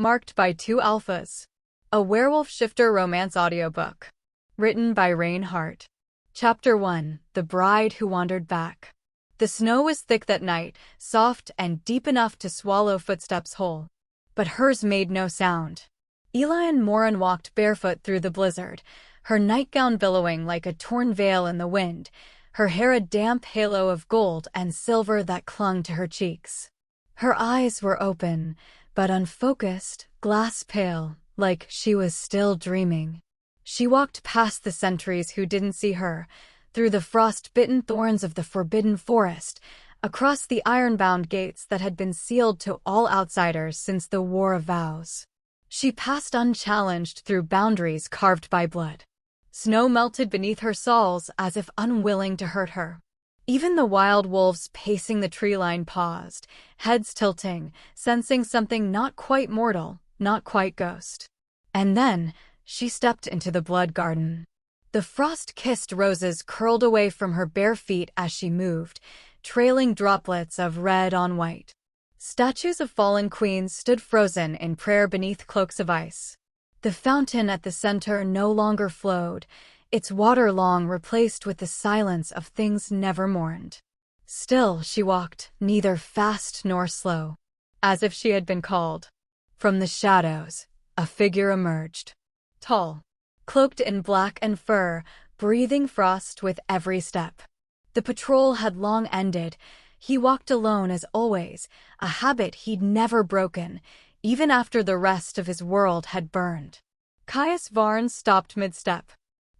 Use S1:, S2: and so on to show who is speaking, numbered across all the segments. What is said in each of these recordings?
S1: marked by two alphas. A werewolf shifter romance audiobook. Written by Hart. Chapter 1. The Bride Who Wandered Back. The snow was thick that night, soft and deep enough to swallow footsteps whole. But hers made no sound. Elianne walked barefoot through the blizzard, her nightgown billowing like a torn veil in the wind, her hair a damp halo of gold and silver that clung to her cheeks. Her eyes were open, but unfocused, glass-pale, like she was still dreaming. She walked past the sentries who didn't see her, through the frost-bitten thorns of the forbidden forest, across the iron-bound gates that had been sealed to all outsiders since the War of Vows. She passed unchallenged through boundaries carved by blood. Snow melted beneath her soles as if unwilling to hurt her. Even the wild wolves pacing the tree line paused, heads tilting, sensing something not quite mortal, not quite ghost. And then, she stepped into the blood garden. The frost-kissed roses curled away from her bare feet as she moved, trailing droplets of red on white. Statues of fallen queens stood frozen in prayer beneath cloaks of ice. The fountain at the center no longer flowed, its water long replaced with the silence of things never mourned. Still she walked, neither fast nor slow. As if she had been called. From the shadows, a figure emerged. Tall, cloaked in black and fur, breathing frost with every step. The patrol had long ended. He walked alone as always, a habit he'd never broken, even after the rest of his world had burned. Caius Varn stopped mid-step.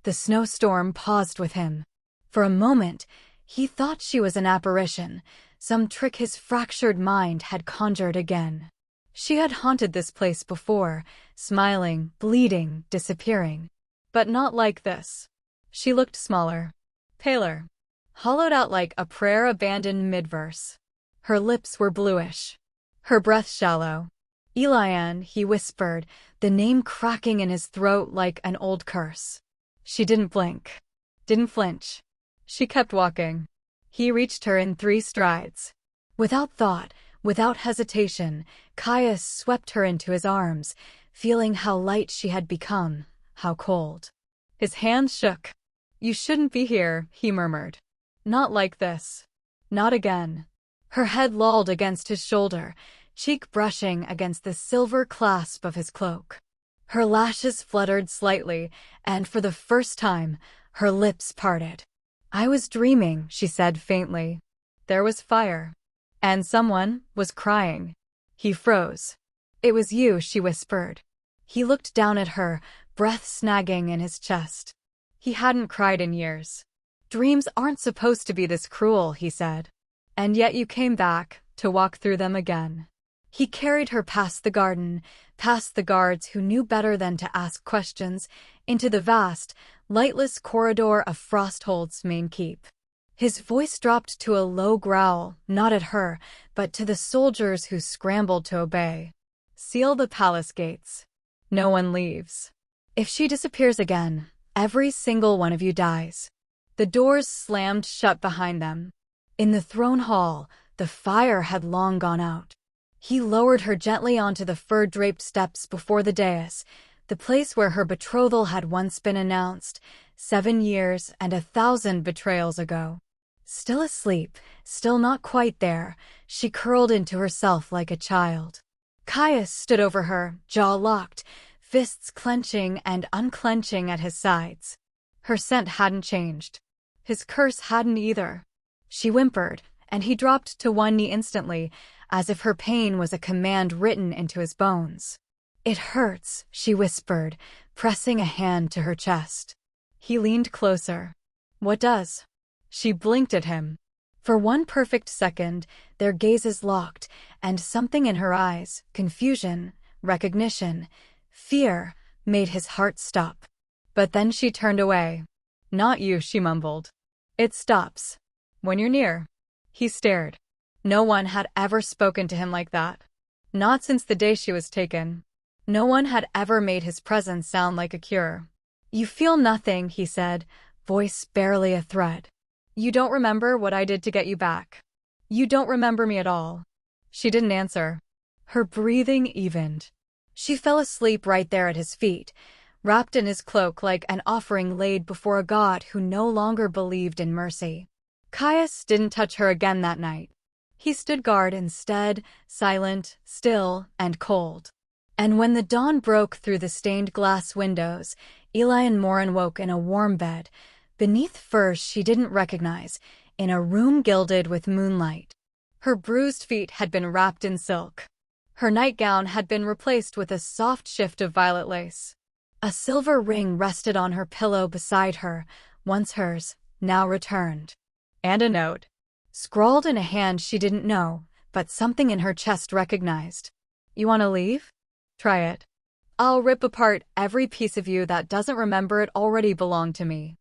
S1: The snowstorm paused with him. For a moment, he thought she was an apparition, some trick his fractured mind had conjured again. She had haunted this place before, smiling, bleeding, disappearing. But not like this. She looked smaller, paler, hollowed out like a prayer abandoned mid-verse. Her lips were bluish, her breath shallow. Elianne, he whispered, the name cracking in his throat like an old curse. She didn't blink, didn't flinch. She kept walking. He reached her in 3 strides. Without thought, without hesitation, Caius swept her into his arms, feeling how light she had become, how cold. His hands shook. "You shouldn't be here," he murmured. "Not like this. Not again." Her head lolled against his shoulder, cheek brushing against the silver clasp of his cloak. Her lashes fluttered slightly, and for the first time, her lips parted. "I was dreaming," she said faintly. There was fire. And someone was crying. He froze. "It was you," she whispered. He looked down at her, breath snagging in his chest. He hadn't cried in years. "Dreams aren't supposed to be this cruel," he said. "And yet you came back, to walk through them again." He carried her past the garden, past the guards who knew better than to ask questions, into the vast, lightless corridor of Frosthold's main keep. His voice dropped to a low growl, not at her, but to the soldiers who scrambled to obey. "Seal the palace gates. No one leaves. If she disappears again, every single one of you dies." The doors slammed shut behind them. In the throne hall, the fire had long gone out. He lowered her gently onto the fur-draped steps before the dais, the place where her betrothal had once been announced, 7 years and 1,000 betrayals ago. Still asleep, still not quite there, she curled into herself like a child. Caius stood over her, jaw locked, fists clenching and unclenching at his sides. Her scent hadn't changed. His curse hadn't either. She whimpered, and he dropped to one knee instantly, as if her pain was a command written into his bones. "It hurts," she whispered, pressing a hand to her chest. He leaned closer. "What does?" She blinked at him. For one perfect second, their gazes locked, and something in her eyes, confusion, recognition, fear, made his heart stop. But then she turned away. "Not you," she mumbled. "It stops when you're near." He stared. No one had ever spoken to him like that. Not since the day she was taken. No one had ever made his presence sound like a cure. "You feel nothing," he said, voice barely a thread. "You don't remember what I did to get you back. You don't remember me at all." She didn't answer. Her breathing evened. She fell asleep right there at his feet, wrapped in his cloak like an offering laid before a god who no longer believed in mercy. Caius didn't touch her again that night. He stood guard instead, silent, still, and cold. And when the dawn broke through the stained glass windows, Elianne Morin woke in a warm bed, beneath furs she didn't recognize, in a room gilded with moonlight. Her bruised feet had been wrapped in silk. Her nightgown had been replaced with a soft shift of violet lace. A silver ring rested on her pillow beside her, once hers, now returned. And a note, scrawled in a hand she didn't know, but something in her chest recognized. "You want to leave? Try it. I'll rip apart every piece of you that doesn't remember it already belonged to me."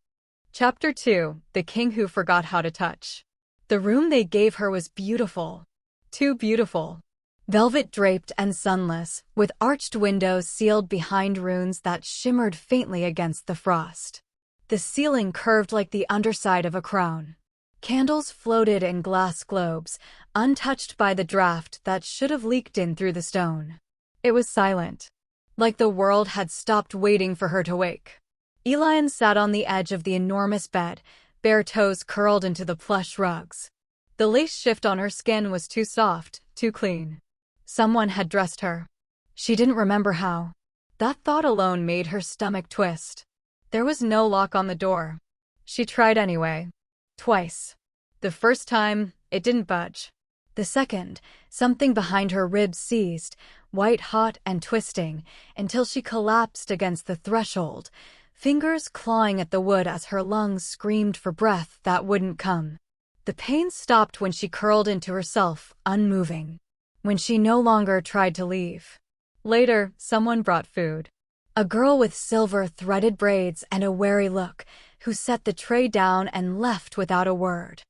S1: Chapter 2: The King Who Forgot How to Touch. The room they gave her was beautiful. Too beautiful. Velvet draped and sunless, with arched windows sealed behind runes that shimmered faintly against the frost. The ceiling curved like the underside of a crown. Candles floated in glass globes, untouched by the draft that should have leaked in through the stone. It was silent, like the world had stopped waiting for her to wake. Elianne sat on the edge of the enormous bed, bare toes curled into the plush rugs. The lace shift on her skin was too soft, too clean. Someone had dressed her. She didn't remember how. That thought alone made her stomach twist. There was no lock on the door. She tried anyway. Twice. The first time, it didn't budge. The second, something behind her ribs seized, white-hot and twisting, until she collapsed against the threshold, fingers clawing at the wood as her lungs screamed for breath that wouldn't come. The pain stopped when she curled into herself, unmoving. When she no longer tried to leave. Later, someone brought food. A girl with silver-threaded braids and a wary look, who set the tray down and left without a word.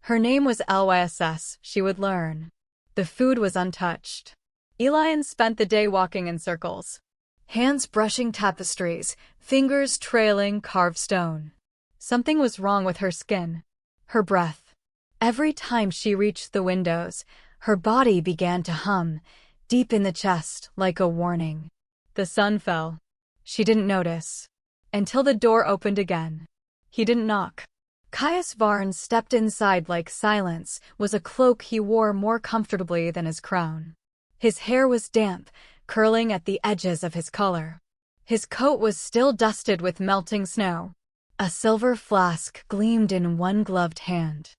S1: Her name was Lyss, she would learn. The food was untouched. Elianne spent the day walking in circles. Hands brushing tapestries, fingers trailing carved stone. Something was wrong with her skin. Her breath. Every time she reached the windows, her body began to hum, deep in the chest, like a warning. The sun fell. She didn't notice. Until the door opened again. He didn't knock. Caius Varn stepped inside like silence was a cloak he wore more comfortably than his crown. His hair was damp, curling at the edges of his collar. His coat was still dusted with melting snow. A silver flask gleamed in one gloved hand.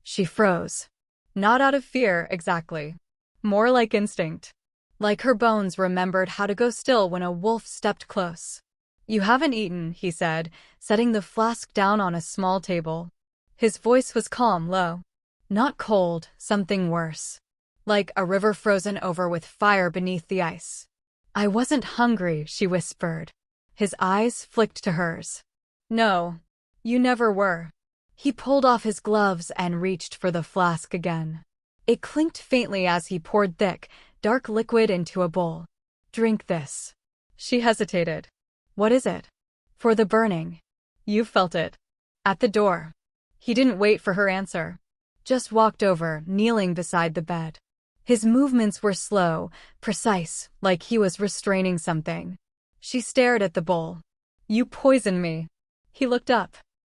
S1: She froze. Not out of fear, exactly. More like instinct. Like her bones remembered how to go still when a wolf stepped close. "You haven't eaten," he said, setting the flask down on a small table. His voice was calm, low. Not cold, something worse. Like a river frozen over with fire beneath the ice. "I wasn't hungry," she whispered. His eyes flicked to hers. "No, you never were." He pulled off his gloves and reached for the flask again. It clinked faintly as he poured thick, dark liquid into a bowl. "Drink this." She hesitated. "What is it?" "For the burning." "You felt it." At the door. He didn't wait for her answer. Just walked over, kneeling beside the bed. His movements were slow, precise, like he was restraining something. She stared at the bowl. "You poisoned me." He looked up.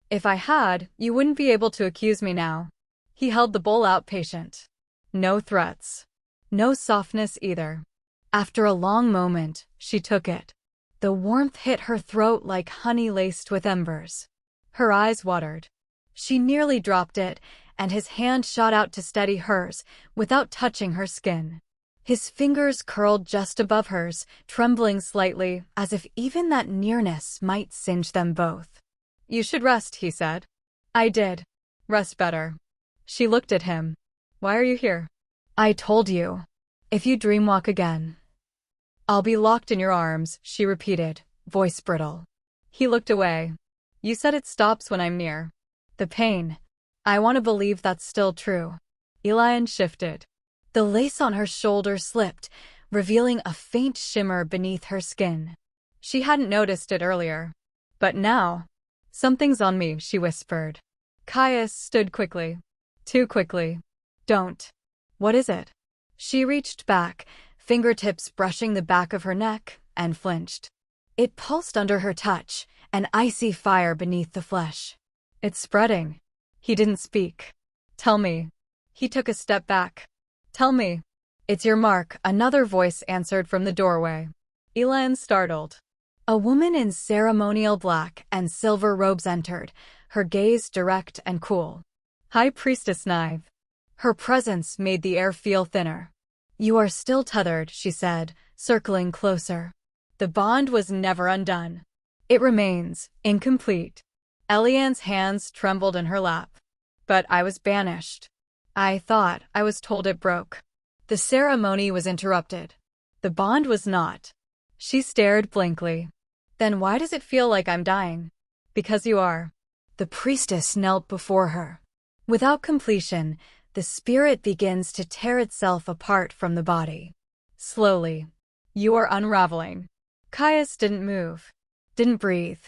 S1: "If I had, you wouldn't be able to accuse me now." He held the bowl out, patient. No threats. No softness either. After a long moment, she took it. The warmth hit her throat like honey laced with embers. Her eyes watered. She nearly dropped it, and his hand shot out to steady hers, without touching her skin. His fingers curled just above hers, trembling slightly, as if even that nearness might singe them both. "You should rest," he said. "I did. Rest better." She looked at him. "Why are you here?" "I told you. If you dreamwalk again, I'll be locked in your arms," she repeated, voice brittle. He looked away. "You said it stops when I'm near." "The pain. I want to believe that's still true." Elianne shifted. The lace on her shoulder slipped, revealing a faint shimmer beneath her skin. She hadn't noticed it earlier. But now, "Something's on me," she whispered. Caius stood quickly. Too quickly. "Don't." "What is it?" She reached back, fingertips brushing the back of her neck, and flinched. It pulsed under her touch, an icy fire beneath the flesh. It's spreading. He didn't speak. Tell me. He took a step back. Tell me. It's your mark, another voice answered from the doorway. Elianne startled. A woman in ceremonial black and silver robes entered, her gaze direct and cool. High Priestess Nive. Her presence made the air feel thinner. You are still tethered, she said, circling closer. The bond was never undone. It remains, incomplete. Elianne's hands trembled in her lap. But I was banished. I thought I was told it broke. The ceremony was interrupted. The bond was not. She stared blankly. Then why does it feel like I'm dying? Because you are. The priestess knelt before her. Without completion, the spirit begins to tear itself apart from the body. Slowly. You are unraveling. Caius didn't move. Didn't breathe.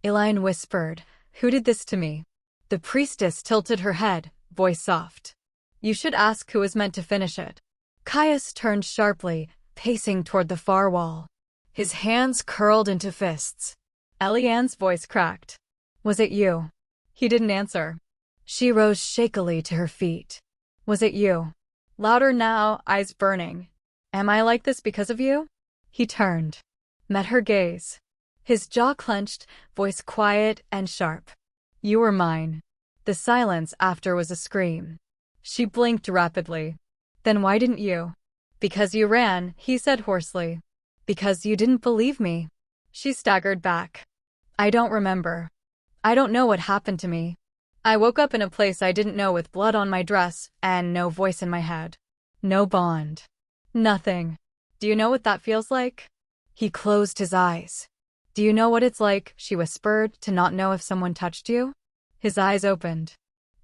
S1: Elianne whispered, Who did this to me? The priestess tilted her head, voice soft. You should ask who was meant to finish it. Caius turned sharply, pacing toward the far wall. His hands curled into fists. Elianne's voice cracked. Was it you? He didn't answer. She rose shakily to her feet. Was it you? Louder now, eyes burning. Am I like this because of you? He turned. Met her gaze. His jaw clenched, voice quiet and sharp. You were mine. The silence after was a scream. She blinked rapidly. Then why didn't you? Because you ran, he said hoarsely. Because you didn't believe me. She staggered back. I don't remember. I don't know what happened to me. I woke up in a place I didn't know with blood on my dress and no voice in my head. No bond. Nothing. Do you know what that feels like? He closed his eyes. Do you know what it's like, she whispered, to not know if someone touched you? His eyes opened.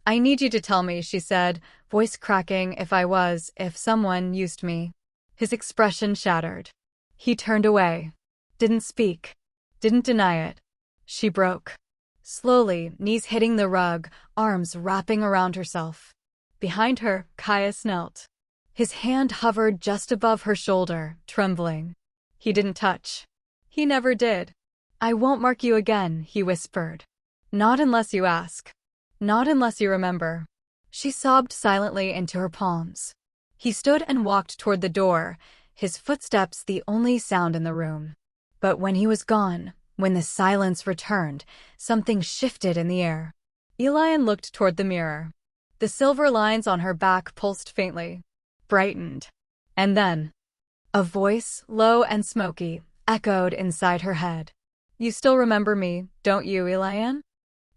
S1: I need you to tell me, she said, voice cracking, if someone used me. His expression shattered. He turned away. Didn't speak. Didn't deny it. She broke. Slowly, knees hitting the rug, arms wrapping around herself. Behind her, Caius knelt. His hand hovered just above her shoulder, trembling. He didn't touch. He never did. I won't mark you again, he whispered. Not unless you ask. Not unless you remember. She sobbed silently into her palms. He stood and walked toward the door, his footsteps the only sound in the room. But when he was gone, when the silence returned, something shifted in the air. Elianne looked toward the mirror. The silver lines on her back pulsed faintly, brightened. And then, a voice, low and smoky, echoed inside her head. You still remember me, don't you, Elianne?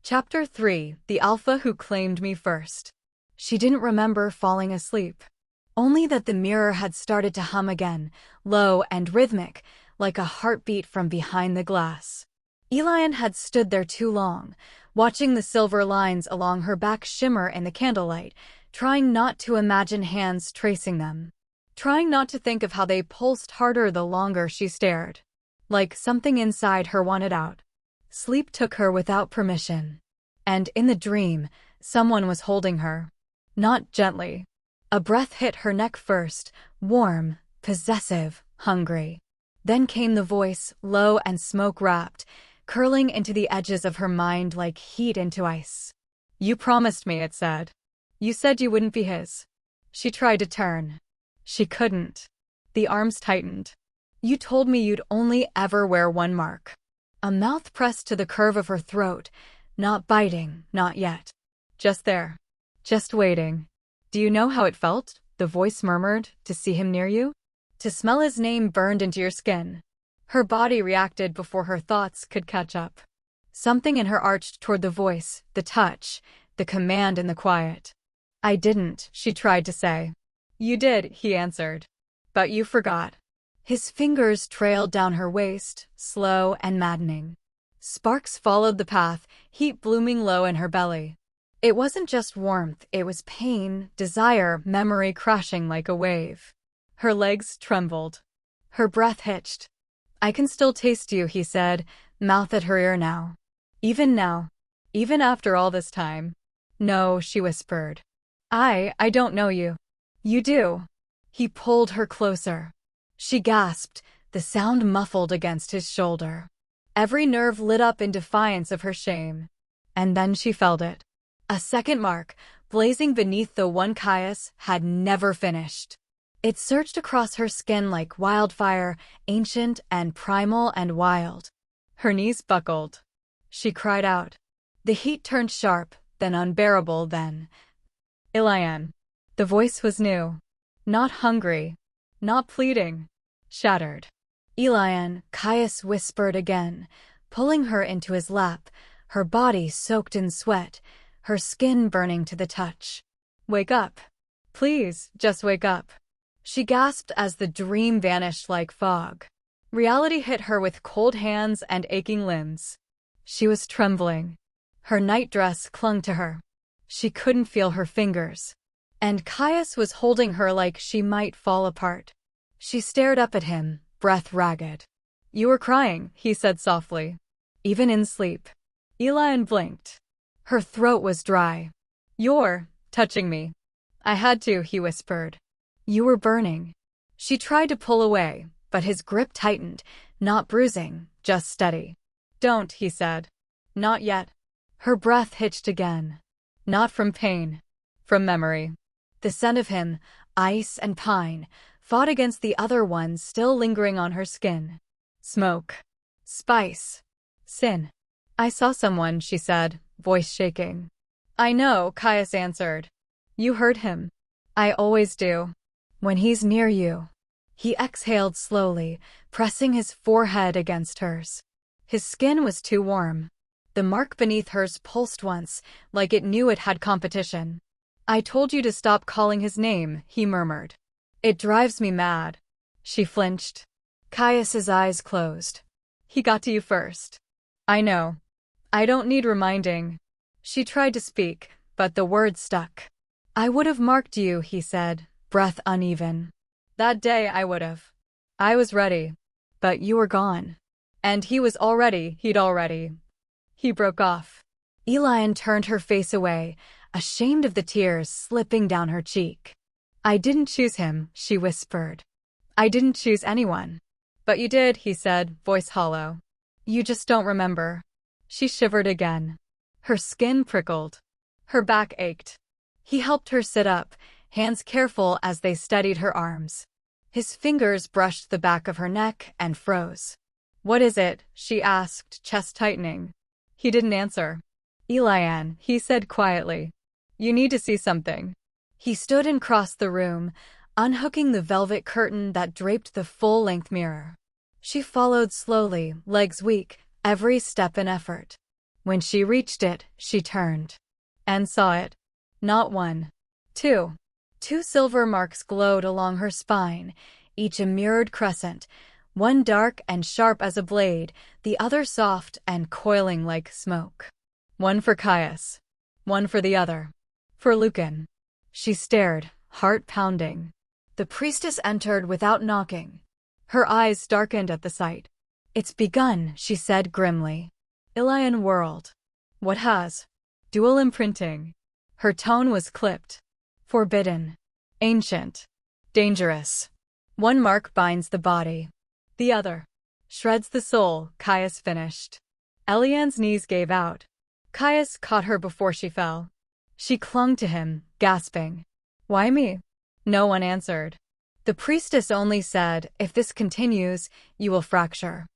S1: Chapter 3, The Alpha Who Claimed Me First. She didn't remember falling asleep. Only that the mirror had started to hum again, low and rhythmic, like a heartbeat from behind the glass. Elianne had stood there too long, watching the silver lines along her back shimmer in the candlelight, trying not to imagine hands tracing them. Trying not to think of how they pulsed harder the longer she stared. Like something inside her wanted out. Sleep took her without permission. And in the dream, someone was holding her. Not gently. A breath hit her neck first, warm, possessive, hungry. Then came the voice, low and smoke-wrapped, curling into the edges of her mind like heat into ice. You promised me, it said. You said you wouldn't be his. She tried to turn. She couldn't. The arms tightened. You told me you'd only ever wear one mark. A mouth pressed to the curve of her throat, not biting, not yet. Just there. Just waiting. Do you know how it felt, the voice murmured, to see him near you? To smell his name burned into your skin. Her body reacted before her thoughts could catch up. Something in her arched toward the voice, the touch, the command in the quiet. I didn't, she tried to say. You did, he answered. But you forgot. His fingers trailed down her waist, slow and maddening. Sparks followed the path, heat blooming low in her belly. It wasn't just warmth, it was pain, desire, memory crashing like a wave. Her legs trembled. Her breath hitched. I can still taste you, he said, mouth at her ear now. Even now. Even after all this time. No, she whispered. I don't know you. You do. He pulled her closer. She gasped, the sound muffled against his shoulder. Every nerve lit up in defiance of her shame. And then she felt it. A second mark, blazing beneath the one Caius had never finished. It surged across her skin like wildfire, ancient and primal and wild. Her knees buckled. She cried out. The heat turned sharp, then unbearable, then. Elianne. The voice was new. Not hungry. Not pleading. Shattered. Elianne, Caius whispered again, pulling her into his lap, her body soaked in sweat, her skin burning to the touch. Wake up. Please, just wake up. She gasped as the dream vanished like fog. Reality hit her with cold hands and aching limbs. She was trembling. Her nightdress clung to her. She couldn't feel her fingers. And Caius was holding her like she might fall apart. She stared up at him, breath ragged. You were crying, he said softly. Even in sleep. Elianne blinked. Her throat was dry. You're touching me. I had to, he whispered. You were burning. She tried to pull away, but his grip tightened, not bruising, just steady. Don't, he said. Not yet. Her breath hitched again. Not from pain. From memory. The scent of him, ice and pine, fought against the other one still lingering on her skin. Smoke. Spice. Sin. I saw someone, she said, voice shaking. I know, Caius answered. You heard him. I always do. When he's near you. He exhaled slowly, pressing his forehead against hers. His skin was too warm. The mark beneath hers pulsed once, like it knew it had competition. I told you to stop calling his name, he murmured. It drives me mad. She flinched. Caius's eyes closed. He got to you first. I know. I don't need reminding. She tried to speak, but the words stuck. I would have marked you, he said, breath uneven. That day I would have. I was ready. But you were gone. And he'd already. He broke off. Elianne turned her face away, ashamed of the tears slipping down her cheek. I didn't choose him, she whispered. I didn't choose anyone. But you did, he said, voice hollow. You just don't remember. She shivered again. Her skin prickled. Her back ached. He helped her sit up, hands careful as they steadied her arms. His fingers brushed the back of her neck and froze. What is it? She asked, chest tightening. He didn't answer. Elianne, he said quietly. You need to see something. He stood and crossed the room, unhooking the velvet curtain that draped the full-length mirror. She followed slowly, legs weak, every step an effort. When she reached it, she turned. And saw it. Not one. Two. 2 silver marks glowed along her spine, each a mirrored crescent, one dark and sharp as a blade, the other soft and coiling like smoke. One for Caius. One for the other. For Lucan. She stared, heart pounding. The priestess entered without knocking. Her eyes darkened at the sight. It's begun, she said grimly. Elianne whirled. What has? Dual imprinting. Her tone was clipped. Forbidden. Ancient. Dangerous. One mark binds the body. The other shreds the soul, Caius finished. Elianne's knees gave out. Caius caught her before she fell. She clung to him, gasping. Why me? No one answered. The priestess only said, if this continues, you will fracture.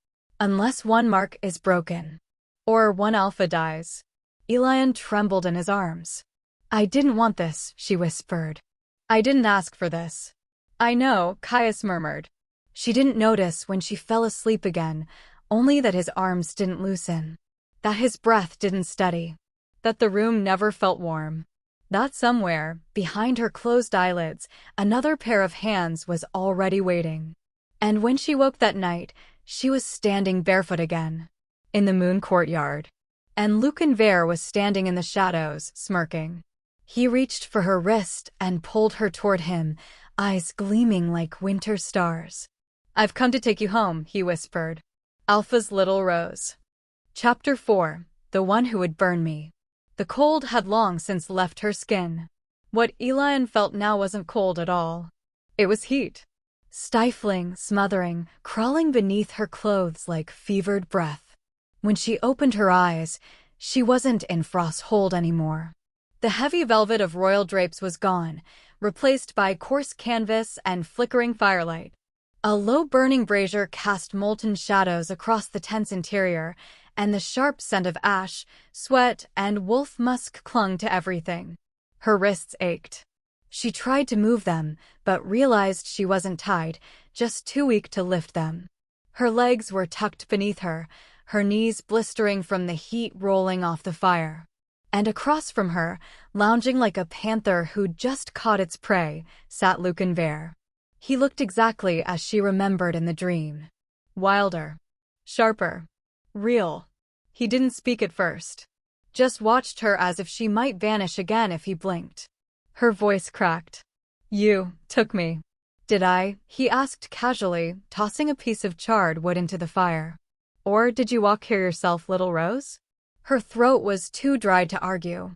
S1: Unless one mark is broken. Or one alpha dies. Elianne trembled in his arms. I didn't want this, she whispered. I didn't ask for this. I know, Caius murmured. She didn't notice when she fell asleep again, only that his arms didn't loosen. That his breath didn't steady. That the room never felt warm. That somewhere, behind her closed eyelids, another pair of hands was already waiting. And when she woke that night, she was standing barefoot again. In the moon courtyard. And Lucan Vare was standing in the shadows, smirking. He reached for her wrist and pulled her toward him, eyes gleaming like winter stars. I've come to take you home, he whispered. Alpha's little rose. Chapter 4. The one who would burn me. The cold had long since left her skin. What Elianne felt now wasn't cold at all. It was heat. stifling, smothering, crawling beneath her clothes like fevered breath. When she opened her eyes, she wasn't in Frost's hold anymore. The heavy velvet of royal drapes was gone, replaced by coarse canvas and flickering firelight. A low burning brazier cast molten shadows across the tent's interior, and the sharp scent of ash, sweat, and wolf musk clung to everything. Her wrists ached. She tried to move them, but realized she wasn't tied, just too weak to lift them. Her legs were tucked beneath her, her knees blistering from the heat rolling off the fire. And across from her, lounging like a panther who'd just caught its prey, sat Lucan Vare. He looked exactly as she remembered in the dream. Wilder. Sharper. Real. He didn't speak at first. Just watched her as if she might vanish again if he blinked. Her voice cracked. "You took me." "Did I?" he asked casually, tossing a piece of charred wood into the fire. "Or did you walk here yourself, little Rose?" Her throat was too dry to argue.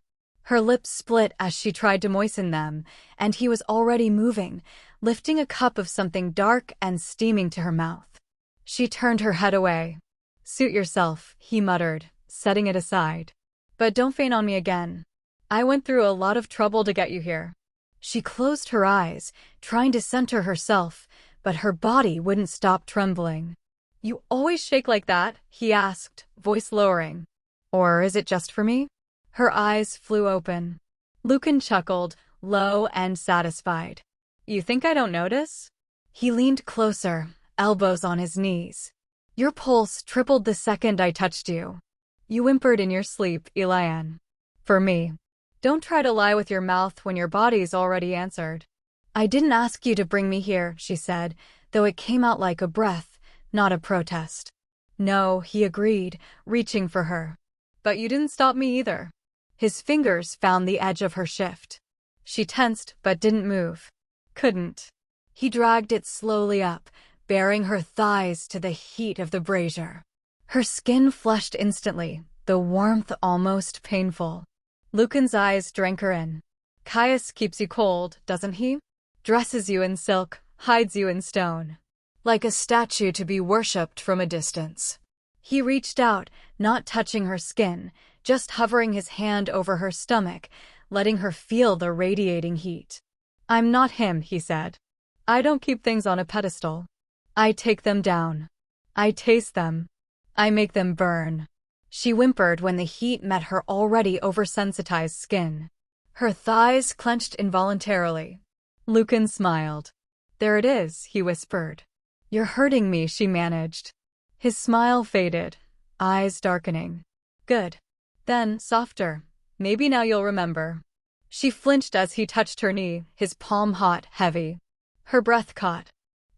S1: Her lips split as she tried to moisten them, and he was already moving, lifting a cup of something dark and steaming to her mouth. She turned her head away. "Suit yourself," he muttered, setting it aside. "But don't faint on me again. I went through a lot of trouble to get you here." She closed her eyes, trying to center herself, but her body wouldn't stop trembling. "You always shake like that?" he asked, voice lowering. "Or is it just for me?" Her eyes flew open. Lucan chuckled, low and satisfied. "You think I don't notice?" He leaned closer, elbows on his knees. "Your pulse tripled the second I touched you. You whimpered in your sleep, Elianne. For me. Don't try to lie with your mouth when your body's already answered." "I didn't ask you to bring me here," she said, though it came out like a breath, not a protest. "No," he agreed, reaching for her. "But you didn't stop me either." His fingers found the edge of her shift. She tensed but didn't move. Couldn't. He dragged it slowly up, baring her thighs to the heat of the brazier. Her skin flushed instantly, the warmth almost painful. Lucan's eyes drank her in. "Caius keeps you cold, doesn't he? Dresses you in silk, hides you in stone. Like a statue to be worshipped from a distance." He reached out, not touching her skin, just hovering his hand over her stomach, letting her feel the radiating heat. "I'm not him," he said. "I don't keep things on a pedestal. I take them down. I taste them. I make them burn." She whimpered when the heat met her already oversensitized skin. Her thighs clenched involuntarily. Lucan smiled. "There it is," he whispered. "You're hurting me," she managed. His smile faded, eyes darkening. "Good. Then, softer. Maybe now you'll remember." She flinched as he touched her knee, his palm hot, heavy. Her breath caught.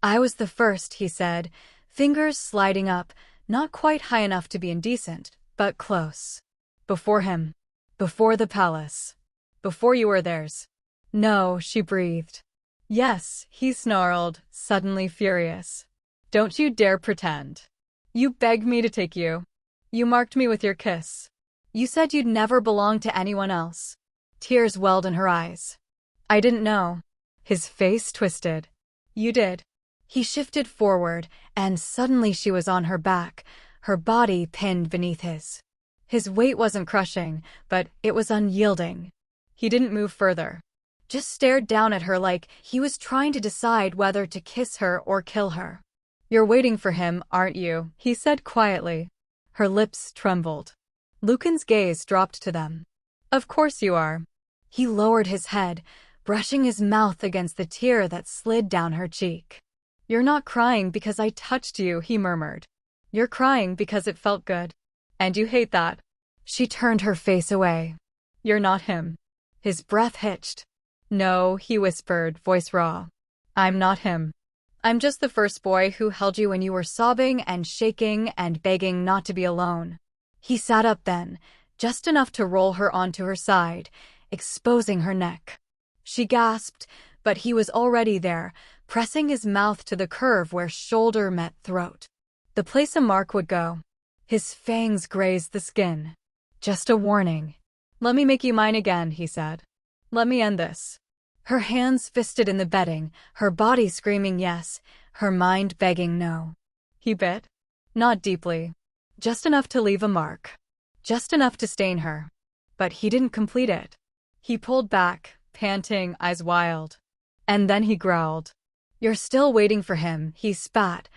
S1: "I was the first," he said, fingers sliding up, not quite high enough to be indecent, but close. "Before him. Before the palace. Before you were theirs." "No," she breathed. "Yes," he snarled, suddenly furious. "Don't you dare pretend. You begged me to take you. You marked me with your kiss. You said you'd never belong to anyone else." Tears welled in her eyes. "I didn't know." His face twisted. "You did." He shifted forward, and suddenly she was on her back, her body pinned beneath his. His weight wasn't crushing, but it was unyielding. He didn't move further. Just stared down at her like he was trying to decide whether to kiss her or kill her. "You're waiting for him, aren't you?" he said quietly. Her lips trembled. Lucan's gaze dropped to them. "Of course you are." He lowered his head, brushing his mouth against the tear that slid down her cheek. "You're not crying because I touched you," he murmured. "You're crying because it felt good. And you hate that." She turned her face away. "You're not him." His breath hitched. "No," he whispered, voice raw. "I'm not him. I'm just the first boy who held you when you were sobbing and shaking and begging not to be alone." He sat up then, just enough to roll her onto her side, exposing her neck. She gasped, but he was already there, pressing his mouth to the curve where shoulder met throat. The place a mark would go. His fangs grazed the skin. "Just a warning." "Let me make you mine again," he said. "Let me end this." Her hands fisted in the bedding, her body screaming yes, her mind begging no. He bit. Not deeply. Just enough to leave a mark. Just enough to stain her. But he didn't complete it. He pulled back, panting, eyes wild. And then he growled. "You're still waiting for him," he spat,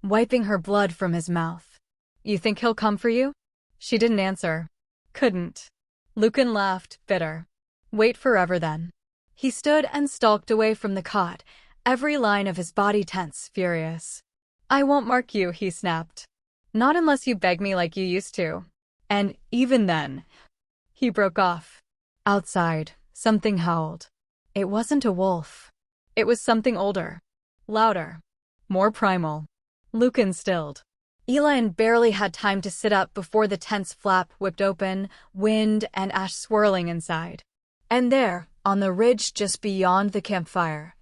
S1: wiping her blood from his mouth. "You think he'll come for you?" She didn't answer. Couldn't. Lucan laughed, bitter. "Wait forever then." He stood and stalked away from the cot, every line of his body tense, furious. "I won't mark you," he snapped. "Not unless you beg me like you used to. And even then." He broke off. Outside, something howled. It wasn't a wolf. It was something older. Louder. More primal. Lucan stilled. Elianne barely had time to sit up before the tent's flap whipped open, wind and ash swirling inside. And there, on the ridge just beyond the campfire,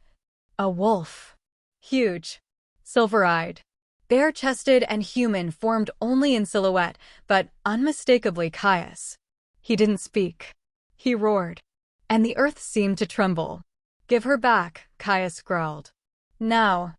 S1: a wolf. Huge. Silver-eyed. Bare-chested and human formed only in silhouette, but unmistakably Caius. He didn't speak. He roared. And the earth seemed to tremble. "Give her back," Caius growled. Now.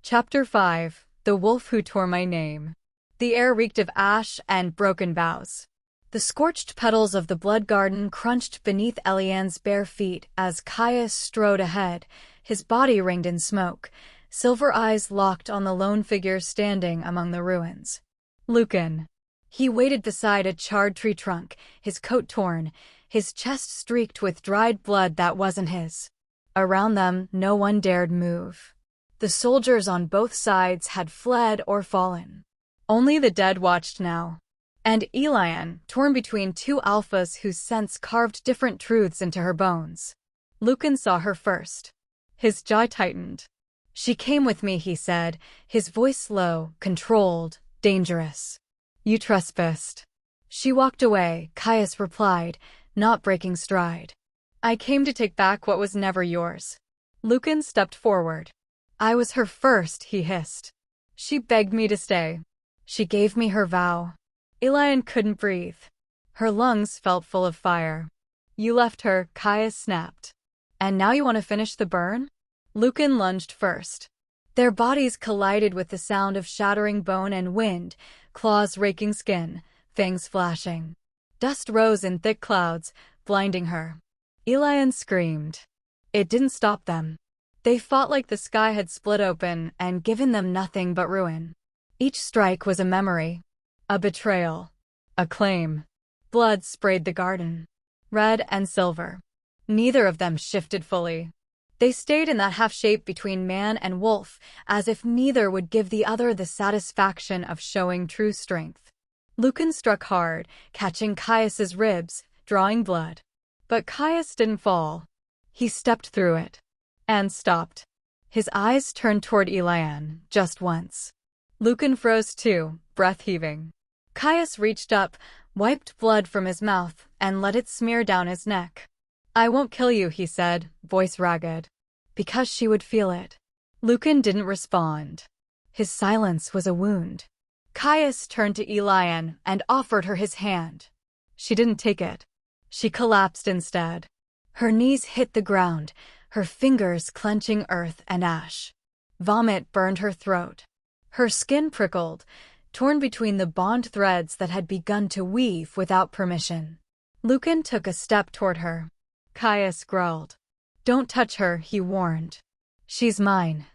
S1: Chapter 5. The Wolf Who Tore My Name. The air reeked of ash and broken boughs. The scorched petals of the blood garden crunched beneath Elianne's bare feet as Caius strode ahead, his body ringed in smoke, silver eyes locked on the lone figure standing among the ruins. Lucan. He waited beside a charred tree trunk, his coat torn, his chest streaked with dried blood that wasn't his. Around them, no one dared move. The soldiers on both sides had fled or fallen. Only the dead watched now. And Elianne, torn between two alphas whose scents carved different truths into her bones. Lucan saw her first. His jaw tightened. "She came with me," he said, his voice low, controlled, dangerous. "You trespassed." She walked away, Caius replied, not breaking stride. "I came to take back what was never yours." Lucan stepped forward. "I was her first," he hissed. "She begged me to stay. She gave me her vow." Elianne couldn't breathe. Her lungs felt full of fire. "You left her," Caius snapped. "And now you want to finish the burn?" Lucan lunged first. Their bodies collided with the sound of shattering bone and wind, claws raking skin, fangs flashing. Dust rose in thick clouds, blinding her. Elianne screamed. It didn't stop them. They fought like the sky had split open and given them nothing but ruin. Each strike was a memory, a betrayal, a claim. Blood sprayed the garden. Red and silver. Neither of them shifted fully. They stayed in that half-shape between man and wolf, as if neither would give the other the satisfaction of showing true strength. Lucan struck hard, catching Caius's ribs, drawing blood. But Caius didn't fall. He stepped through it. And stopped. His eyes turned toward Elianne, just once. Lucan froze too, breath heaving. Caius reached up, wiped blood from his mouth, and let it smear down his neck. "I won't kill you," he said, voice ragged. "Because she would feel it." Lucan didn't respond. His silence was a wound. Caius turned to Elianne and offered her his hand. She didn't take it. She collapsed instead. Her knees hit the ground, her fingers clenching earth and ash. Vomit burned her throat. Her skin prickled, torn between the bond threads that had begun to weave without permission. Lucan took a step toward her. Caius growled. "Don't touch her," he warned. "She's mine."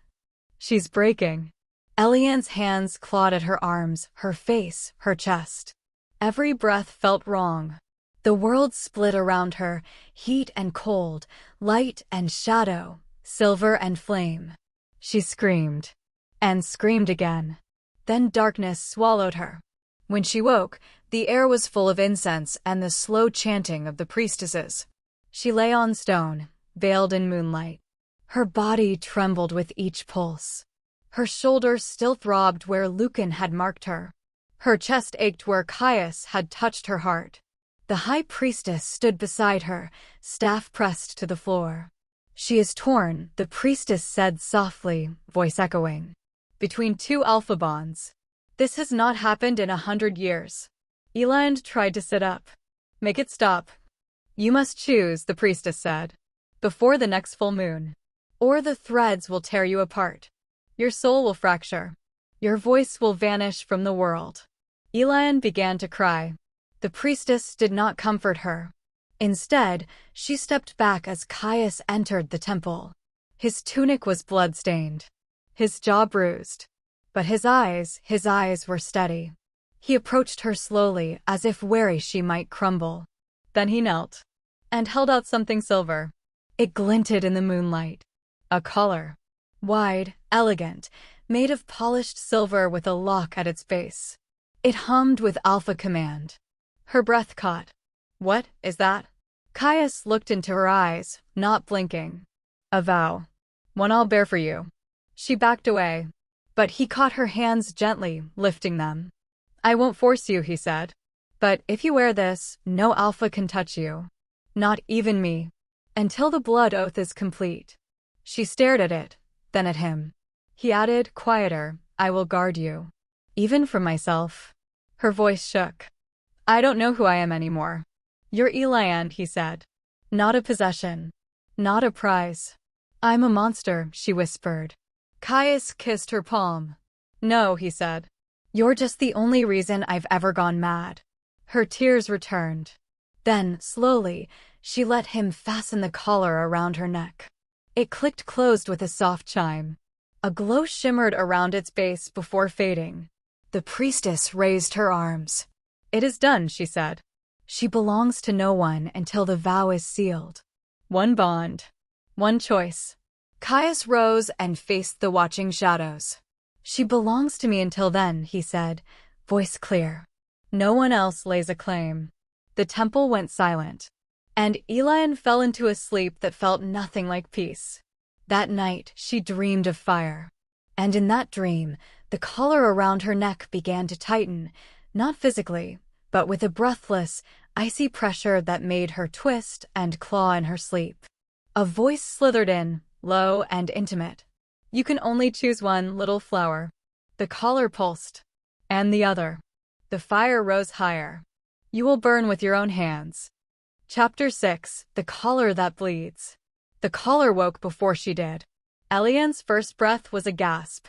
S1: "She's breaking." Elianne's hands clawed at her arms, her face, her chest. Every breath felt wrong. The world split around her, heat and cold, light and shadow, silver and flame. She screamed. And screamed again. Then darkness swallowed her. When she woke, the air was full of incense and the slow chanting of the priestesses. She lay on stone, veiled in moonlight. Her body trembled with each pulse. Her shoulders still throbbed where Lucan had marked her. Her chest ached where Caius had touched her heart. The high priestess stood beside her, staff pressed to the floor. "She is torn," the priestess said softly, voice echoing. "Between two alpha bonds. This has not happened in 100 years." Elianne tried to sit up. "Make it stop." "You must choose," the priestess said. before the next full moon, or the threads will tear you apart. Your soul will fracture. Your voice will vanish from the world." Elianne began to cry. The priestess did not comfort her. Instead, she stepped back as Caius entered the temple. His tunic was blood-stained, his jaw bruised, but his eyes were steady. He approached her slowly, as if wary she might crumble. Then he knelt and held out something silver. It glinted in the moonlight. A collar. Wide, elegant, made of polished silver with a lock at its base. It hummed with alpha command. Her breath caught. "What is that?" Caius looked into her eyes, not blinking. "A vow. One I'll bear for you." She backed away, but he caught her hands gently, lifting them. "I won't force you," he said. "But if you wear this, no alpha can touch you. Not even me. Until the blood oath is complete." She stared at it, then at him. He added, quieter, "I will guard you. Even from myself." Her voice shook. "I don't know who I am anymore." "You're Elianne," he said. "Not a possession. Not a prize." "I'm a monster," she whispered. Caius kissed her palm. "No," he said. "You're just the only reason I've ever gone mad." Her tears returned. Then, slowly, she let him fasten the collar around her neck. It clicked closed with a soft chime. A glow shimmered around its base before fading. The priestess raised her arms. "It is done," she said. "She belongs to no one until the vow is sealed. One bond. One choice." Caius rose and faced the watching shadows. "She belongs to me until then," he said, voice clear. "No one else lays a claim." The temple went silent, and Elianne fell into a sleep that felt nothing like peace. That night, she dreamed of fire. And in that dream, the collar around her neck began to tighten, not physically, but with a breathless, icy pressure that made her twist and claw in her sleep. A voice slithered in, low and intimate. "You can only choose one, little flower." The collar pulsed. And the other. The fire rose higher. "You will burn with your own hands." Chapter 6: The Collar That Bleeds. The collar woke before she did. Elianne's first breath was a gasp.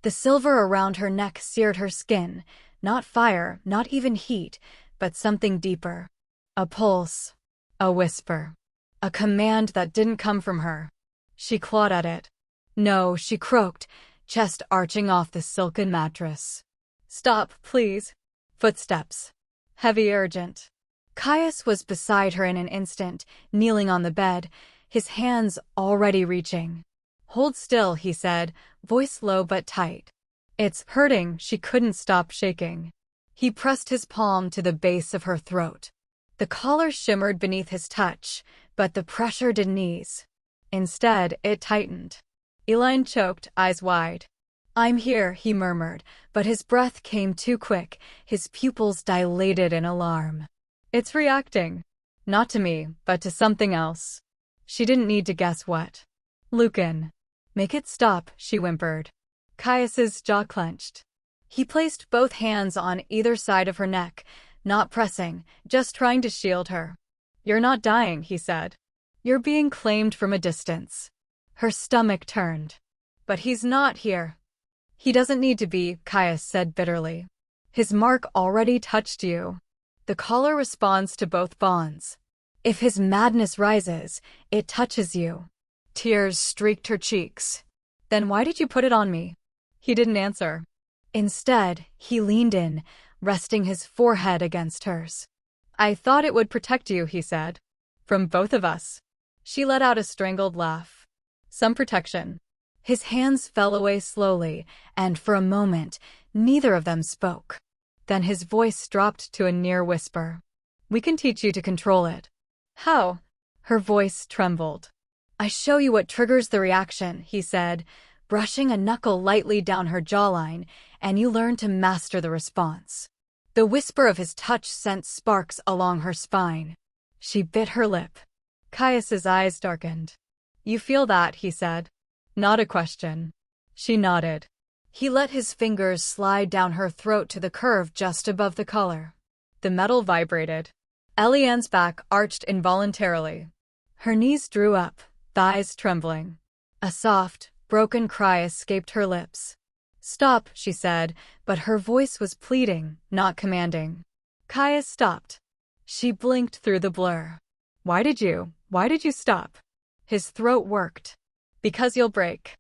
S1: The silver around her neck seared her skin, not fire, not even heat, but something deeper. A pulse. A whisper. A command that didn't come from her. She clawed at it. "No," she croaked, chest arching off the silken mattress. "Stop, please." Footsteps. Heavy, urgent. Caius was beside her in an instant, kneeling on the bed, his hands already reaching. "Hold still," he said, voice low but tight. "It's hurting." She couldn't stop shaking. He pressed his palm to the base of her throat. The collar shimmered beneath his touch, but the pressure didn't ease. Instead, it tightened. Elianne choked, eyes wide. "I'm here," he murmured, but his breath came too quick, his pupils dilated in alarm. "It's reacting. Not to me, but to something else." She didn't need to guess what. "Lucan." "Make it stop," she whimpered. Caius's jaw clenched. He placed both hands on either side of her neck, not pressing, just trying to shield her. "You're not dying," he said. "You're being claimed from a distance." Her stomach turned. "But he's not here." "He doesn't need to be," Caius said bitterly. "His mark already touched you." The collar responds to both bonds. If his madness rises, it touches you. Tears streaked her cheeks. "Then why did you put it on me?" He didn't answer. Instead, he leaned in, resting his forehead against hers. "I thought it would protect you," he said. "From both of us." She let out a strangled laugh. "Some protection." His hands fell away slowly, and for a moment, neither of them spoke. Then his voice dropped to a near whisper. "We can teach you to control it." "How?" Her voice trembled. "I show you what triggers the reaction," he said, brushing a knuckle lightly down her jawline, "and you learn to master the response." The whisper of his touch sent sparks along her spine. She bit her lip. Caius's eyes darkened. "You feel that," he said. Not a question. She nodded. He let his fingers slide down her throat to the curve just above the collar. The metal vibrated. Elianne's back arched involuntarily. Her knees drew up, thighs trembling. A soft, broken cry escaped her lips. "Stop," she said, but her voice was pleading, not commanding. Caius stopped. She blinked through the blur. Why did you stop?" His throat worked. "Because you'll break."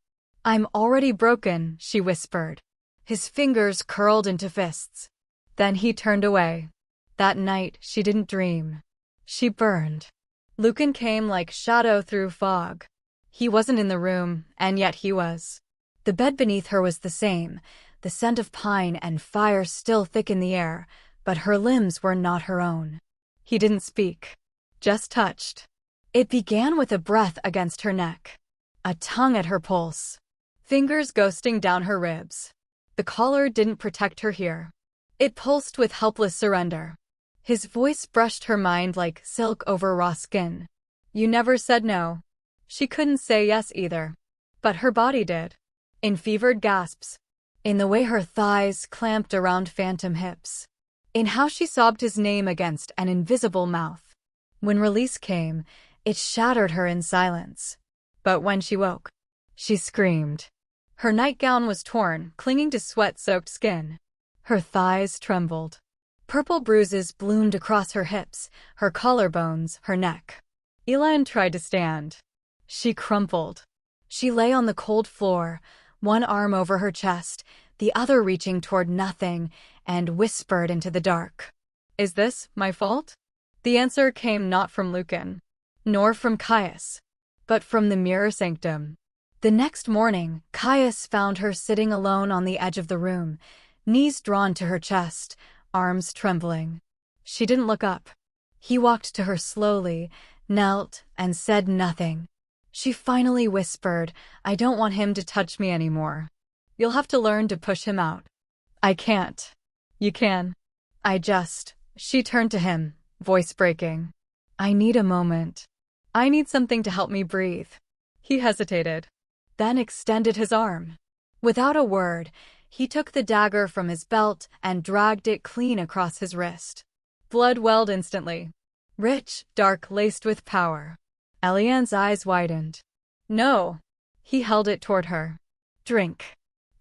S1: "I'm already broken," she whispered. His fingers curled into fists. Then he turned away. That night, she didn't dream. She burned. Lucan came like shadow through fog. He wasn't in the room, and yet he was. The bed beneath her was the same, the scent of pine and fire still thick in the air, but her limbs were not her own. He didn't speak, just touched. It began with a breath against her neck, a tongue at her pulse, fingers ghosting down her ribs. The collar didn't protect her here. It pulsed with helpless surrender. His voice brushed her mind like silk over raw skin. "You never said no." She couldn't say yes either. But her body did. In fevered gasps. In the way her thighs clamped around phantom hips. In how she sobbed his name against an invisible mouth. When release came, it shattered her in silence. But when she woke, she screamed. Her nightgown was torn, clinging to sweat-soaked skin. Her thighs trembled. Purple bruises bloomed across her hips, her collarbones, her neck. Elianne tried to stand. She crumpled. She lay on the cold floor, one arm over her chest, the other reaching toward nothing, and whispered into the dark. "Is this my fault?" The answer came not from Lucan, nor from Caius, but from the mirror sanctum. The next morning, Caius found her sitting alone on the edge of the room, knees drawn to her chest, arms trembling. She didn't look up. He walked to her slowly, knelt, and said nothing. She finally whispered, "I don't want him to touch me anymore. You'll have to learn to push him out." "I can't." "You can." She turned to him, voice breaking. "I need a moment. I need something to help me breathe." He hesitated, then extended his arm. Without a word, he took the dagger from his belt and dragged it clean across his wrist. Blood welled instantly. Rich, dark, laced with power. Elianne's eyes widened. "No." He held it toward her. "Drink."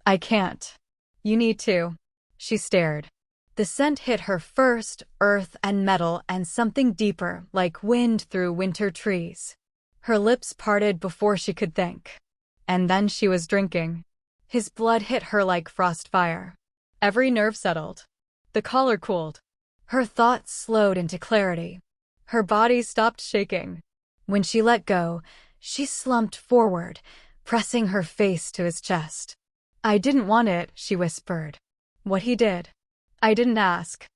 S1: "I can't." "You need to." She stared. The scent hit her first, earth and metal, and something deeper, like wind through winter trees. Her lips parted before she could think. And then she was drinking. His blood hit her like frost fire. Every nerve settled. The collar cooled. Her thoughts slowed into clarity. Her body stopped shaking. When she let go, she slumped forward, pressing her face to his chest. "I didn't want it," she whispered. "What he did. I didn't ask."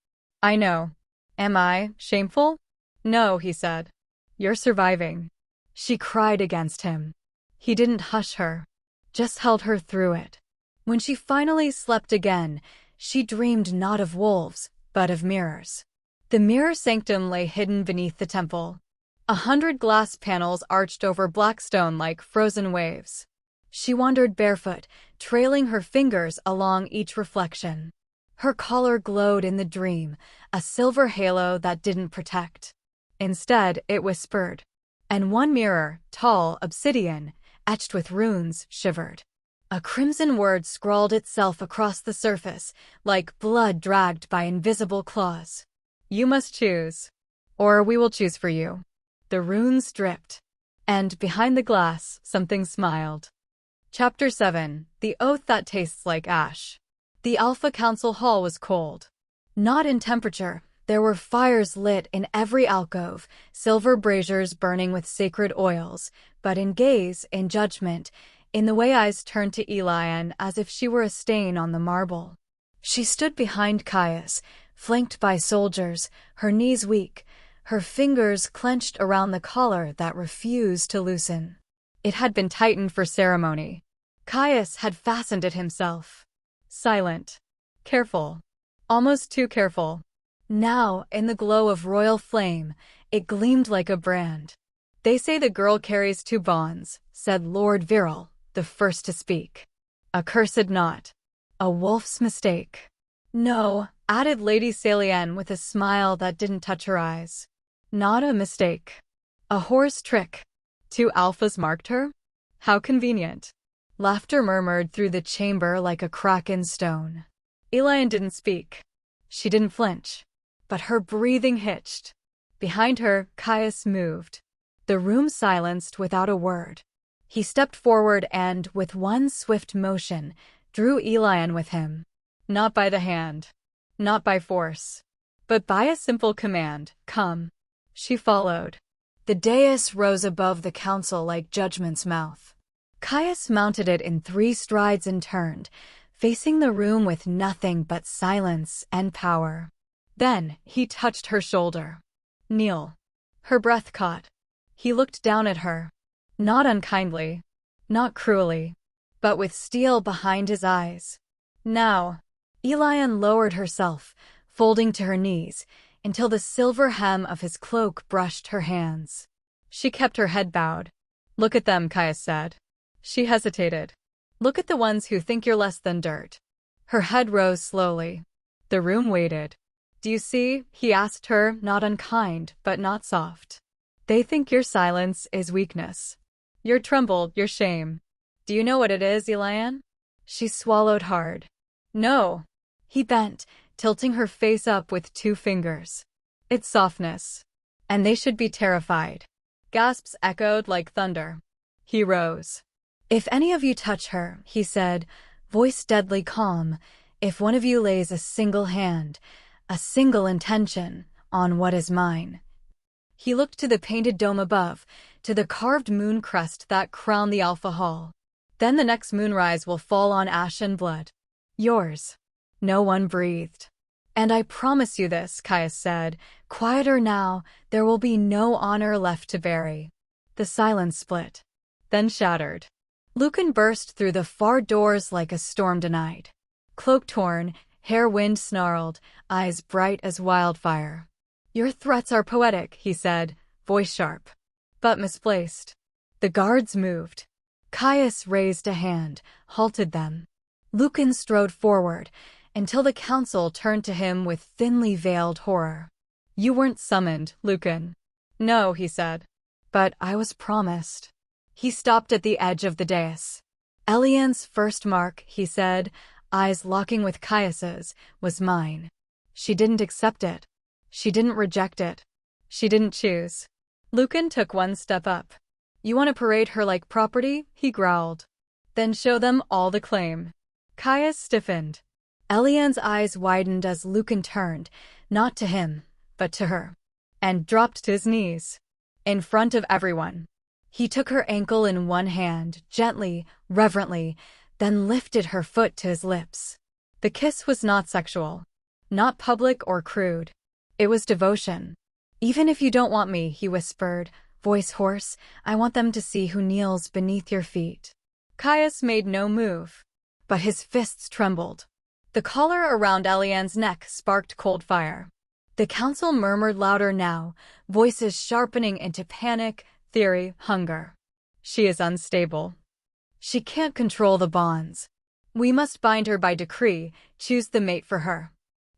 S1: "I know. Am I shameful?" "No," he said. "You're surviving." She cried against him. He didn't hush her, just held her through it. When she finally slept again, she dreamed not of wolves, but of mirrors. The mirror sanctum lay hidden beneath the temple. 100 glass panels arched over black stone like frozen waves. She wandered barefoot, trailing her fingers along each reflection. Her collar glowed in the dream, a silver halo that didn't protect. Instead, it whispered. And one mirror, tall, obsidian, etched with runes, shivered. A crimson word scrawled itself across the surface, like blood dragged by invisible claws. "You must choose, or we will choose for you." The runes dripped. And behind the glass, something smiled. Chapter 7. The Oath That Tastes Like Ash. The Alpha Council Hall was cold. Not in temperature. There were fires lit in every alcove, silver braziers burning with sacred oils, but in gaze, in judgment, in the way eyes turned to Elianne as if she were a stain on the marble. She stood behind Caius, flanked by soldiers, her knees weak, her fingers clenched around the collar that refused to loosen. It had been tightened for ceremony. Caius had fastened it himself. Silent. Careful. Almost too careful. Now, in the glow of royal flame, it gleamed like a brand. "They say the girl carries 2 bonds," said Lord Viral, the first to speak. "A cursed knot. A wolf's mistake." "No," added Lady Elianne with a smile that didn't touch her eyes. "Not a mistake. A whore's trick." 2 alphas marked her? How convenient. Laughter murmured through the chamber like a crack in stone. Elianne didn't speak. She didn't flinch. But her breathing hitched. Behind her, Caius moved. The room silenced without a word. He stepped forward and, with one swift motion, drew Elianne with him. Not by the hand. Not by force. But by a simple command, come. She followed. The dais rose above the council like judgment's mouth. Caius mounted it in 3 strides and turned, facing the room with nothing but silence and power. Then he touched her shoulder. Kneel. Her breath caught. He looked down at her. Not unkindly. Not cruelly. But with steel behind his eyes. Now. Elianne lowered herself, folding to her knees, until the silver hem of his cloak brushed her hands. She kept her head bowed. Look at them, Caius said. She hesitated. Look at the ones who think you're less than dirt. Her head rose slowly. The room waited. Do you see? He asked her, not unkind, but not soft. They think your silence is weakness. Your tremble, your shame. Do you know what it is, Elianne? She swallowed hard. No. He bent, tilting her face up with 2 fingers. It's softness. And they should be terrified. Gasps echoed like thunder. He rose. If any of you touch her, he said, voice deadly calm, if one of you lays a single hand, a single intention, on what is mine. He looked to the painted dome above, to the carved moon crest that crowned the Alpha Hall. Then the next moonrise will fall on ash and blood. Yours. No one breathed. And I promise you this, Caius said, quieter now, there will be no honor left to bury. The silence split. Then shattered. Lucan burst through the far doors like a storm denied. Cloak torn, hair wind snarled, eyes bright as wildfire. Your threats are poetic, he said, voice sharp. But misplaced. The guards moved. Caius raised a hand, halted them. Lucan strode forward, until the council turned to him with thinly veiled horror. You weren't summoned, Lucan. No, he said. But I was promised. He stopped at the edge of the dais. Elianne's first mark, he said, eyes locking with Caius's, was mine. She didn't accept it. She didn't reject it. She didn't choose. Lucan took 1 step up. You want to parade her like property? He growled. Then show them all the claim. Caius stiffened. Elianne's eyes widened as Lucan turned, not to him, but to her, and dropped to his knees. In front of everyone. He took her ankle in 1 hand, gently, reverently, then lifted her foot to his lips. The kiss was not sexual. Not public or crude. It was devotion. Even if you don't want me, he whispered, voice hoarse, I want them to see who kneels beneath your feet. Caius made no move. But his fists trembled. The collar around Elianne's neck sparked cold fire. The council murmured louder now, voices sharpening into panic, theory, hunger. She is unstable. She can't control the bonds. We must bind her by decree, choose the mate for her.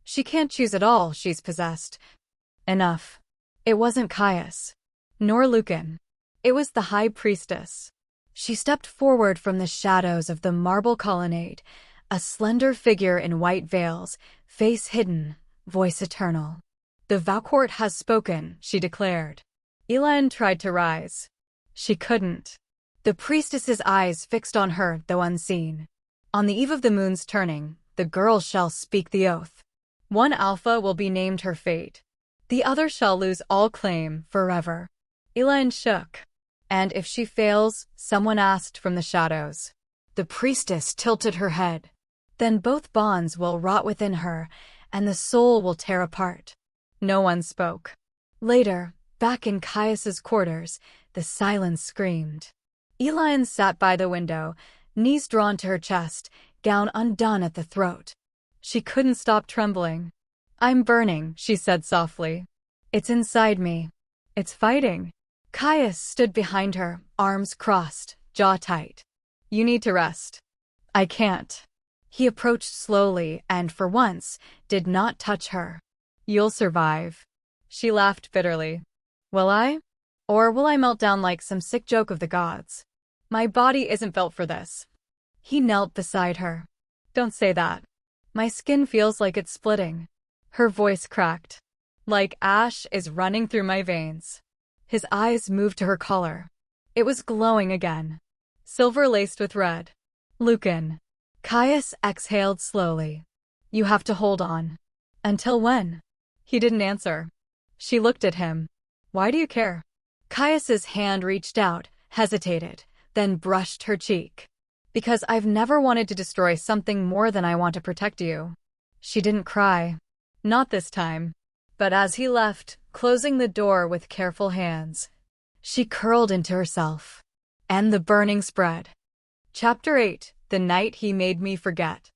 S1: She can't choose at all, she's possessed. Enough. It wasn't Caius. Nor Lucan. It was the high priestess. She stepped forward from the shadows of the marble colonnade, a slender figure in white veils, face hidden, voice eternal. The Valcourt has spoken, she declared. Elianne tried to rise. She couldn't. The priestess's eyes fixed on her, though unseen. On the eve of the moon's turning, the girl shall speak the oath. 1 alpha will be named her fate. The other shall lose all claim, forever. Elianne shook. And if she fails, someone asked from the shadows. The priestess tilted her head. Then both bonds will rot within her, and the soul will tear apart. No one spoke. Later, back in Caius's quarters, the silence screamed. Elianne sat by the window, knees drawn to her chest, gown undone at the throat. She couldn't stop trembling. I'm burning, she said softly. It's inside me. It's fighting. Caius stood behind her, arms crossed, jaw tight. You need to rest. I can't. He approached slowly and, for once, did not touch her. You'll survive. She laughed bitterly. Will I? Or will I melt down like some sick joke of the gods? My body isn't built for this. He knelt beside her. Don't say that. My skin feels like it's splitting. Her voice cracked. Like ash is running through my veins. His eyes moved to her collar. It was glowing again. Silver laced with red. Lucan. Caius exhaled slowly. You have to hold on. Until when? He didn't answer. She looked at him. Why do you care? Caius's hand reached out, hesitated, then brushed her cheek. Because I've never wanted to destroy something more than I want to protect you. She didn't cry. Not this time. But as he left, closing the door with careful hands, she curled into herself. And the burning spread. Chapter 8. The Night He Made Me Forget.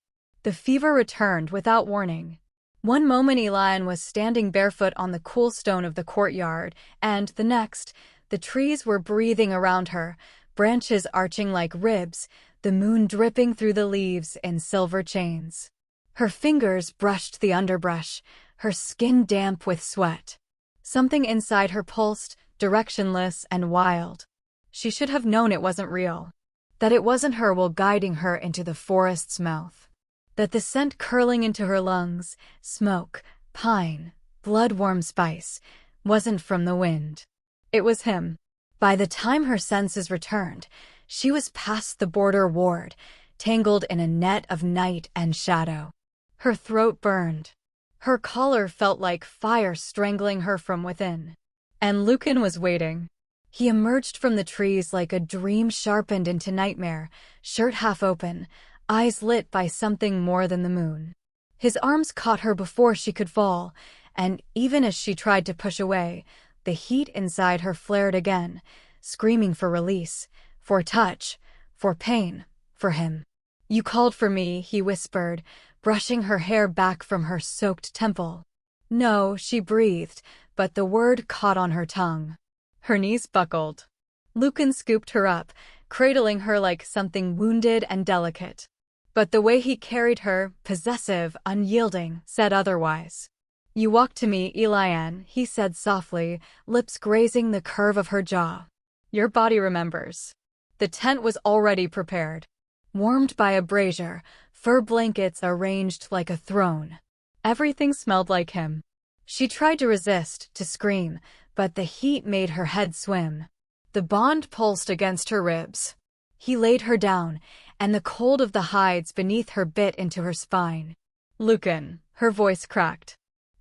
S1: The fever returned without warning. One moment Elianne was standing barefoot on the cool stone of the courtyard, and the next, the trees were breathing around her, branches arching like ribs, the moon dripping through the leaves in silver chains. Her fingers brushed the underbrush, her skin damp with sweat. Something inside her pulsed, directionless and wild. She should have known it wasn't real. That it wasn't her will guiding her into the forest's mouth. That the scent curling into her lungs, smoke, pine, blood-warm spice, wasn't from the wind. It was him. By the time her senses returned, she was past the border ward, tangled in a net of night and shadow. Her throat burned. Her collar felt like fire strangling her from within. And Lucan was waiting. He emerged from the trees like a dream sharpened into nightmare, shirt half open, eyes lit by something more than the moon. His arms caught her before she could fall, and even as she tried to push away, the heat inside her flared again, screaming for release, for touch, for pain, for him. You called for me, he whispered, brushing her hair back from her soaked temple. No, she breathed, but the word caught on her tongue. Her knees buckled. Lucan scooped her up, cradling her like something wounded and delicate. But the way he carried her, possessive, unyielding, said otherwise. You walk to me, Elianne, he said softly, lips grazing the curve of her jaw. Your body remembers. The tent was already prepared. Warmed by a brazier, fur blankets arranged like a throne. Everything smelled like him. She tried to resist, to scream, but the heat made her head swim. The bond pulsed against her ribs. He laid her down, and the cold of the hides beneath her bit into her spine. Lucan, her voice cracked.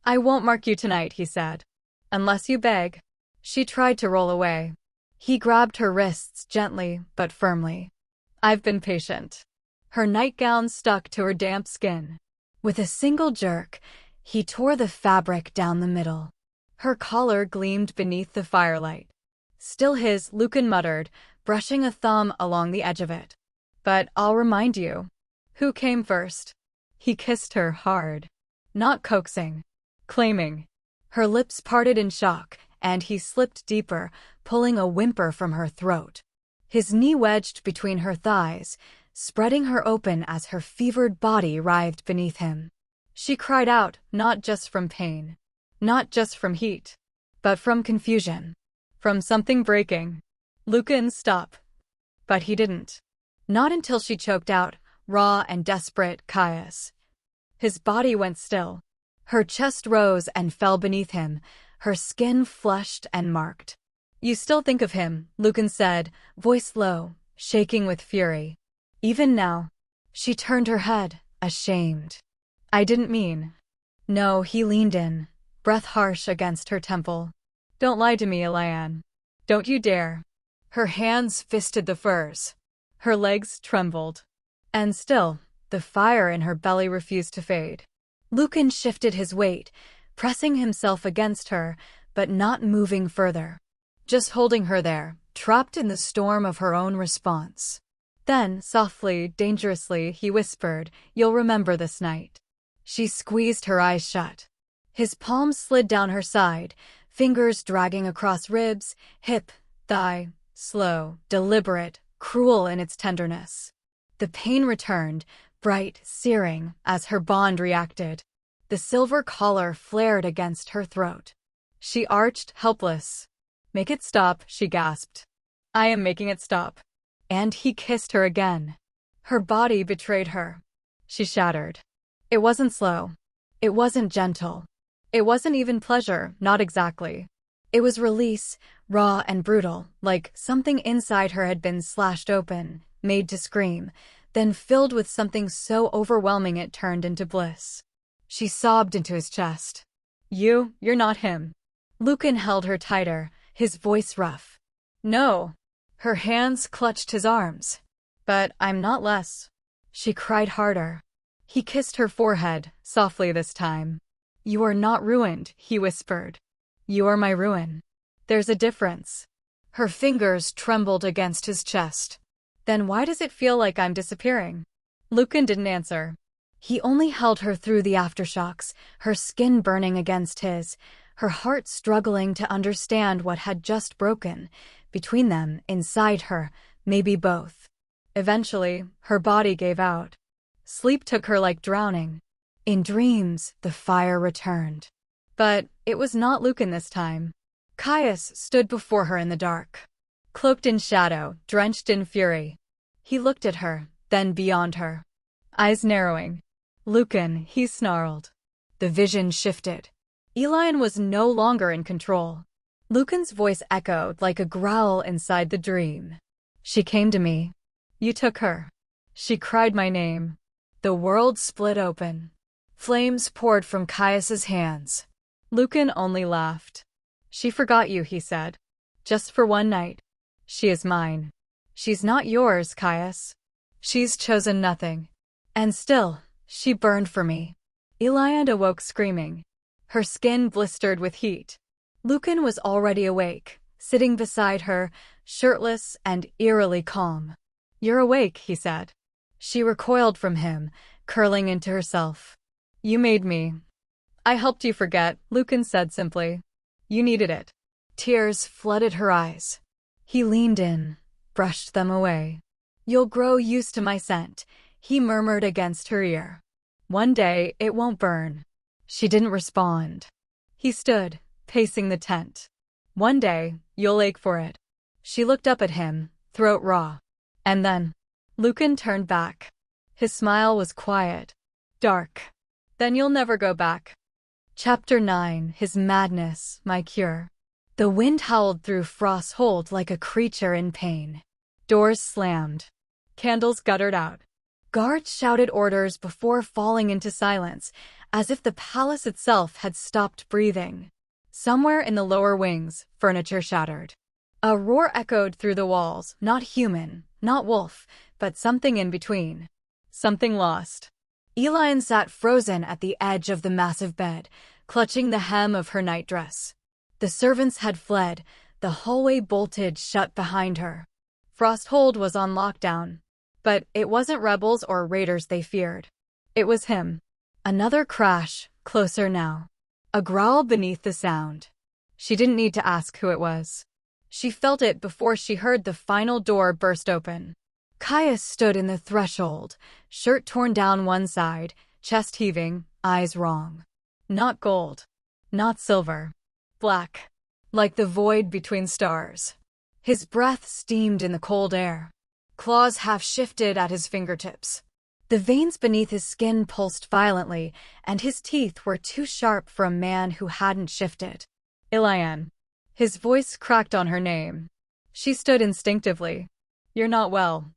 S1: I won't mark you tonight, he said. Unless you beg. She tried to roll away. He grabbed her wrists gently but firmly. I've been patient. Her nightgown stuck to her damp skin. With a single jerk, he tore the fabric down the middle. Her collar gleamed beneath the firelight. Still his, Lucan muttered, brushing a thumb along the edge of it. But I'll remind you. Who came first? He kissed her hard. Not coaxing. Claiming. Her lips parted in shock, and he slipped deeper, pulling a whimper from her throat. His knee wedged between her thighs, spreading her open as her fevered body writhed beneath him. She cried out, not just from pain. Not just from heat. But from confusion. From something breaking. Lucan, stop. But he didn't. Not until she choked out, raw and desperate, Caius. His body went still. Her chest rose and fell beneath him, her skin flushed and marked. You still think of him, Lucan said, voice low, shaking with fury. Even now. She turned her head, ashamed. I didn't mean. No, he leaned in, breath harsh against her temple. Don't lie to me, Elianne. Don't you dare. Her hands fisted the furs. Her legs trembled. And still, the fire in her belly refused to fade. Lucan shifted his weight, pressing himself against her, but not moving further. Just holding her there, trapped in the storm of her own response. Then, softly, dangerously, he whispered, You'll remember this night. She squeezed her eyes shut. His palms slid down her side, fingers dragging across ribs, hip, thigh, slow, deliberate, cruel in its tenderness. The pain returned, bright, searing, as her bond reacted. The silver collar flared against her throat. She arched, helpless. Make it stop, she gasped. I am making it stop. And he kissed her again. Her body betrayed her. She shattered. It wasn't slow. It wasn't gentle. It wasn't even pleasure, not exactly. It was release, raw and brutal, like something inside her had been slashed open, made to scream, then filled with something so overwhelming it turned into bliss. She sobbed into his chest. You're not him. Lucan held her tighter, his voice rough. No. Her hands clutched his arms. But I'm not less. She cried harder. He kissed her forehead, softly this time. You are not ruined, he whispered. You are my ruin. There's a difference. Her fingers trembled against his chest. Then why does it feel like I'm disappearing? Lucan didn't answer. He only held her through the aftershocks, her skin burning against his, her heart struggling to understand what had just broken. Between them, inside her, maybe both. Eventually, her body gave out. Sleep took her like drowning. In dreams, the fire returned. But it was not Lucan this time. Caius stood before her in the dark. Cloaked in shadow, drenched in fury. He looked at her, then beyond her. Eyes narrowing. Lucan, he snarled. The vision shifted. Elianne was no longer in control. Lucan's voice echoed like a growl inside the dream. She came to me. You took her. She cried my name. The world split open. Flames poured from Caius's hands. Lucan only laughed. She forgot you, he said. Just for one night. She is mine. She's not yours, Caius. She's chosen nothing. And still, she burned for me. Elianne awoke screaming. Her skin blistered with heat. Lucan was already awake, sitting beside her, shirtless and eerily calm. You're awake, he said. She recoiled from him, curling into herself. You made me. I helped you forget, Lucan said simply. You needed it. Tears flooded her eyes. He leaned in, brushed them away. You'll grow used to my scent, he murmured against her ear. One day, it won't burn. She didn't respond. He stood, pacing the tent. One day, you'll ache for it. She looked up at him, throat raw. And then, Lucan turned back. His smile was quiet, dark. Then you'll never go back. Chapter 9, His Madness, My Cure. The wind howled through Frost's hold like a creature in pain. Doors slammed. Candles guttered out. Guards shouted orders before falling into silence, as if the palace itself had stopped breathing. Somewhere in the lower wings, furniture shattered. A roar echoed through the walls, not human, not wolf, but something in between. Something lost. Elianne sat frozen at the edge of the massive bed, clutching the hem of her nightdress. The servants had fled, the hallway bolted shut behind her. Frosthold was on lockdown. But it wasn't rebels or raiders they feared. It was him. Another crash, closer now. A growl beneath the sound. She didn't need to ask who it was. She felt it before she heard the final door burst open. Caius stood in the threshold, shirt torn down one side, chest heaving, eyes wrong. Not gold. Not silver. Black. Like the void between stars. His breath steamed in the cold air. Claws half-shifted at his fingertips. The veins beneath his skin pulsed violently, and his teeth were too sharp for a man who hadn't shifted. Elianne. His voice cracked on her name. She stood instinctively. You're not well.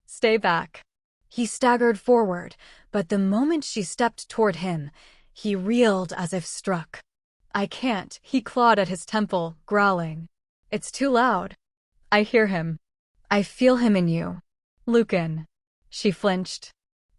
S1: Stay back. He staggered forward, but the moment she stepped toward him, he reeled as if struck. I can't, he clawed at his temple, growling. It's too loud. I hear him. I feel him in you. Lucan. She flinched.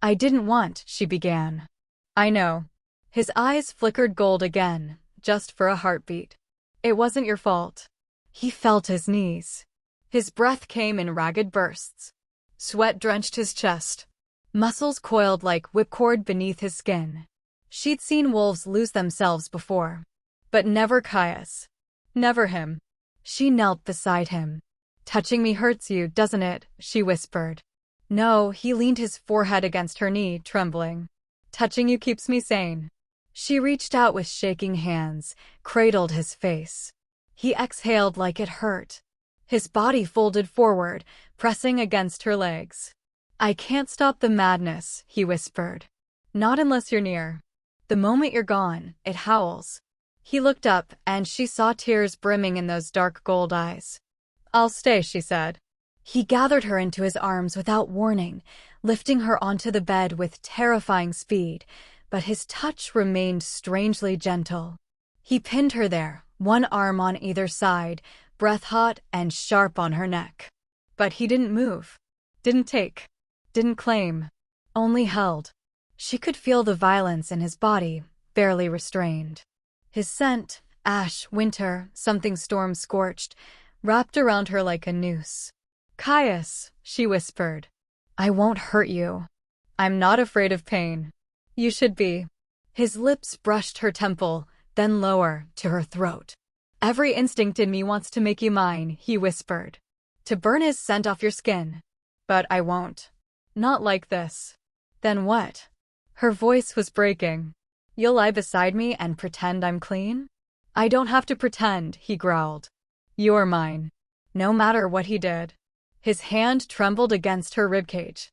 S1: I didn't want, she began. I know. His eyes flickered gold again, just for a heartbeat. It wasn't your fault. He felt his knees. His breath came in ragged bursts. Sweat drenched his chest. Muscles coiled like whipcord beneath his skin. She'd seen wolves lose themselves before. But never Caius. Never him. She knelt beside him. Touching me hurts you, doesn't it? She whispered. No, he leaned his forehead against her knee, trembling. Touching you keeps me sane. She reached out with shaking hands, cradled his face. He exhaled like it hurt. His body folded forward, pressing against her legs. I can't stop the madness, he whispered. Not unless you're near. The moment you're gone, it howls. He looked up, and she saw tears brimming in those dark gold eyes. I'll stay, she said. He gathered her into his arms without warning, lifting her onto the bed with terrifying speed, but his touch remained strangely gentle. He pinned her there, one arm on either side, breath-hot and sharp on her neck. But he didn't move. Didn't take. Didn't claim. Only held. She could feel the violence in his body, barely restrained. His scent, ash, winter, something storm-scorched, wrapped around her like a noose. Caius, she whispered. I won't hurt you. I'm not afraid of pain. You should be. His lips brushed her temple, then lower, to her throat. Every instinct in me wants to make you mine, he whispered. To burn his scent off your skin. But I won't. Not like this. Then what? Her voice was breaking. You'll lie beside me and pretend I'm clean? I don't have to pretend, he growled. You're mine. No matter what he did. His hand trembled against her ribcage.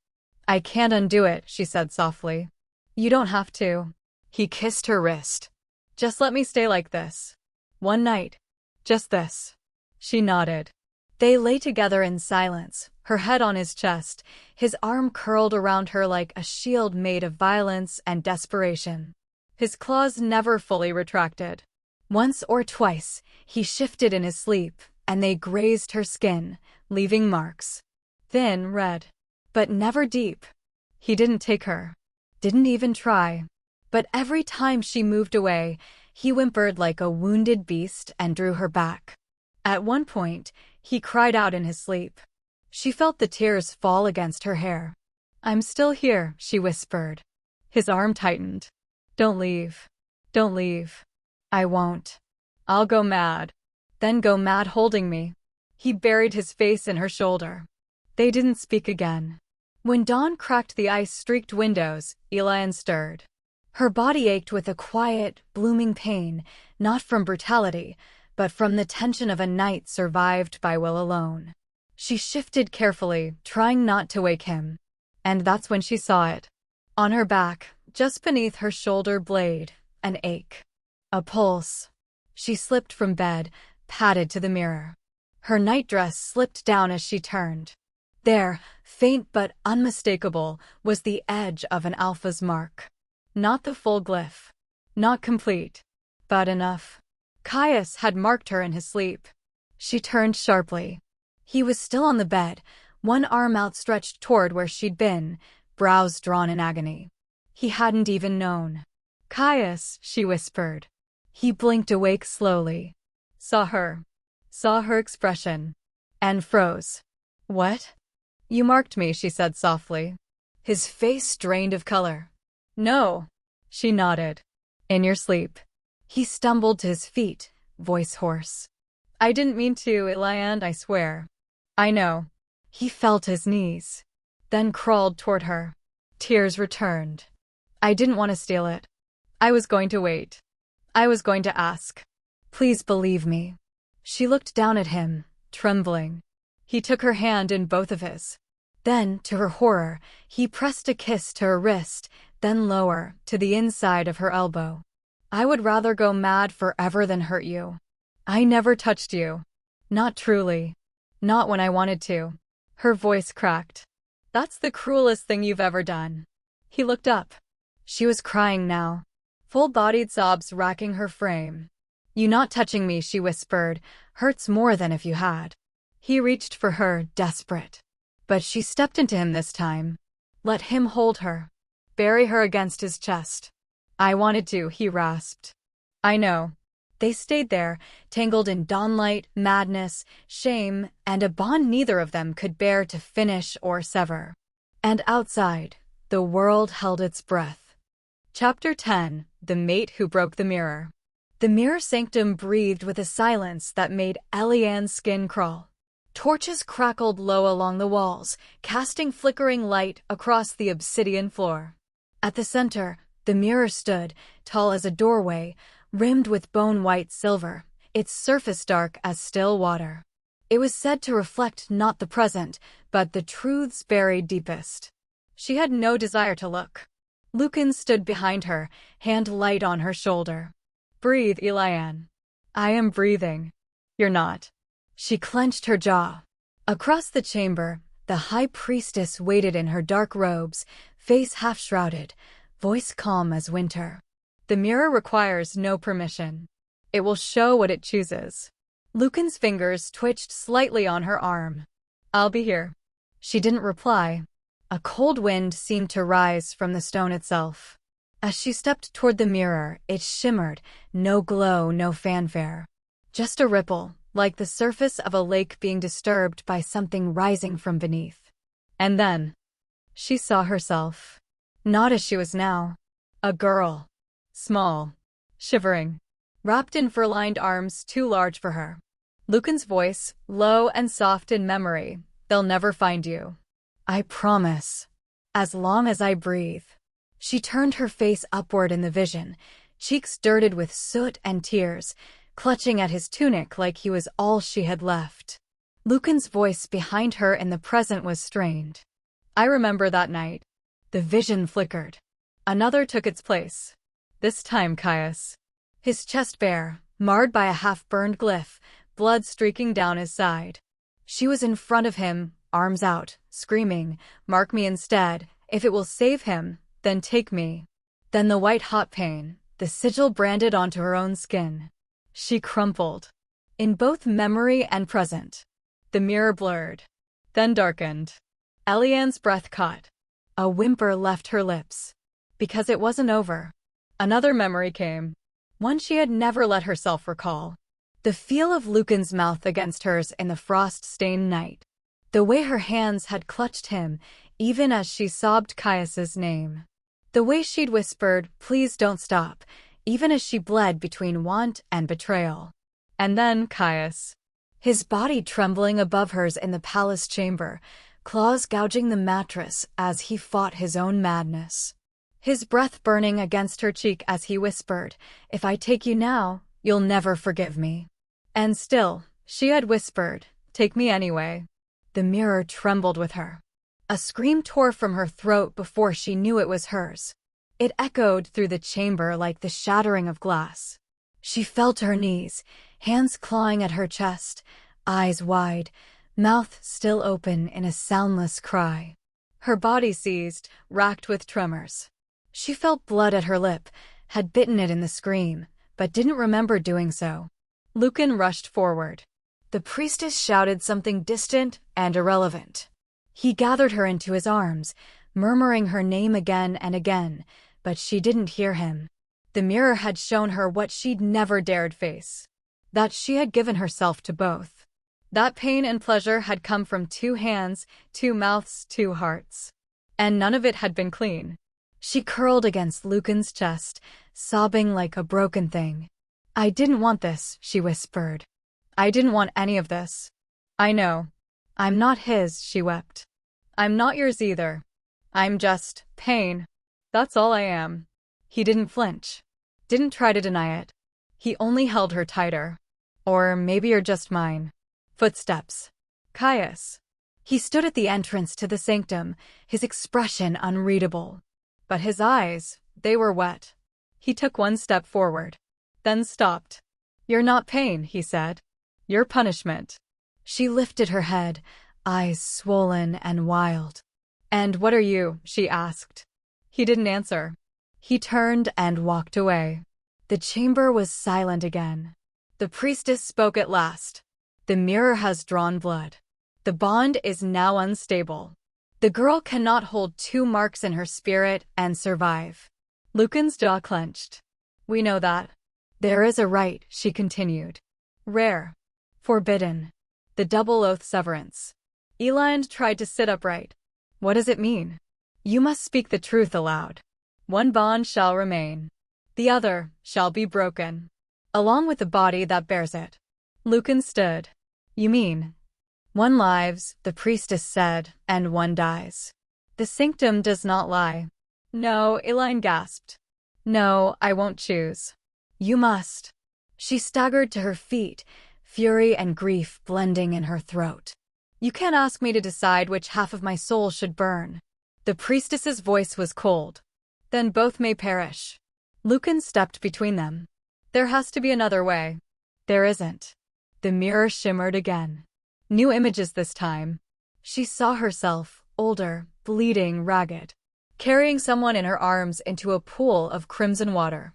S1: I can't undo it, she said softly. You don't have to. He kissed her wrist. Just let me stay like this. One night. Just this. She nodded. They lay together in silence, her head on his chest, his arm curled around her like a shield made of violence and desperation. His claws never fully retracted. Once or twice, he shifted in his sleep, and they grazed her skin, leaving marks. Thin, red. But never deep. He didn't take her. Didn't even try. But every time she moved away, he whimpered like a wounded beast and drew her back. At one point, he cried out in his sleep. She felt the tears fall against her hair. I'm still here, she whispered. His arm tightened. Don't leave. Don't leave. I won't. I'll go mad. Then go mad holding me. He buried his face in her shoulder. They didn't speak again. When dawn cracked the ice-streaked windows, Elianne stirred. Her body ached with a quiet, blooming pain, not from brutality, but from the tension of a night survived by will alone. She shifted carefully, trying not to wake him. And that's when she saw it. On her back, just beneath her shoulder blade, an ache. A pulse. She slipped from bed, padded to the mirror. Her nightdress slipped down as she turned. There, faint but unmistakable, was the edge of an alpha's mark. Not the full glyph. Not complete. But enough. Caius had marked her in his sleep. She turned sharply. He was still on the bed, one arm outstretched toward where she'd been, brows drawn in agony. He hadn't even known. Caius, she whispered. He blinked awake slowly. Saw her expression. And froze. What? You marked me, she said softly. His face drained of color. No. She nodded. In your sleep. He stumbled to his feet, voice hoarse. I didn't mean to, Elianne, I swear. I know. He fell to his knees. Then crawled toward her. Tears returned. I didn't want to steal it. I was going to wait. I was going to ask. Please believe me. She looked down at him, trembling. He took her hand in both of his. Then, to her horror, he pressed a kiss to her wrist, then lower, to the inside of her elbow. I would rather go mad forever than hurt you. I never touched you. Not truly. Not when I wanted to. Her voice cracked. That's the cruelest thing you've ever done. He looked up. She was crying now. Full-bodied sobs racking her frame. You not touching me, she whispered, hurts more than if you had. He reached for her, desperate. But she stepped into him this time. Let him hold her. Bury her against his chest. I wanted to, he rasped. I know. They stayed there, tangled in dawnlight, madness, shame, and a bond neither of them could bear to finish or sever. And outside, the world held its breath. Chapter 10: The Mate Who Broke the Mirror. The mirror sanctum breathed with a silence that made Elianne's skin crawl. Torches crackled low along the walls, casting flickering light across the obsidian floor. At the center, the mirror stood, tall as a doorway, rimmed with bone-white silver, its surface dark as still water. It was said to reflect not the present, but the truths buried deepest. She had no desire to look. Lucan stood behind her, hand light on her shoulder. "Breathe, Elianne." "I am breathing." "You're not." She clenched her jaw. Across the chamber, the high priestess waited in her dark robes, face half-shrouded, voice calm as winter. "The mirror requires no permission. It will show what it chooses." Lucan's fingers twitched slightly on her arm. "I'll be here." She didn't reply. A cold wind seemed to rise from the stone itself. As she stepped toward the mirror, it shimmered, no glow, no fanfare. Just a ripple, like the surface of a lake being disturbed by something rising from beneath. And then, she saw herself. Not as she was now. A girl. Small. Shivering. Wrapped in fur-lined arms too large for her. Lucan's voice, low and soft in memory. "They'll never find you. I promise. As long as I breathe." She turned her face upward in the vision, cheeks dirted with soot and tears, clutching at his tunic like he was all she had left. Lucan's voice behind her in the present was strained. "I remember that night." The vision flickered. Another took its place. This time Caius. His chest bare, marred by a half-burned glyph, blood streaking down his side. She was in front of him, arms out, screaming, "Mark me instead. If it will save him, then take me." Then the white-hot pain, the sigil branded onto her own skin. She crumpled. In both memory and present. The mirror blurred. Then darkened. Elianne's breath caught. A whimper left her lips. Because it wasn't over. Another memory came. One she had never let herself recall. The feel of Lucan's mouth against hers in the frost-stained night. The way her hands had clutched him, even as she sobbed Caius's name. The way she'd whispered, "Please don't stop," even as she bled between want and betrayal. And then Caius. His body trembling above hers in the palace chamber, claws gouging the mattress as he fought his own madness. His breath burning against her cheek as he whispered, "If I take you now, you'll never forgive me." And still, she had whispered, "Take me anyway." The mirror trembled with her. A scream tore from her throat before she knew it was hers. It echoed through the chamber like the shattering of glass. She fell to her knees, hands clawing at her chest, eyes wide, mouth still open in a soundless cry. Her body seized, racked with tremors. She felt blood at her lip, had bitten it in the scream, but didn't remember doing so. Lucan rushed forward. The priestess shouted something distant and irrelevant. He gathered her into his arms, murmuring her name again and again, but she didn't hear him. The mirror had shown her what she'd never dared face. That she had given herself to both. That pain and pleasure had come from 2 hands, 2 mouths, 2 hearts. And none of it had been clean. She curled against Lucan's chest, sobbing like a broken thing. "I didn't want this," she whispered. "I didn't want any of this. I know. I'm not his," she wept. "I'm not yours either. I'm just pain. That's all I am." He didn't flinch. Didn't try to deny it. He only held her tighter. "Or maybe you're just mine." Footsteps. Caius. He stood at the entrance to the sanctum, his expression unreadable. But his eyes, they were wet. He took 1 step forward. Then stopped. "You're not pain," he said. "You're punishment." She lifted her head, eyes swollen and wild. "And what are you?" she asked. He didn't answer. He turned and walked away. The chamber was silent again. The priestess spoke at last. "The mirror has drawn blood. The bond is now unstable. The girl cannot hold 2 marks in her spirit and survive." Lucan's jaw clenched. "We know that." "There is a right," she continued. "Rare. Forbidden. The double oath severance." Elianne tried to sit upright. "What does it mean?" "You must speak the truth aloud. 1 bond shall remain. The other shall be broken. Along with the body that bears it." Lucan stood. "You mean?" "1 lives," the priestess said, "and 1 dies. The sanctum does not lie." "No," Elianne gasped. "No, I won't choose." "You must." She staggered to her feet, fury and grief blending in her throat. You can't ask me to decide which half of my soul should burn. The priestess's voice was cold. Then both may perish. Lucan stepped between them. There has to be another way. There isn't. The mirror shimmered again. New images this time. She saw herself, older, bleeding, ragged, carrying someone in her arms into a pool of crimson water.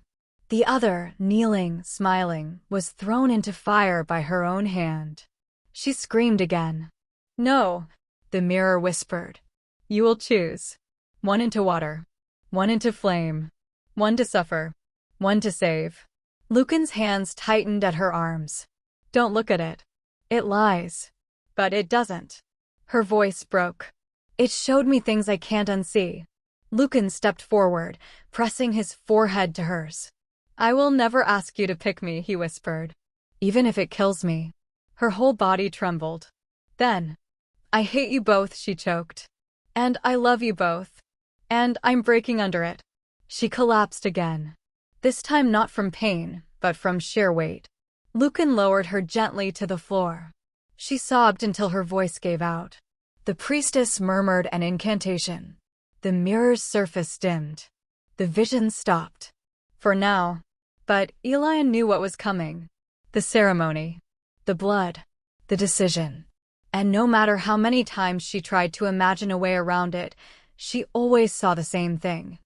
S1: The other, kneeling, smiling, was thrown into fire by her own hand. She screamed again. No, the mirror whispered. You will choose. One into water. One into flame. One to suffer. One to save. Lucan's hands tightened at her arms. Don't look at it. It lies. But it doesn't. Her voice broke. It showed me things I can't unsee. Lucan stepped forward, pressing his forehead to hers. I will never ask you to pick me, he whispered. Even if it kills me. Her whole body trembled. Then, I hate you both, she choked. And I love you both. And I'm breaking under it. She collapsed again. This time not from pain, but from sheer weight. Lucan lowered her gently to the floor. She sobbed until her voice gave out. The priestess murmured an incantation. The mirror's surface dimmed. The vision stopped. For now. But Elianne knew what was coming. The ceremony. The blood. The decision. And no matter how many times she tried to imagine a way around it, she always saw the same thing.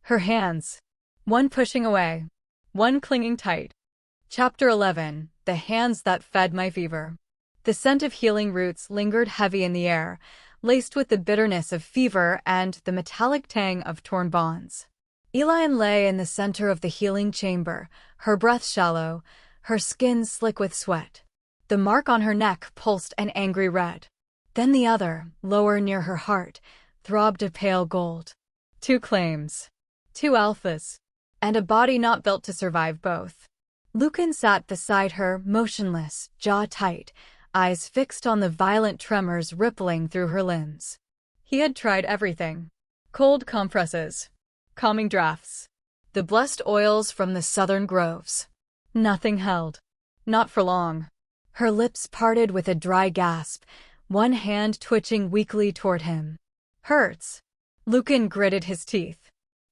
S1: Her hands. One pushing away. One clinging tight. Chapter 11. The hands that fed my fever. The scent of healing roots lingered heavy in the air, laced with the bitterness of fever and the metallic tang of torn bonds. Elianne lay in the center of the healing chamber, her breath shallow, her skin slick with sweat. The mark on her neck pulsed an angry red. Then the other, lower near her heart, throbbed a pale gold. 2 claims. 2 alphas. And a body not built to survive both. Lucan sat beside her, motionless, jaw tight, eyes fixed on the violent tremors rippling through her limbs. He had tried everything. Cold compresses. Calming drafts. The blessed oils from the southern groves. Nothing held. Not for long. Her lips parted with a dry gasp, one hand twitching weakly toward him. Hurts. Lucan gritted his teeth.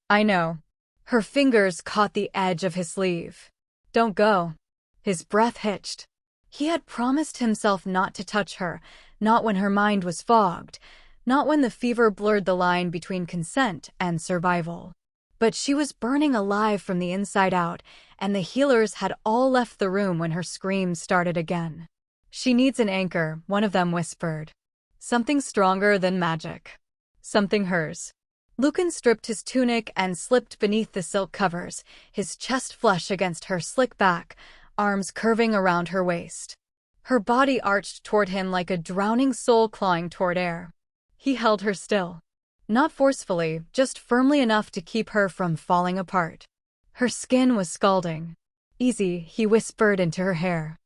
S1: I know. Her fingers caught the edge of his sleeve. Don't go. His breath hitched. He had promised himself not to touch her, not when her mind was fogged, not when the fever blurred the line between consent and survival. But she was burning alive from the inside out, and the healers had all left the room when her screams started again. She needs an anchor, one of them whispered. Something stronger than magic. Something hers. Lucan stripped his tunic and slipped beneath the silk covers, his chest flush against her slick back, arms curving around her waist. Her body arched toward him like a drowning soul clawing toward air. He held her still. Not forcefully, just firmly enough to keep her from falling apart. Her skin was scalding. Easy, he whispered into her hair.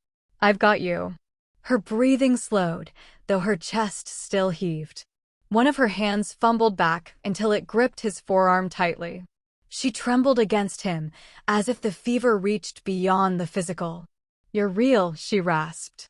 S1: I've got you. Her breathing slowed, though her chest still heaved. One of her hands fumbled back until it gripped his forearm tightly. She trembled against him, as if the fever reached beyond the physical. You're real, she rasped.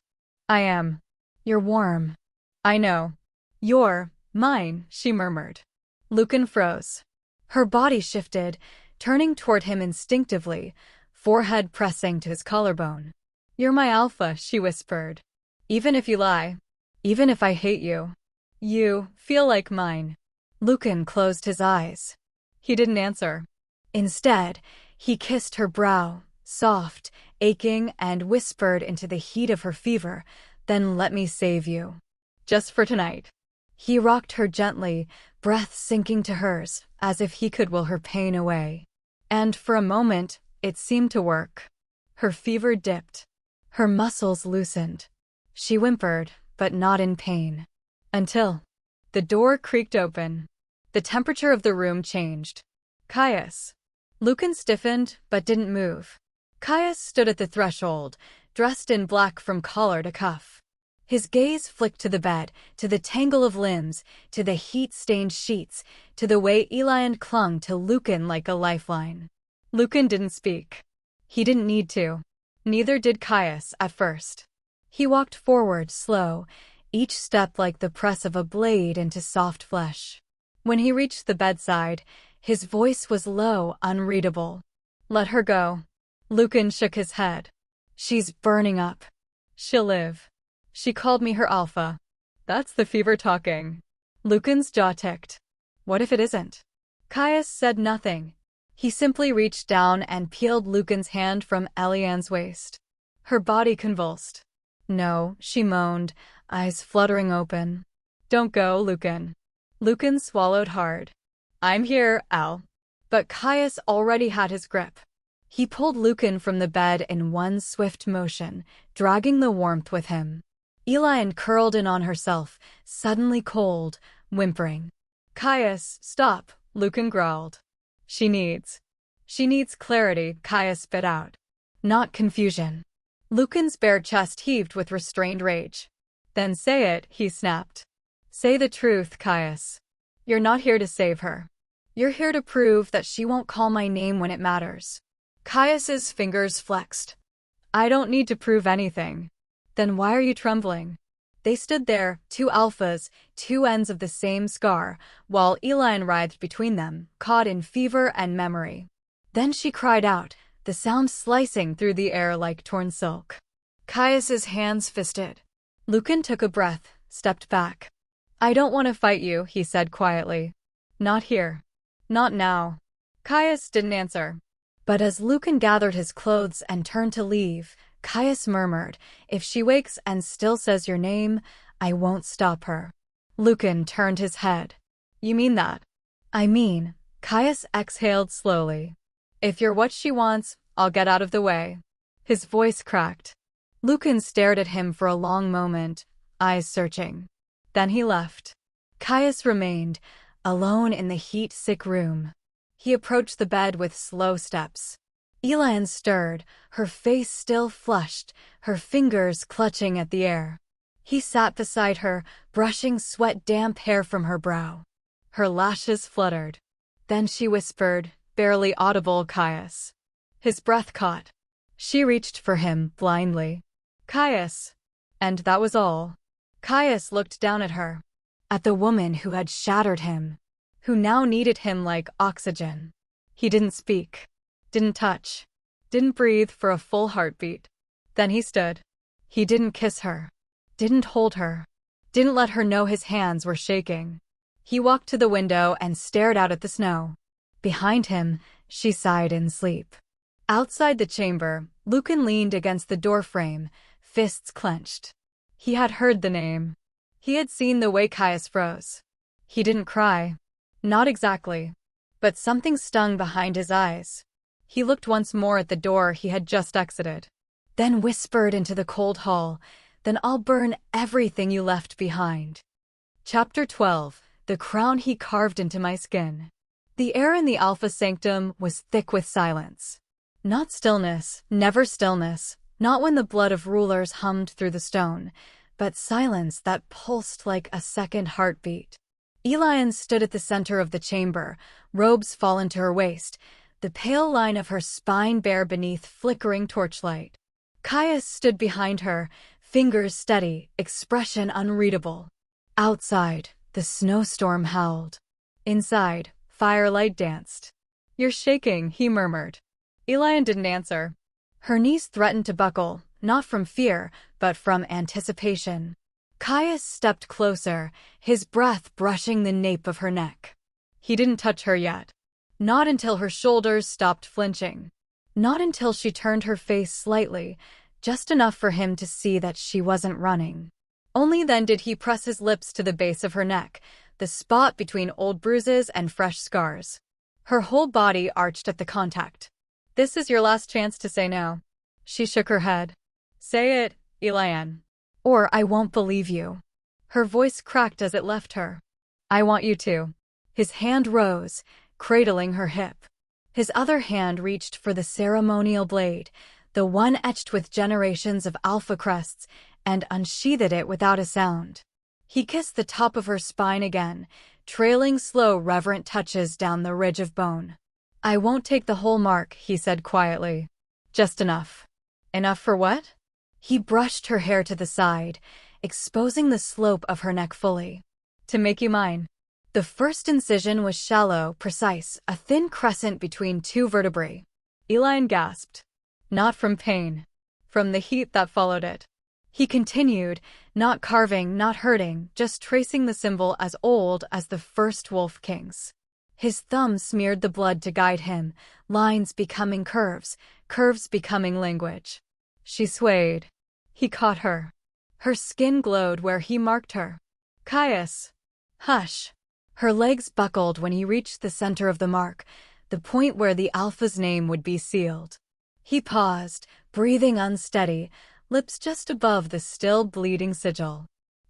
S1: I am. You're warm. I know. You're mine, she murmured. Lucan froze. Her body shifted, turning toward him instinctively, forehead pressing to his collarbone. You're my alpha, she whispered. Even if you lie. Even if I hate you. You feel like mine. Lucan closed his eyes. He didn't answer. Instead, he kissed her brow, soft, aching, and whispered into the heat of her fever, then let me save you. Just for tonight. He rocked her gently, breath sinking to hers, as if he could will her pain away. And for a moment, it seemed to work. Her fever dipped. Her muscles loosened. She whimpered, but not in pain. Until the door creaked open. The temperature of the room changed. Caius. Lucan stiffened, but didn't move. Caius stood at the threshold, dressed in black from collar to cuff. His gaze flicked to the bed, to the tangle of limbs, to the heat-stained sheets, to the way Elianne clung to Lucan like a lifeline. Lucan didn't speak. He didn't need to. Neither did Caius at first. He walked forward, slow, each step like the press of a blade into soft flesh. When he reached the bedside, his voice was low, unreadable. "Let her go." Lucan shook his head. "She's burning up. She'll live. She called me her alpha." "That's the fever talking." Lucan's jaw ticked. "What if it isn't?" Caius said nothing. He simply reached down and peeled Lucan's hand from Elianne's waist. Her body convulsed. "No," she moaned, eyes fluttering open. "Don't go, Lucan." Lucan swallowed hard. "I'm here, Al." But Caius already had his grip. He pulled Lucan from the bed in one swift motion, dragging the warmth with him. Elianne curled in on herself, suddenly cold, whimpering. "Caius, stop," Lucan growled. She needs clarity," Caius spit out. "Not confusion." Lucan's bare chest heaved with restrained rage. "Then say it," he snapped. "Say the truth, Caius. You're not here to save her. You're here to prove that she won't call my name when it matters." Caius's fingers flexed. "I don't need to prove anything." "Then why are you trembling?" They stood there, two alphas, two ends of the same scar, while Elianne writhed between them, caught in fever and memory. Then she cried out, the sound slicing through the air like torn silk. Caius's hands fisted. Lucan took a breath, stepped back. "I don't want to fight you," he said quietly. "Not here. Not now." Caius didn't answer. But as Lucan gathered his clothes and turned to leave, Caius murmured, "If she wakes and still says your name, I won't stop her." Lucan turned his head. "You mean that?" "I mean," Caius exhaled slowly. "If you're what she wants, I'll get out of the way." His voice cracked. Lucan stared at him for a long moment, eyes searching. Then he left. Caius remained, alone in the heat-sick room. He approached the bed with slow steps. Elianne stirred, her face still flushed, her fingers clutching at the air. He sat beside her, brushing sweat-damp hair from her brow. Her lashes fluttered. Then she whispered, barely audible, "Caius." His breath caught. She reached for him, blindly. "Caius." And that was all. Caius looked down at her. At the woman who had shattered him. Who now needed him like oxygen. He didn't speak. Didn't touch. Didn't breathe for a full heartbeat. Then he stood. He didn't kiss her. Didn't hold her. Didn't let her know his hands were shaking. He walked to the window and stared out at the snow. Behind him, she sighed in sleep. Outside the chamber, Lucan leaned against the doorframe, fists clenched. He had heard the name. He had seen the way Caius froze. He didn't cry. Not exactly. But something stung behind his eyes. He looked once more at the door he had just exited. Then whispered into the cold hall, "Then I'll burn everything you left behind." Chapter 12. The crown he carved into my skin. The air in the Alpha Sanctum was thick with silence. Not stillness, never stillness, not when the blood of rulers hummed through the stone, but silence that pulsed like a second heartbeat. Elianne stood at the center of the chamber, robes fallen to her waist, the pale line of her spine bare beneath flickering torchlight. Caius stood behind her, fingers steady, expression unreadable. Outside, the snowstorm howled. Inside, firelight danced. "You're shaking," he murmured. Elianne didn't answer. Her knees threatened to buckle, not from fear, but from anticipation. Caius stepped closer, his breath brushing the nape of her neck. He didn't touch her yet. Not until her shoulders stopped flinching. Not until she turned her face slightly, just enough for him to see that she wasn't running. Only then did he press his lips to the base of her neck, the spot between old bruises and fresh scars. Her whole body arched at the contact. "This is your last chance to say no." She shook her head. "Say it, Elianne. Or I won't believe you." Her voice cracked as it left her. "I want you to." His hand rose, cradling her hip. His other hand reached for the ceremonial blade, the one etched with generations of alpha crests, and unsheathed it without a sound. He kissed the top of her spine again, trailing slow, reverent touches down the ridge of bone. "I won't take the whole mark," he said quietly. "Just enough." Enough for what? He brushed her hair to the side, exposing the slope of her neck fully. To make you mine. The first incision was shallow, precise, a thin crescent between two vertebrae. Elianne gasped. Not from pain. From the heat that followed it. He continued, not carving, not hurting, just tracing the symbol as old as the first wolf kings. His thumb smeared the blood to guide him, lines becoming curves, curves becoming language. She swayed. He caught her. Her skin glowed where he marked her. Caius. Hush. Her legs buckled when he reached the center of the mark, the point where the Alpha's name would be sealed. He paused, breathing unsteady, lips just above the still bleeding sigil.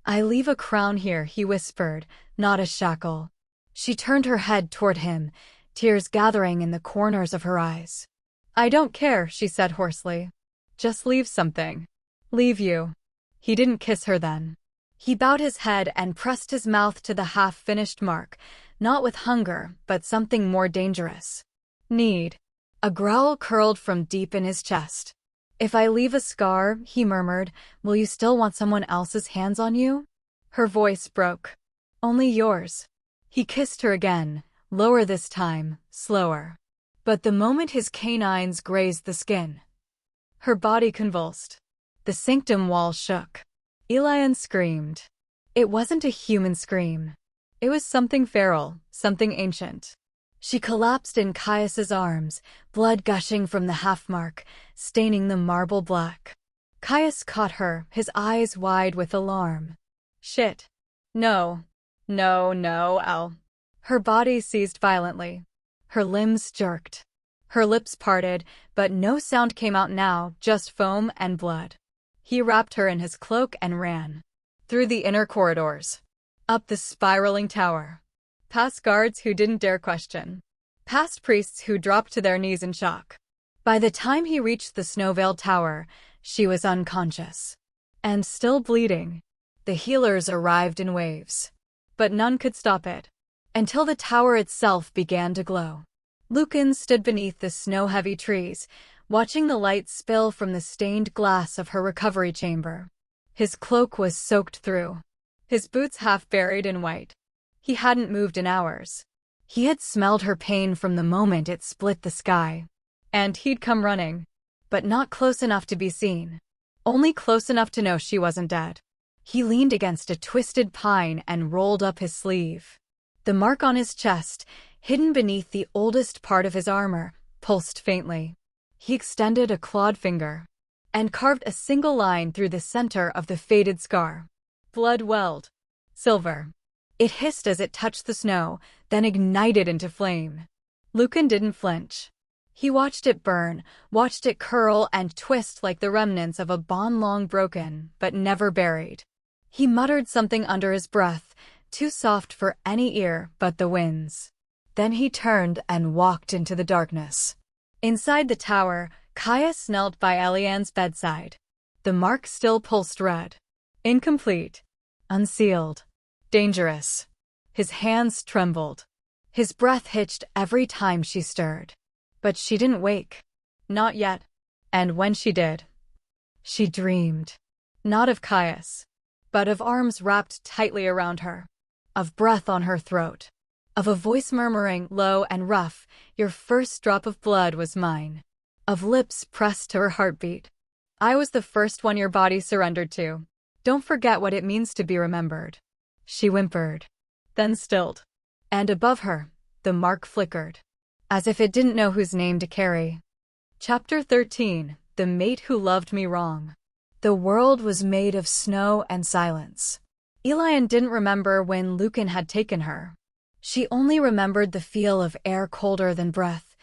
S1: I leave a crown here, he whispered, not a shackle. She turned her head toward him, tears gathering in the corners of her eyes. I don't care, she said hoarsely. Just leave something. Leave you. He didn't kiss her then. He bowed his head and pressed his mouth to the half-finished mark, not with hunger, but something more dangerous. Need. A growl curled from deep in his chest. If I leave a scar, he murmured, will you still want someone else's hands on you? Her voice broke. Only yours. He kissed her again, lower this time, slower. But the moment his canines grazed the skin, her body convulsed. The sanctum wall shook. Elianne screamed. It wasn't a human scream. It was something feral, something ancient. She collapsed in Caius's arms, blood gushing from the half-mark, staining the marble black. Caius caught her, his eyes wide with alarm. Shit. No. No, Elle. Her body seized violently. Her limbs jerked. Her lips parted, but no sound came out now, just foam and blood. He wrapped her in his cloak and ran. Through the inner corridors. Up the spiraling tower. Past guards who didn't dare question. Past priests who dropped to their knees in shock. By the time he reached the snow-veiled tower, she was unconscious. And still bleeding. The healers arrived in waves. But none could stop it. Until the tower itself began to glow. Lucan stood beneath the snow-heavy trees, watching the light spill from the stained glass of her recovery chamber. His cloak was soaked through. His boots half buried in white. He hadn't moved in hours. He had smelled her pain from the moment it split the sky. And he'd come running. But not close enough to be seen. Only close enough to know she wasn't dead. He leaned against a twisted pine and rolled up his sleeve. The mark on his chest, hidden beneath the oldest part of his armor, pulsed faintly. He extended a clawed finger and carved a single line through the center of the faded scar. Blood welled. Silver. It hissed as it touched the snow, then ignited into flame. Lucan didn't flinch. He watched it burn, watched it curl and twist like the remnants of a bond long broken, but never buried. He muttered something under his breath, too soft for any ear but the wind's. Then he turned and walked into the darkness. Inside the tower, Caius knelt by Elianne's bedside. The mark still pulsed red. Incomplete. Unsealed. Dangerous. His hands trembled. His breath hitched every time she stirred. But she didn't wake. Not yet. And when she did, she dreamed. Not of Caius, but of arms wrapped tightly around her. Of breath on her throat. Of a voice murmuring, low and rough, your first drop of blood was mine. Of lips pressed to her heartbeat. I was the first one your body surrendered to. Don't forget what it means to be remembered. She whimpered. Then stilled. And above her, the mark flickered. As if it didn't know whose name to carry. Chapter 13. The Mate Who Loved Me Wrong. The world was made of snow and silence. Elianne didn't remember when Lucan had taken her. She only remembered the feel of air colder than breath,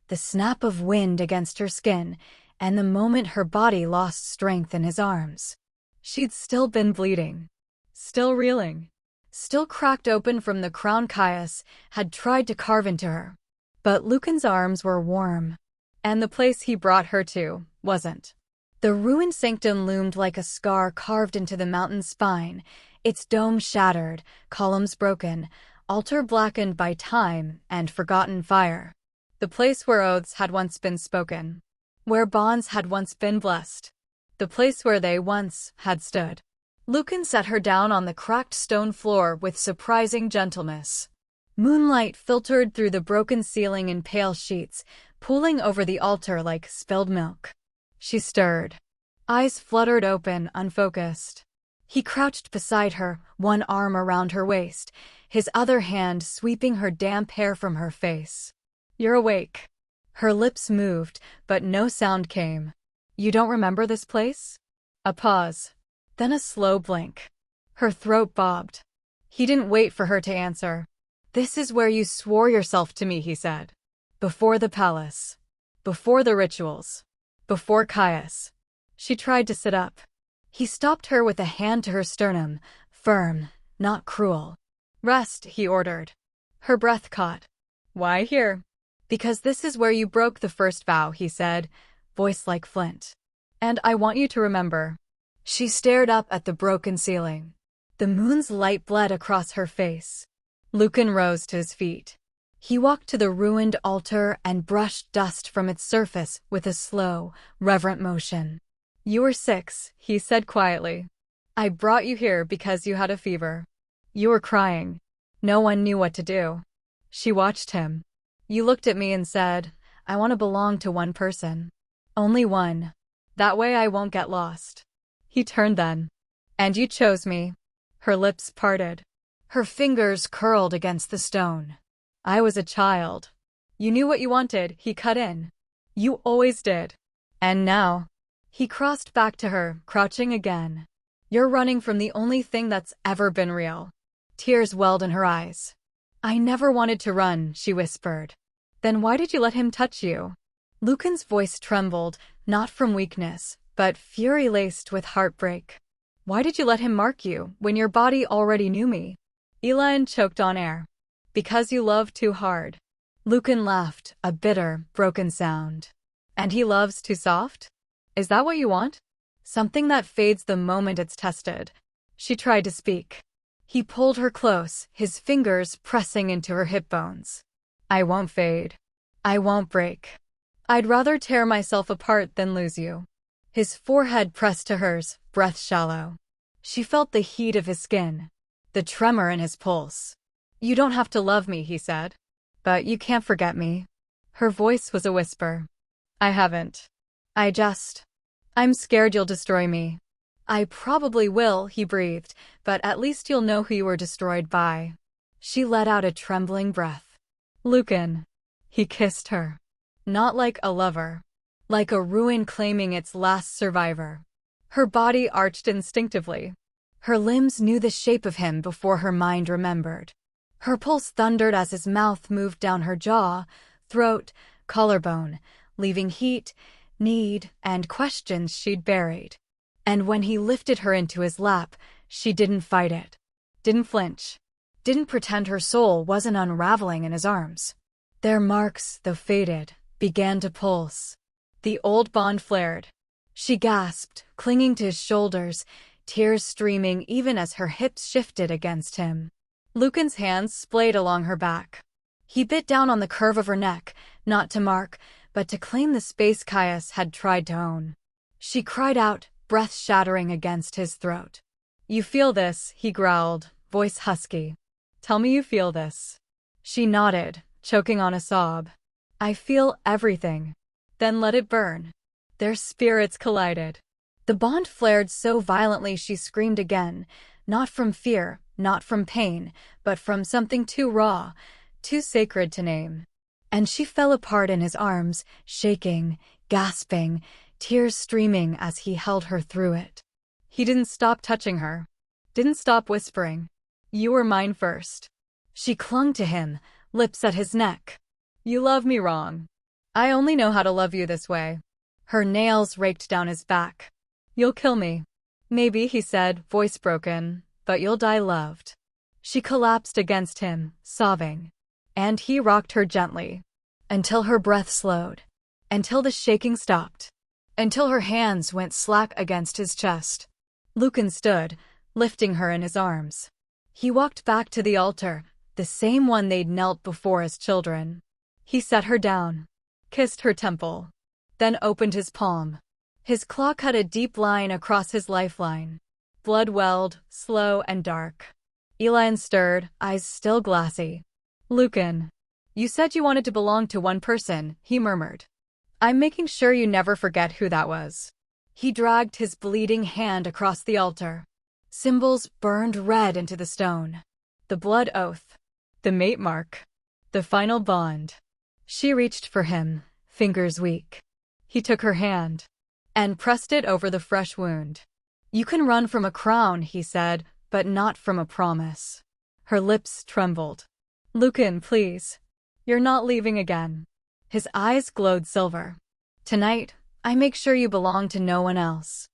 S1: the snap of wind against her skin, and the moment her body lost strength in his arms. She'd still been bleeding. Still reeling. Still cracked open from the crown Caius had tried to carve into her. But Lucan's arms were warm. And the place he brought her to wasn't. The ruined sanctum loomed like a scar carved into the mountain's spine, its dome shattered, columns broken, altar blackened by time and forgotten fire. The place where oaths had once been spoken. where bonds had once been blessed, the place where they once had stood. Lucan set her down on the cracked stone floor with surprising gentleness. Moonlight filtered through the broken ceiling in pale sheets, pooling over the altar like spilled milk. She stirred. Eyes fluttered open, unfocused. He crouched beside her, one arm around her waist, his other hand sweeping her damp hair from her face. "You're awake." Her lips moved, but no sound came. "You don't remember this place?" A pause. Then a slow blink. Her throat bobbed. He didn't wait for her to answer. "This is where you swore yourself to me," he said. "Before the palace. Before the rituals. Before Caius." She tried to sit up. He stopped her with a hand to her sternum, firm, not cruel. "Rest," he ordered. Her breath caught. "Why here?" "Because this is where you broke the first vow," he said, voice like flint. "And I want you to remember." She stared up at the broken ceiling. The moon's light bled across her face. Lucan rose to his feet. He walked to the ruined altar and brushed dust from its surface with a slow, reverent motion. "You were 6, he said quietly. "I brought you here because you had a fever. You were crying. No one knew what to do." She watched him. "You looked at me and said, I want to belong to one person. Only one. That way I won't get lost." He turned then. "And you chose me." Her lips parted. Her fingers curled against the stone. "I was a child. You knew what you wanted," he cut in. "You always did. And now." He crossed back to her, crouching again. "You're running from the only thing that's ever been real." Tears welled in her eyes. "I never wanted to run," she whispered. "Then why did you let him touch you?" Lucan's voice trembled, not from weakness, but fury laced with heartbreak. "Why did you let him mark you, when your body already knew me?" Elianne choked on air. "Because you love too hard." Lucan laughed, a bitter, broken sound. "And he loves too soft? Is that what you want? Something that fades the moment it's tested." She tried to speak. He pulled her close, his fingers pressing into her hip bones. "I won't fade. I won't break. I'd rather tear myself apart than lose you." His forehead pressed to hers, breath shallow. She felt the heat of his skin, the tremor in his pulse. "You don't have to love me," he said. "But you can't forget me." Her voice was a whisper. "I haven't. I'm scared you'll destroy me." "I probably will," he breathed, "but at least you'll know who you were destroyed by." She let out a trembling breath. "Lucan." He kissed her. Not like a lover. Like a ruin claiming its last survivor. Her body arched instinctively. Her limbs knew the shape of him before her mind remembered. Her pulse thundered as his mouth moved down her jaw, throat, collarbone, leaving heat, need, and questions she'd buried. And when he lifted her into his lap, she didn't fight it. Didn't flinch. Didn't pretend her soul wasn't unraveling in his arms. Their marks, though faded, began to pulse. The old bond flared. She gasped, clinging to his shoulders, tears streaming even as her hips shifted against him. Lucan's hands splayed along her back. He bit down on the curve of her neck, not to mark, but to claim the space Caius had tried to own. She cried out, breath shattering against his throat. "You feel this," he growled, voice husky. "Tell me you feel this." She nodded, choking on a sob. "I feel everything." "Then let it burn." Their spirits collided. The bond flared so violently she screamed again, not from fear, not from pain, but from something too raw, too sacred to name. And she fell apart in his arms, shaking, gasping, tears streaming as he held her through it. He didn't stop touching her. Didn't stop whispering. "You were mine first." She clung to him, lips at his neck. "You love me wrong. I only know how to love you this way." Her nails raked down his back. "You'll kill me." "Maybe," he said, voice broken, "but you'll die loved." She collapsed against him, sobbing. And he rocked her gently. Until her breath slowed. Until the shaking stopped. Until her hands went slack against his chest. Lucan stood, lifting her in his arms. He walked back to the altar, the same one they'd knelt before as children. He set her down. Kissed her temple. then opened his palm. His claw cut a deep line across his lifeline. Blood welled, slow and dark. Elianne stirred, eyes still glassy. "Lucan, you said you wanted to belong to one person," he murmured. "I'm making sure you never forget who that was." He dragged his bleeding hand across the altar. Symbols burned red into the stone. The blood oath. The mate mark. The final bond. She reached for him, fingers weak. He took her hand and pressed it over the fresh wound. "You can run from a crown," he said, "but not from a promise." Her lips trembled. "Lucan, please. You're not leaving again." His eyes glowed silver. "Tonight, I make sure you belong to no one else."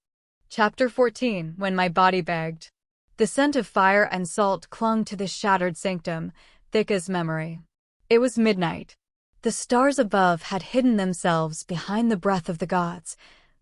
S1: Chapter 14. When my body begged. The scent of fire and salt clung to the shattered sanctum, thick as memory. It was midnight. The stars above had hidden themselves behind the breath of the gods,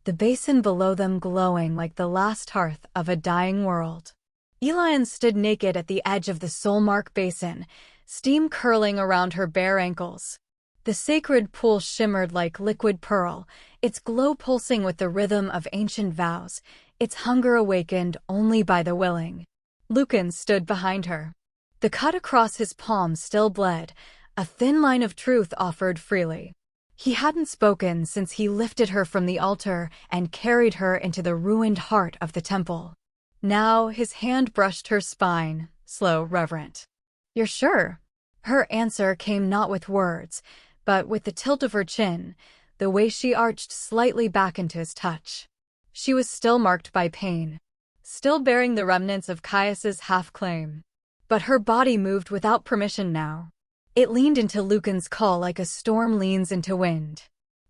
S1: the basin below them glowing like the last hearth of a dying world. Elianne stood naked at the edge of the soulmark basin, steam curling around her bare ankles. The sacred pool shimmered like liquid pearl, its glow pulsing with the rhythm of ancient vows, its hunger awakened only by the willing. Lucan stood behind her. The cut across his palm still bled, a thin line of truth offered freely. He hadn't spoken since he lifted her from the altar and carried her into the ruined heart of the temple. Now his hand brushed her spine, slow, reverent. "You're sure?" Her answer came not with words, but with the tilt of her chin, the way she arched slightly back into his touch. She was still marked by pain, still bearing the remnants of Caius's half-claim. But her body moved without permission now. It leaned into Lucan's call like a storm leans into wind.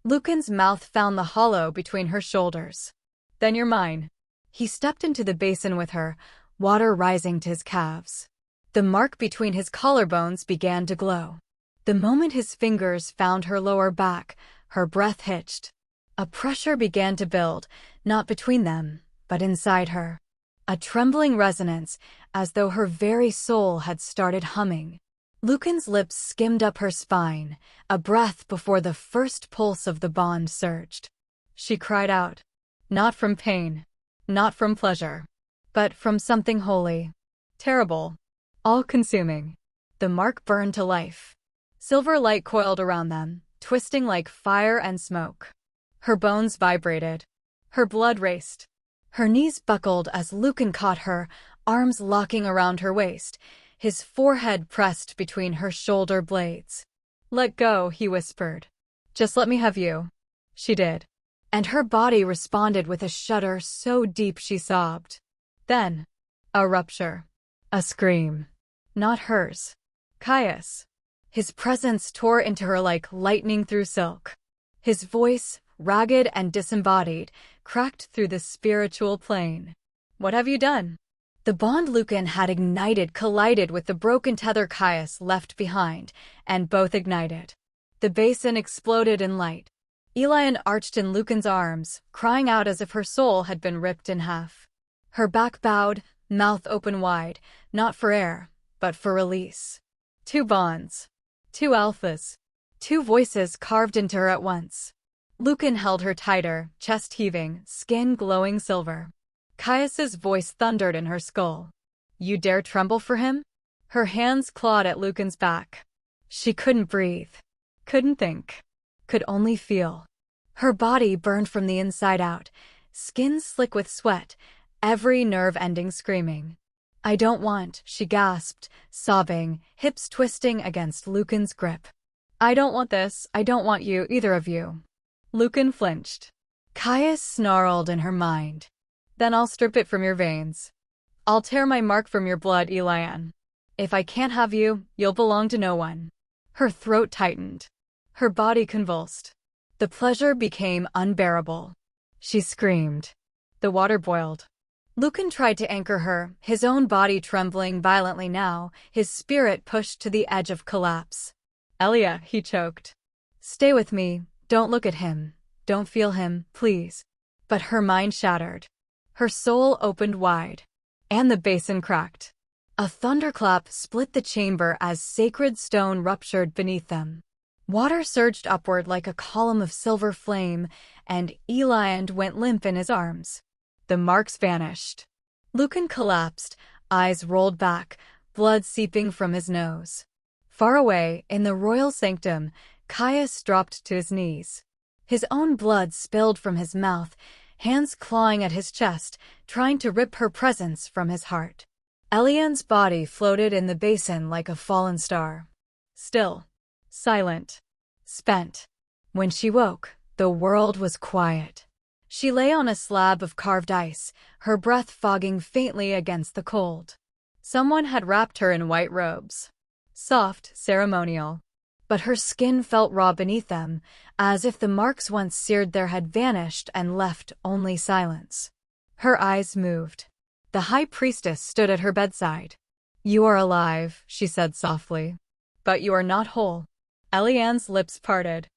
S1: Lucan's mouth found the hollow between her shoulders. "Then you're mine." He stepped into the basin with her, water rising to his calves. The mark between his collarbones began to glow. The moment his fingers found her lower back, her breath hitched. A pressure began to build, not between them, but inside her. A trembling resonance, as though her very soul had started humming. Lucan's lips skimmed up her spine, a breath before the first pulse of the bond surged. She cried out. Not from pain, not from pleasure, but from something holy, terrible, all-consuming. The mark burned to life. Silver light coiled around them, twisting like fire and smoke. Her bones vibrated. Her blood raced. Her knees buckled as Lucan caught her, arms locking around her waist, his forehead pressed between her shoulder blades. "Let go," he whispered. "Just let me have you." She did. And her body responded with a shudder so deep she sobbed. Then, a rupture. A scream. Not hers. Caius. His presence tore into her like lightning through silk. His voice, ragged and disembodied, cracked through the spiritual plane. "What have you done?" The bond Lucan had ignited collided with the broken tether Caius left behind, and both ignited. The basin exploded in light. Elianne arched in Lucan's arms, crying out as if her soul had been ripped in half. Her back bowed, mouth open wide, not for air, but for release. Two bonds. Two alphas. Two voices carved into her at once. Lucan held her tighter, chest heaving, skin glowing silver. Caius's voice thundered in her skull. "You dare tremble for him?" Her hands clawed at Lucan's back. She couldn't breathe. Couldn't think. Could only feel. Her body burned from the inside out, skin slick with sweat, every nerve ending screaming. "I don't want," she gasped, sobbing, hips twisting against Lucan's grip. "I don't want this, I don't want you, either of you." Lucan flinched. Caius snarled in her mind. "Then I'll strip it from your veins. I'll tear my mark from your blood, Elianne. If I can't have you, you'll belong to no one." Her throat tightened. Her body convulsed. The pleasure became unbearable. She screamed. The water boiled. Lucan tried to anchor her, his own body trembling violently now, his spirit pushed to the edge of collapse. "Elia," he choked. "Stay with me, don't look at him, don't feel him, please." But her mind shattered. Her soul opened wide. And the basin cracked. A thunderclap split the chamber as sacred stone ruptured beneath them. Water surged upward like a column of silver flame, and Elianne went limp in his arms. The marks vanished. Lucan collapsed, eyes rolled back, blood seeping from his nose. Far away, in the royal sanctum, Caius dropped to his knees. His own blood spilled from his mouth, hands clawing at his chest, trying to rip her presence from his heart. Elianne's body floated in the basin like a fallen star. Still, silent, spent. When she woke, the world was quiet. She lay on a slab of carved ice, her breath fogging faintly against the cold. Someone had wrapped her in white robes. Soft, ceremonial. But her skin felt raw beneath them, as if the marks once seared there had vanished and left only silence. Her eyes moved. The high priestess stood at her bedside. "You are alive," she said softly. "But you are not whole." Elianne's lips parted.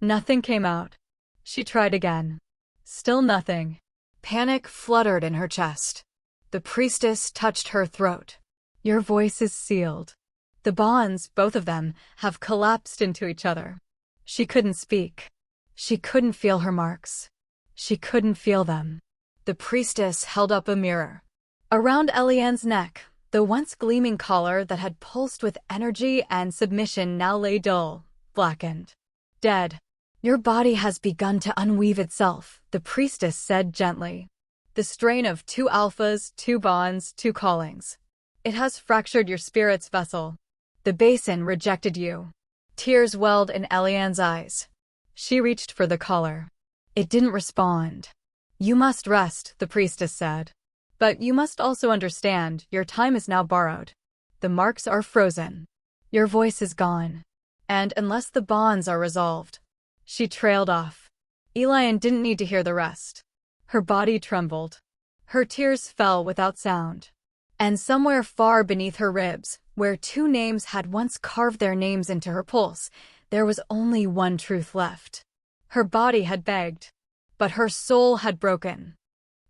S1: Nothing came out. She tried again. Still nothing. Panic fluttered in her chest. The priestess touched her throat. "Your voice is sealed. The bonds, both of them, have collapsed into each other." She couldn't speak. She couldn't feel her marks. She couldn't feel them. The priestess held up a mirror. Around Elianne's neck, the once gleaming collar that had pulsed with energy and submission now lay dull, blackened. "Dead. Your body has begun to unweave itself," the priestess said gently. "The strain of 2 alphas, 2 bonds, 2 callings. It has fractured your spirit's vessel. The basin rejected you." Tears welled in Elianne's eyes. She reached for the collar. It didn't respond. "You must rest," the priestess said. "But you must also understand, your time is now borrowed. The marks are frozen. Your voice is gone. And unless the bonds are resolved..." She trailed off. Elianne didn't need to hear the rest. Her body trembled. Her tears fell without sound. And somewhere far beneath her ribs, where 2 names had once carved their names into her pulse, there was only one truth left. Her body had begged, but her soul had broken.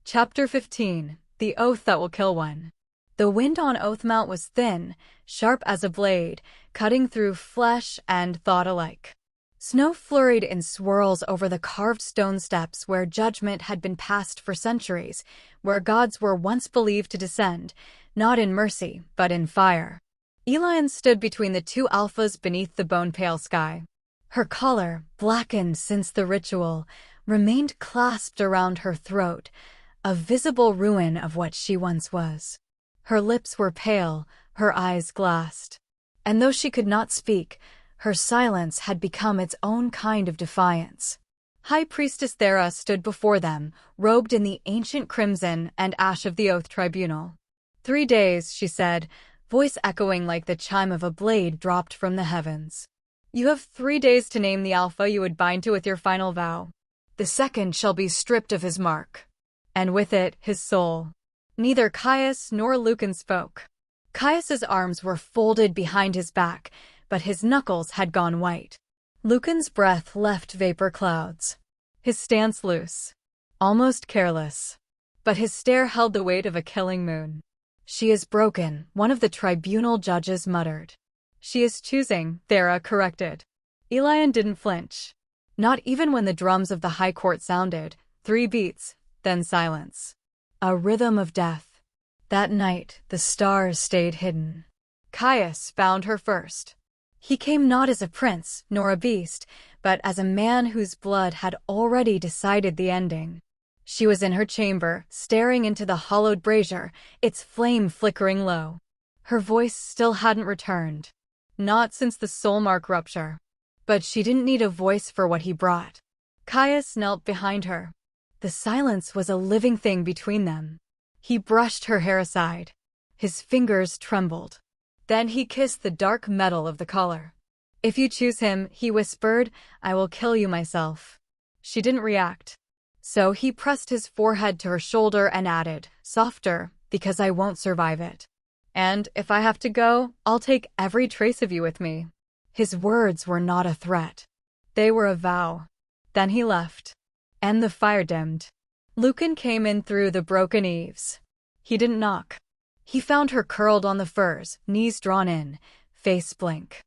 S1: Chapter 15. The Oath That Will Kill One. The wind on Oathmount was thin, sharp as a blade, cutting through flesh and thought alike. Snow flurried in swirls over the carved stone steps where judgment had been passed for centuries, where gods were once believed to descend, not in mercy, but in fire. Elianne stood between the 2 alphas beneath the bone-pale sky. Her collar, blackened since the ritual, remained clasped around her throat, a visible ruin of what she once was. Her lips were pale, her eyes glassed. And though she could not speak, her silence had become its own kind of defiance. High Priestess Thera stood before them, robed in the ancient crimson and ash of the Oath Tribunal. 3 days, she said, voice echoing like the chime of a blade dropped from the heavens. You have 3 days to name the Alpha you would bind to with your final vow. The second shall be stripped of his mark. And with it, his soul. Neither Caius nor Lucan spoke. Caius's arms were folded behind his back, but his knuckles had gone white. Lucan's breath left vapor clouds. His stance loose. Almost careless. But his stare held the weight of a killing moon. She is broken, one of the tribunal judges muttered. She is choosing, Thera corrected. Elianne didn't flinch. Not even when the drums of the high court sounded, 3 beats, then silence. A rhythm of death. That night, the stars stayed hidden. Caius found her first. He came not as a prince, nor a beast, but as a man whose blood had already decided the ending. She was in her chamber, staring into the hollowed brazier, its flame flickering low. Her voice still hadn't returned. Not since the soulmark rupture. But she didn't need a voice for what he brought. Caius knelt behind her. The silence was a living thing between them. He brushed her hair aside. His fingers trembled. Then he kissed the dark metal of the collar. If you choose him, he whispered, I will kill you myself. She didn't react. So he pressed his forehead to her shoulder and added, softer, because I won't survive it. And if I have to go, I'll take every trace of you with me. His words were not a threat. They were a vow. Then he left. And the fire dimmed. Lucan came in through the broken eaves. He didn't knock. He found her curled on the furs, knees drawn in, face blank.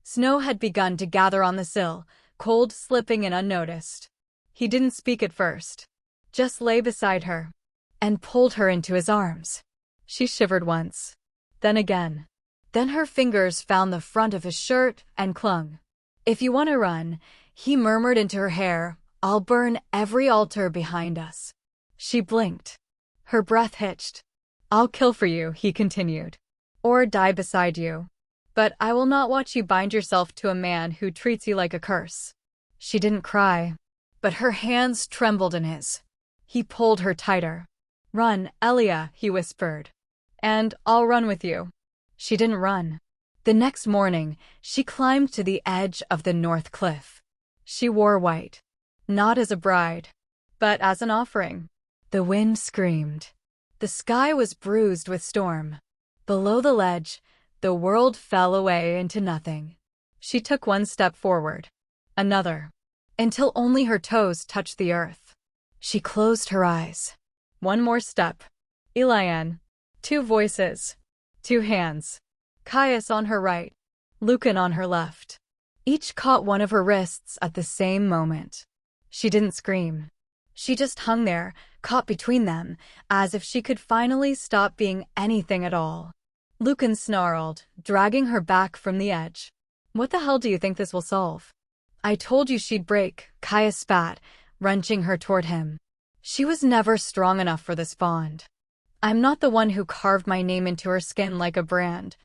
S1: Snow had begun to gather on the sill, cold slipping in unnoticed. He didn't speak at first, just lay beside her and pulled her into his arms. She shivered once, then again. Then her fingers found the front of his shirt and clung. "If you want to run," he murmured into her hair, "I'll burn every altar behind us." She blinked. Her breath hitched. "I'll kill for you," he continued, "or die beside you. But I will not watch you bind yourself to a man who treats you like a curse." She didn't cry, but her hands trembled in his. He pulled her tighter. "Run, Elia," he whispered, "and I'll run with you." She didn't run. The next morning, she climbed to the edge of the north cliff. She wore white, not as a bride, but as an offering. The wind screamed. The sky was bruised with storm. Below the ledge, the world fell away into nothing. She took one step forward, another, until only her toes touched the earth. She closed her eyes. One more step. Elianne. Two voices. Two hands. Caius on her right, Lucan on her left. Each caught one of her wrists at the same moment. She didn't scream. She just hung there, caught between them, as if she could finally stop being anything at all. Lucan snarled, dragging her back from the edge. "What the hell do you think this will solve?" "I told you she'd break," Caius spat, wrenching her toward him. "She was never strong enough for this bond. I'm not the one who carved my name into her skin like a brand.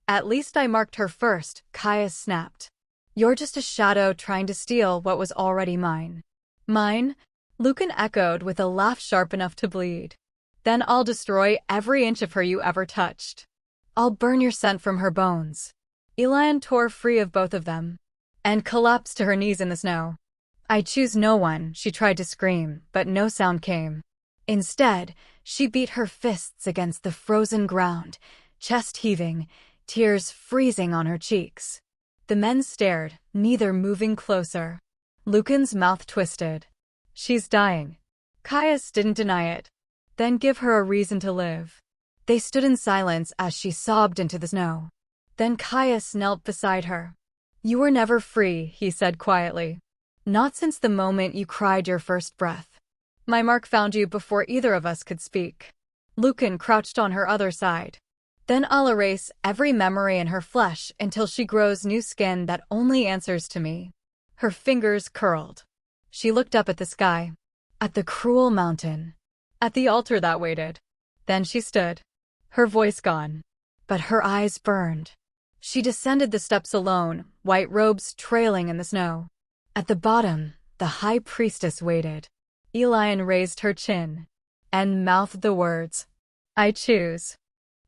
S1: At least I marked her first," Caius snapped. "You're just a shadow trying to steal what was already mine." "Mine?" Lucan echoed with a laugh sharp enough to bleed. "Then I'll destroy every inch of her you ever touched. I'll burn your scent from her bones." Elianne tore free of both of them and collapsed to her knees in the snow. "I choose no one," she tried to scream, but no sound came. Instead, she beat her fists against the frozen ground, chest heaving, tears freezing on her cheeks. The men stared, neither moving closer. Lucan's mouth twisted. "She's dying." Caius didn't deny it. "Then give her a reason to live." They stood in silence as she sobbed into the snow. Then Caius knelt beside her. "You were never free," he said quietly. "Not since the moment you cried your first breath. My mark found you before either of us could speak." Lucan crouched on her other side. "Then I'll erase every memory in her flesh until she grows new skin that only answers to me." Her fingers curled. She looked up at the sky, at the cruel mountain, at the altar that waited. Then she stood, her voice gone, but her eyes burned. She descended the steps alone, white robes trailing in the snow. At the bottom, the high priestess waited. Elianne raised her chin and mouthed the words, "I choose."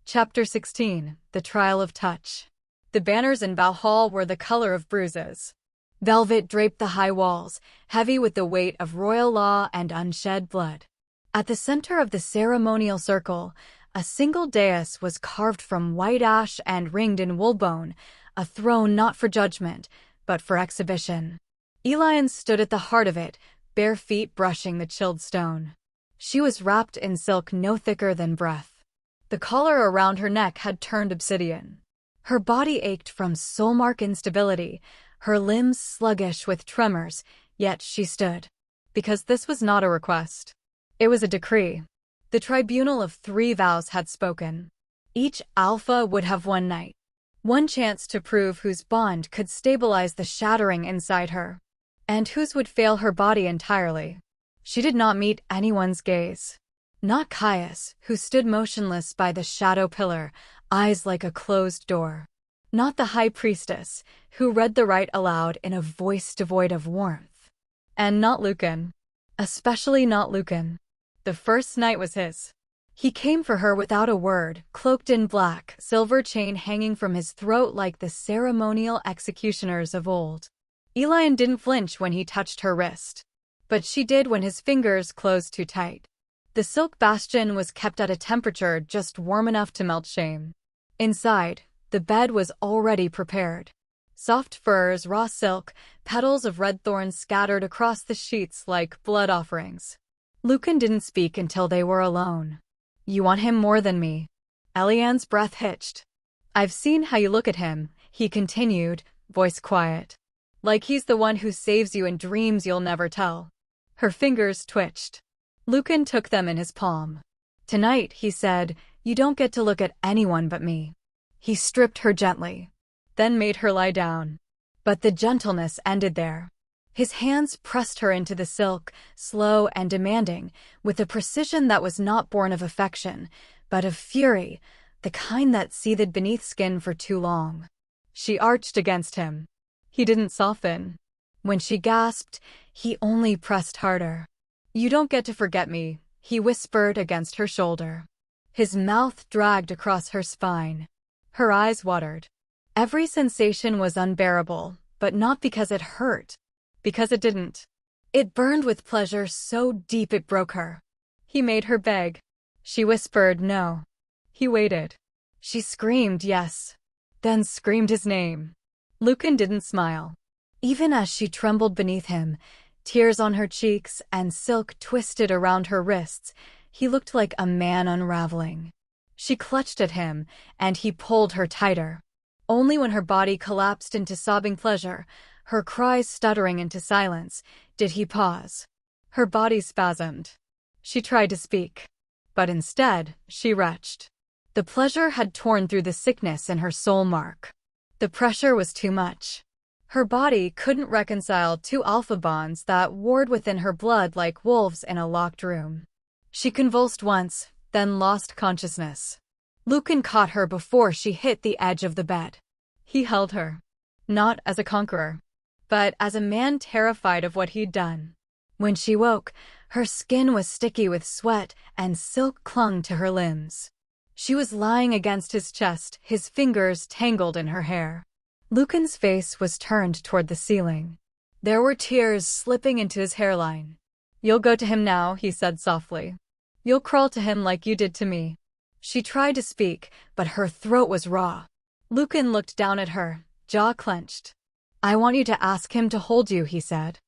S1: Chapter 16, The Trial of Touch. The banners in Valhall were the color of bruises. Velvet draped the high walls, heavy with the weight of royal law and unshed blood. At the center of the ceremonial circle, a single dais was carved from white ash and ringed in wool bone, a throne not for judgment, but for exhibition. Elianne stood at the heart of it, bare feet brushing the chilled stone. She was wrapped in silk no thicker than breath. The collar around her neck had turned obsidian. Her body ached from soulmark instability, her limbs sluggish with tremors, yet she stood. Because this was not a request. It was a decree. The tribunal of 3 vows had spoken. Each alpha would have one night. One chance to prove whose bond could stabilize the shattering inside her, and whose would fail her body entirely. She did not meet anyone's gaze. Not Caius, who stood motionless by the shadow pillar, eyes like a closed door. Not the high priestess, who read the rite aloud in a voice devoid of warmth. And not Lucan. Especially not Lucan. The first night was his. He came for her without a word, cloaked in black, silver chain hanging from his throat like the ceremonial executioners of old. Elianne didn't flinch when he touched her wrist, but she did when his fingers closed too tight. The silk bastion was kept at a temperature just warm enough to melt shame. Inside, the bed was already prepared. Soft furs, raw silk, petals of red thorns scattered across the sheets like blood offerings. Lucan didn't speak until they were alone. "You want him more than me." Elianne's breath hitched. "I've seen how you look at him," he continued, voice quiet. Like he's the one who saves you in dreams you'll never tell. Her fingers twitched. Lucan took them in his palm. Tonight, he said, you don't get to look at anyone but me. He stripped her gently, then made her lie down. But the gentleness ended there. His hands pressed her into the silk, slow and demanding, with a precision that was not born of affection, but of fury, the kind that seethed beneath skin for too long. She arched against him. He didn't soften. When she gasped, he only pressed harder. You don't get to forget me, he whispered against her shoulder. His mouth dragged across her spine. Her eyes watered. Every sensation was unbearable, but not because it hurt. Because it didn't. It burned with pleasure so deep it broke her. He made her beg. She whispered no. He waited. She screamed yes, then screamed his name. Lucan didn't smile. Even as she trembled beneath him, tears on her cheeks and silk twisted around her wrists, he looked like a man unraveling. She clutched at him, and he pulled her tighter. Only when her body collapsed into sobbing pleasure, her cries stuttering into silence, did he pause. Her body spasmed. She tried to speak, but instead, she retched. The pleasure had torn through the sickness in her soul mark. The pressure was too much. Her body couldn't reconcile two alpha bonds that warred within her blood like wolves in a locked room. She convulsed once, then lost consciousness. Lucan caught her before she hit the edge of the bed. He held her. Not as a conqueror, but as a man terrified of what he'd done. When she woke, her skin was sticky with sweat and silk clung to her limbs. She was lying against his chest, his fingers tangled in her hair. Lucan's face was turned toward the ceiling. There were tears slipping into his hairline. You'll go to him now, he said softly. You'll crawl to him like you did to me. She tried to speak, but her throat was raw. Lucan looked down at her, jaw clenched. I want you to ask him to hold you, he said.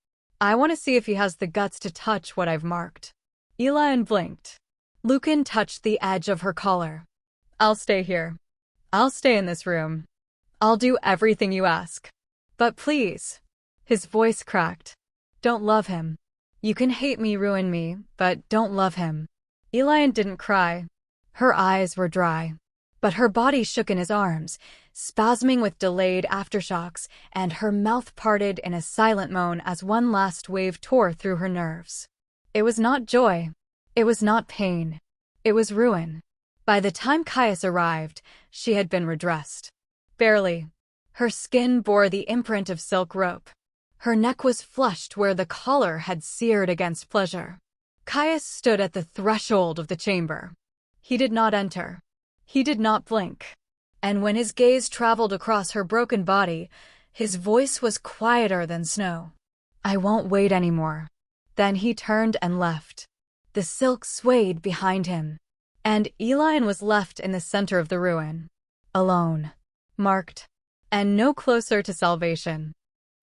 S1: I want to see if he has the guts to touch what I've marked. Elianne blinked. Lucan touched the edge of her collar. I'll stay here. I'll stay in this room. I'll do everything you ask. But please. His voice cracked. Don't love him. You can hate me, ruin me, but don't love him. Elianne didn't cry. Her eyes were dry. But her body shook in his arms, spasming with delayed aftershocks, and her mouth parted in a silent moan as one last wave tore through her nerves. It was not joy. It was not pain. It was ruin. By the time Caius arrived, she had been redressed. Barely. Her skin bore the imprint of silk rope. Her neck was flushed where the collar had seared against pleasure. Caius stood at the threshold of the chamber. He did not enter. He did not blink. And when his gaze traveled across her broken body, his voice was quieter than snow. I won't wait anymore. Then he turned and left. The silk swayed behind him, and Elianne was left in the center of the ruin. Alone. Marked. And no closer to salvation.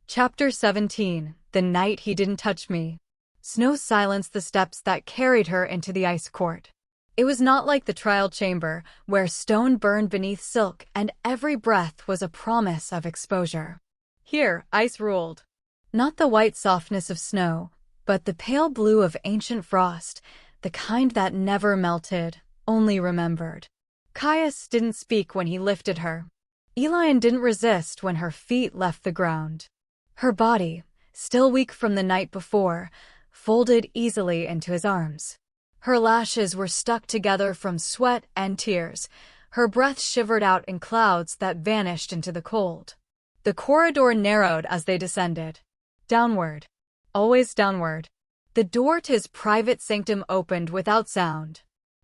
S1: Chapter 17. The Night He Didn't Touch Me. Snow silenced the steps that carried her into the ice court. It was not like the trial chamber, where stone burned beneath silk and every breath was a promise of exposure. Here, ice ruled. Not the white softness of snow, but the pale blue of ancient frost, the kind that never melted, only remembered. Caius didn't speak when he lifted her. Elianne didn't resist when her feet left the ground. Her body, still weak from the night before, folded easily into his arms. Her lashes were stuck together from sweat and tears. Her breath shivered out in clouds that vanished into the cold. The corridor narrowed as they descended. Downward. Always downward. The door to his private sanctum opened without sound.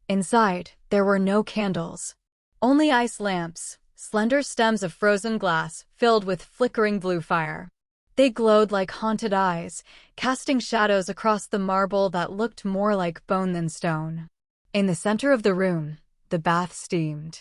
S1: Inside, there were no candles. Only ice lamps, slender stems of frozen glass filled with flickering blue fire. They glowed like haunted eyes, casting shadows across the marble that looked more like bone than stone. In the center of the room, the bath steamed.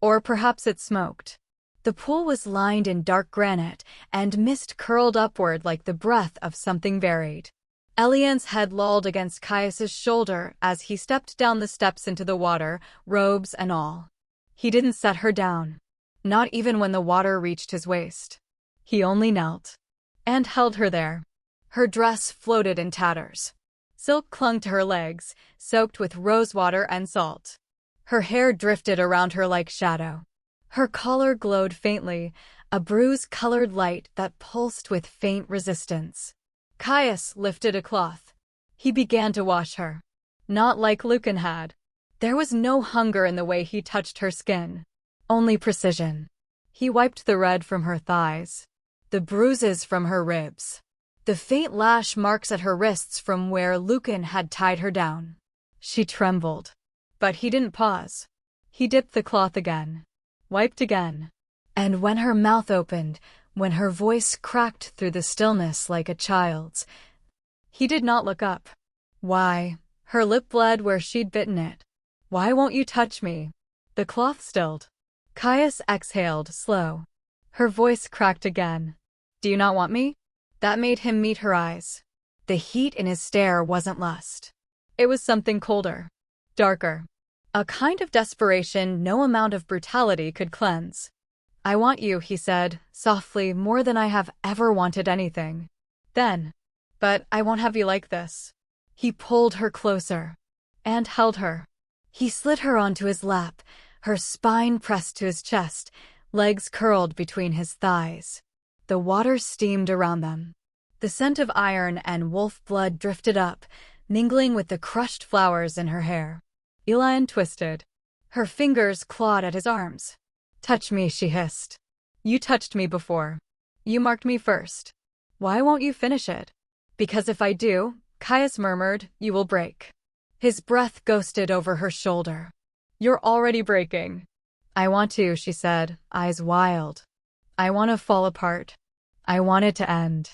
S1: Or perhaps it smoked. The pool was lined in dark granite, and mist curled upward like the breath of something buried. Elianne's head lolled against Caius's shoulder as he stepped down the steps into the water, robes and all. He didn't set her down. Not even when the water reached his waist. He only knelt and held her there. Her dress floated in tatters. Silk clung to her legs, soaked with rosewater and salt. Her hair drifted around her like shadow. Her collar glowed faintly, a bruise-colored light that pulsed with faint resistance. Caius lifted a cloth. He began to wash her. Not like Lucan had. There was no hunger in the way he touched her skin. Only precision. He wiped the red from her thighs, the bruises from her ribs, the faint lash marks at her wrists from where Lucan had tied her down. She trembled. But he didn't pause. He dipped the cloth again, wiped again. And when her mouth opened, when her voice cracked through the stillness like a child's, he did not look up. Why? Her lip bled where she'd bitten it. Why won't you touch me? The cloth stilled. Caius exhaled, slow. Her voice cracked again. Do you not want me? That made him meet her eyes. The heat in his stare wasn't lust. It was something colder, darker. A kind of desperation no amount of brutality could cleanse. I want you, he said, softly, more than I have ever wanted anything. Then. But I won't have you like this. He pulled her closer and held her. He slid her onto his lap, her spine pressed to his chest, legs curled between his thighs. The water steamed around them. The scent of iron and wolf blood drifted up, mingling with the crushed flowers in her hair. Elianne twisted. Her fingers clawed at his arms. Touch me, she hissed. You touched me before. You marked me first. Why won't you finish it? Because if I do, Caius murmured, you will break. His breath ghosted over her shoulder. You're already breaking. I want to, she said, eyes wild. I want to fall apart. I want it to end.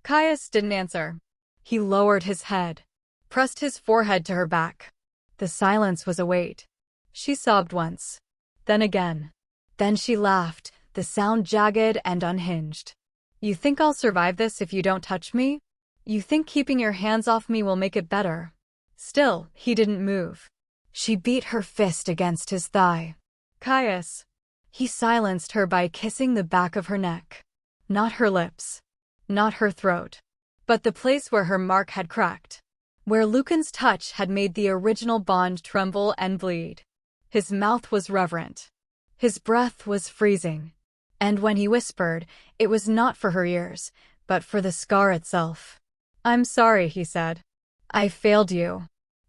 S1: Caius didn't answer. He lowered his head, pressed his forehead to her back. The silence was a weight. She sobbed once, then again. Then she laughed, the sound jagged and unhinged. You think I'll survive this if you don't touch me? You think keeping your hands off me will make it better? Still, he didn't move. She beat her fist against his thigh. Caius. He silenced her by kissing the back of her neck. Not her lips. Not her throat. But the place where her mark had cracked. Where Lucan's touch had made the original bond tremble and bleed. His mouth was reverent. His breath was freezing. And when he whispered, it was not for her ears, but for the scar itself. I'm sorry, he said. I failed you.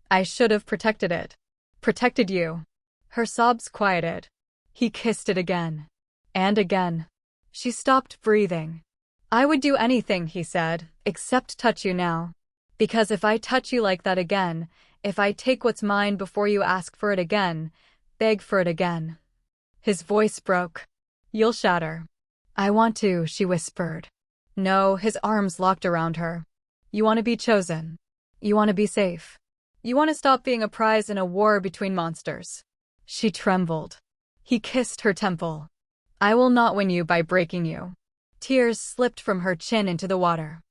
S1: I should have protected it. Protected you. Her sobs quieted. He kissed it again. And again. She stopped breathing. I would do anything, he said, except touch you now. Because if I touch you like that again, if I take what's mine before you ask for it again, beg for it again. His voice broke. You'll shatter. I want to, she whispered. No, his arms locked around her. You want to be chosen. You want to be safe. You want to stop being a prize in a war between monsters. She trembled. He kissed her temple. I will not win you by breaking you. Tears slipped from her chin into the water.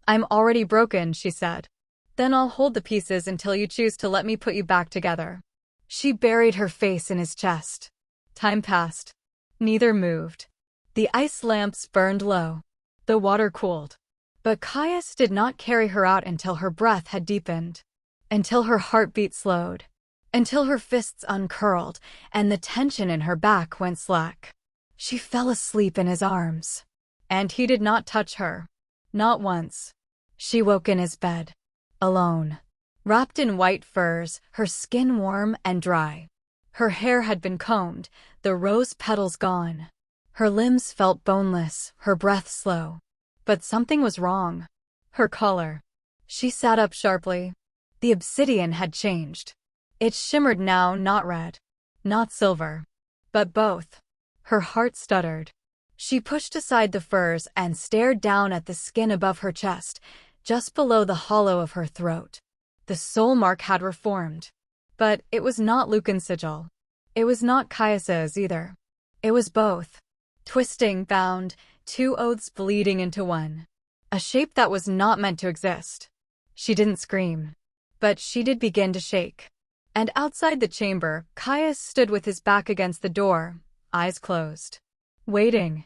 S1: I'm already broken, she said. Then I'll hold the pieces until you choose to let me put you back together. She buried her face in his chest. Time passed. Neither moved. The ice lamps burned low. The water cooled. But Caius did not carry her out until her breath had deepened. Until her heartbeat slowed. Until her fists uncurled and the tension in her back went slack. She fell asleep in his arms. And he did not touch her. Not once. She woke in his bed. Alone. Wrapped in white furs, her skin warm and dry. Her hair had been combed, the rose petals gone. Her limbs felt boneless, her breath slow. But something was wrong. Her color. She sat up sharply. The obsidian had changed. It shimmered now, not red. Not silver. But both. Her heart stuttered. She pushed aside the furs and stared down at the skin above her chest, just below the hollow of her throat. The soul mark had reformed. But it was not Lucan's sigil. It was not Caius's either. It was both. Twisting, bound, two oaths bleeding into one. A shape that was not meant to exist. She didn't scream. But she did begin to shake. And outside the chamber, Caius stood with his back against the door, eyes closed. Waiting.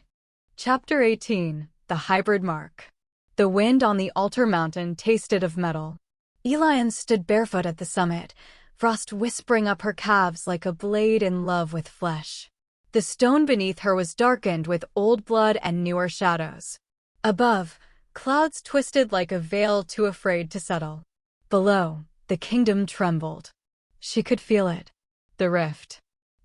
S1: Chapter 18. the hybrid mark. The wind on the altar mountain tasted of metal. Elianne stood barefoot at the summit, frost whispering up her calves like a blade in love with flesh. The stone beneath her was darkened with old blood and newer shadows. Above, clouds twisted like a veil too afraid to settle. Below, the kingdom trembled. She could feel it. The rift.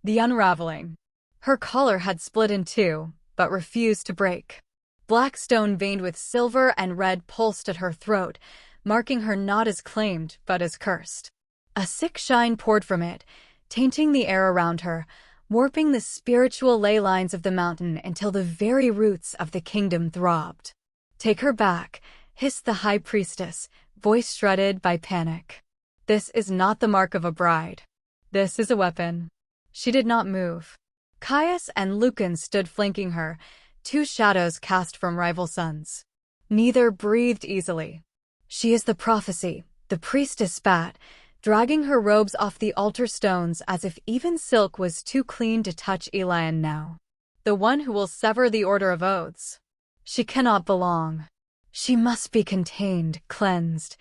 S1: The unraveling. Her collar had split in two, but refused to break. Black stone veined with silver and red pulsed at her throat, marking her not as claimed, but as cursed. A sick shine poured from it, tainting the air around her, warping the spiritual ley lines of the mountain until the very roots of the kingdom throbbed. "Take her back," hissed the high priestess, voice shredded by panic. "This is not the mark of a bride. This is a weapon." She did not move. Caius and Lucan stood flanking her, two shadows cast from rival suns. Neither breathed easily. "She is the prophecy," the priestess spat, dragging her robes off the altar stones as if even silk was too clean to touch Elianne now. "The one who will sever the order of oaths. She cannot belong. She must be contained, cleansed."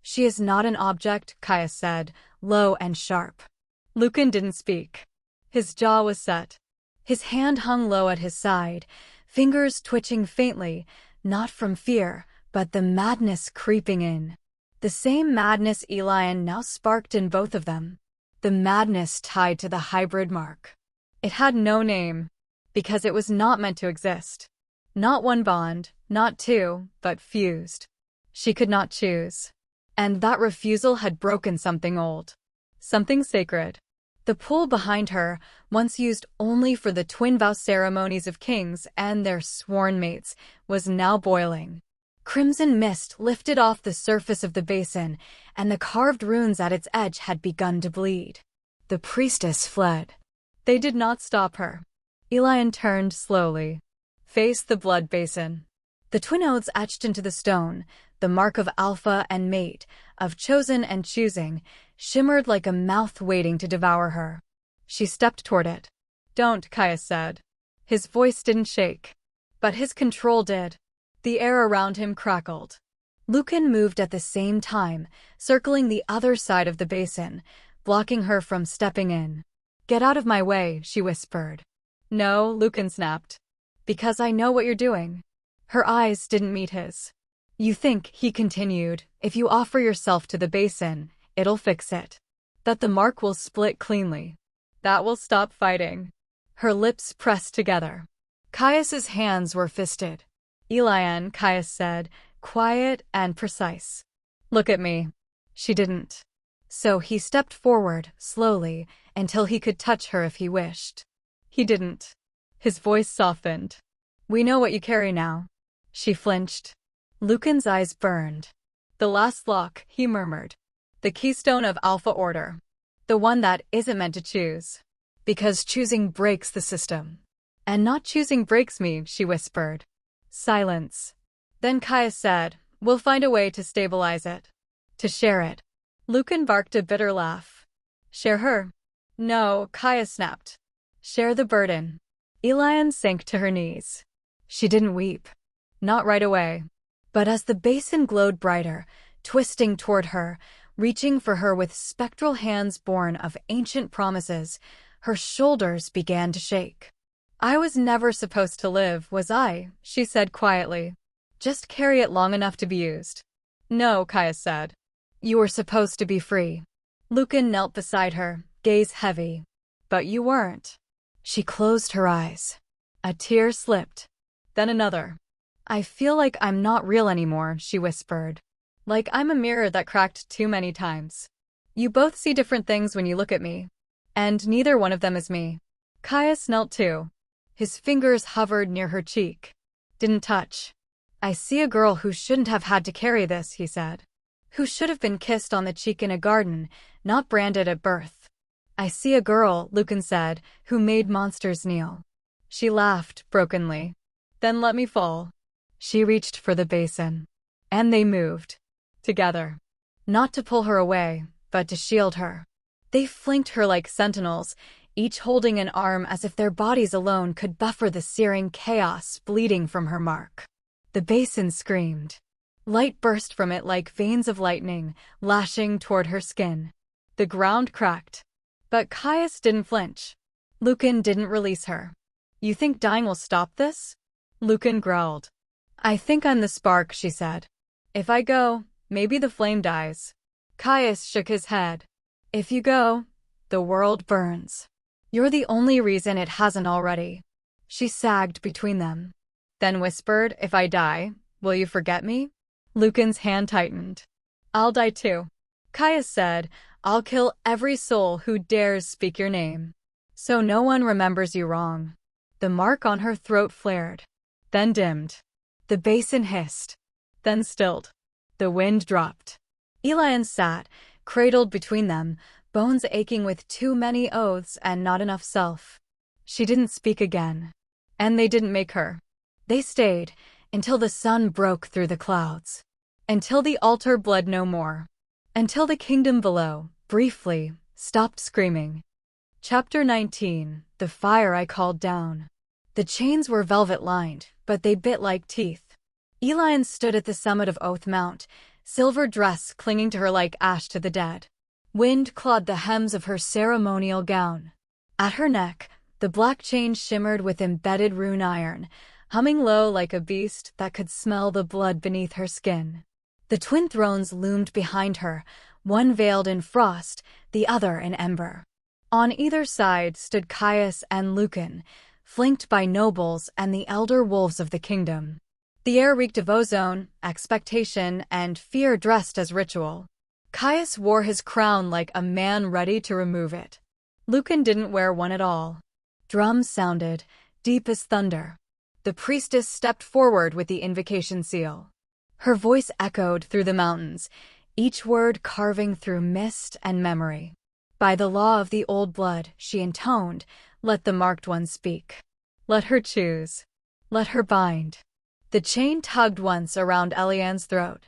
S1: "She is not an object," Caius said, low and sharp. Lucan didn't speak. His jaw was set. His hand hung low at his side, fingers twitching faintly, not from fear, but the madness creeping in. The same madness Elianne now sparked in both of them. The madness tied to the hybrid mark. It had no name, because it was not meant to exist. Not one bond, not two, but fused. She could not choose. And that refusal had broken something old. Something sacred. The pool behind her, once used only for the twin vow ceremonies of kings and their sworn mates, was now boiling. Crimson mist lifted off the surface of the basin, and the carved runes at its edge had begun to bleed. The priestess fled. They did not stop her. Elianne turned slowly, faced the blood basin. The twin oaths etched into the stone, the mark of alpha and mate, of chosen and choosing, shimmered like a mouth waiting to devour her. She stepped toward it. "Don't," Caius said. His voice didn't shake, but his control did. The air around him crackled. Lucan moved at the same time, circling the other side of the basin, blocking her from stepping in. "Get out of my way," she whispered. "No," Lucan snapped. "Because I know what you're doing." Her eyes didn't meet his. "You think," he continued, "if you offer yourself to the basin, it'll fix it. That the mark will split cleanly. That will stop fighting." Her lips pressed together. Caius's hands were fisted. "Elianne," Caius said, quiet and precise. "Look at me." She didn't. So he stepped forward, slowly, until he could touch her if he wished. He didn't. His voice softened. "We know what you carry now." She flinched. Lucan's eyes burned. "The last lock," he murmured. "The keystone of Alpha Order. The one that isn't meant to choose. Because choosing breaks the system." "And not choosing breaks me," she whispered. Silence. Then Caius said, "We'll find a way to stabilize it. To share it." Lucan barked a bitter laugh. "Share her?" "No," Caius snapped. "Share the burden." Elianne sank to her knees. She didn't weep. Not right away. But as the basin glowed brighter, twisting toward her, reaching for her with spectral hands born of ancient promises, her shoulders began to shake. "I was never supposed to live, was I?" she said quietly. "Just carry it long enough to be used." "No," Caius said. "You were supposed to be free." Lucan knelt beside her, gaze heavy. "But you weren't." She closed her eyes. A tear slipped. Then another. "I feel like I'm not real anymore," she whispered. "Like I'm a mirror that cracked too many times. You both see different things when you look at me. And neither one of them is me." Caius knelt too. His fingers hovered near her cheek. Didn't touch. "I see a girl who shouldn't have had to carry this," he said. "Who should have been kissed on the cheek in a garden, not branded at birth." "I see a girl," Lucan said, "who made monsters kneel." She laughed brokenly. "Then let me fall." She reached for the basin. And they moved. Together. Not to pull her away, but to shield her. They flanked her like sentinels, each holding an arm as if their bodies alone could buffer the searing chaos bleeding from her mark. The basin screamed. Light burst from it like veins of lightning, lashing toward her skin. The ground cracked. But Caius didn't flinch. Lucan didn't release her. "You think dying will stop this?" Lucan growled. "I think I'm the spark," she said. "If I go, maybe the flame dies." Caius shook his head. "If you go, the world burns. You're the only reason it hasn't already." She sagged between them. Then whispered, "If I die, will you forget me?" Lucan's hand tightened. "I'll die too." Caius said, "I'll kill every soul who dares speak your name, so no one remembers you wrong." The mark on her throat flared, then dimmed. The basin hissed, then stilled. The wind dropped. Elianne sat, cradled between them, bones aching with too many oaths and not enough self. She didn't speak again. And they didn't make her. They stayed, until the sun broke through the clouds. Until the altar bled no more. Until the kingdom below, briefly, stopped screaming. Chapter 19. The Fire I Called Down. The chains were velvet-lined, but they bit like teeth. Elianne stood at the summit of Oath Mount, silver dress clinging to her like ash to the dead. Wind clawed the hems of her ceremonial gown. At her neck, the black chain shimmered with embedded rune iron, humming low like a beast that could smell the blood beneath her skin. The twin thrones loomed behind her, one veiled in frost, the other in ember. On either side stood Caius and Lucan, flanked by nobles and the elder wolves of the kingdom. The air reeked of ozone, expectation, and fear dressed as ritual. Caius wore his crown like a man ready to remove it. Lucan didn't wear one at all. Drums sounded, deep as thunder. The priestess stepped forward with the invocation seal. Her voice echoed through the mountains, each word carving through mist and memory. By the law of the old blood, she intoned, "Let the marked one speak. Let her choose. Let her bind." The chain tugged once around Elianne's throat.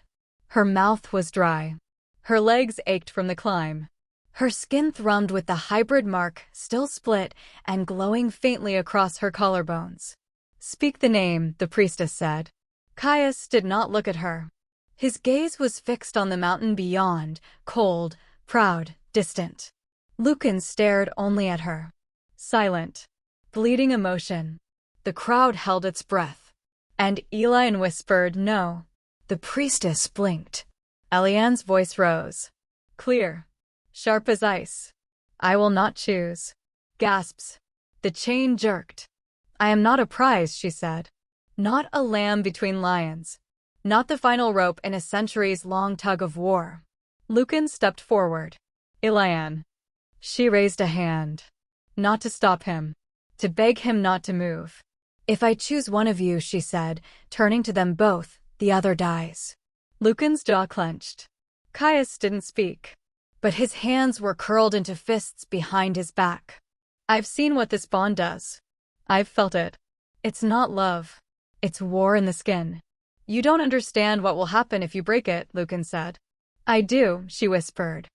S1: Her mouth was dry. Her legs ached from the climb. Her skin thrummed with the hybrid mark, still split and glowing faintly across her collarbones. "Speak the name," the priestess said. Caius did not look at her. His gaze was fixed on the mountain beyond, cold, proud, distant. Lucan stared only at her. Silent. Bleeding emotion. The crowd held its breath. And Elianne whispered, "No." The priestess blinked. Elianne's voice rose. Clear. Sharp as ice. "I will not choose." Gasps. The chain jerked. "I am not a prize," she said. Not a lamb between lions. Not the final rope in a centuries-long tug of war. Lucan stepped forward. "Elianne." She raised a hand. Not to stop him. To beg him not to move. "If I choose one of you," she said, turning to them both, "the other dies." Lucan's jaw clenched. Caius didn't speak. But his hands were curled into fists behind his back. "I've seen what this bond does. I've felt it. It's not love. It's war in the skin. You don't understand what will happen if you break it," Lucan said. "I do," she whispered.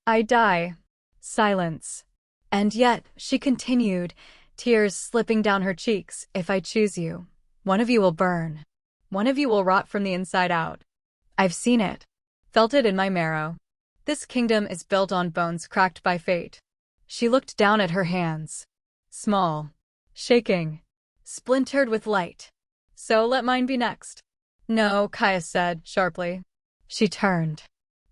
S1: "I die." Silence. "And yet," she continued, tears slipping down her cheeks, "if I choose you, one of you will burn. One of you will rot from the inside out. I've seen it. Felt it in my marrow. This kingdom is built on bones cracked by fate." She looked down at her hands. Small. Shaking. Splintered with light. "So let mine be next." "No," Caius said, sharply. She turned.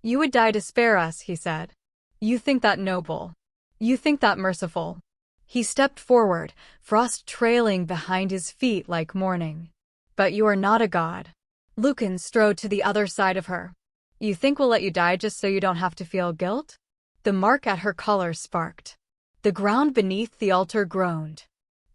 S1: "You would die to spare us," he said. "You think that noble. You think that merciful." He stepped forward, frost trailing behind his feet like morning. "But you are not a god." Lucan strode to the other side of her. "You think we'll let you die just so you don't have to feel guilt?" The mark at her collar sparked. The ground beneath the altar groaned.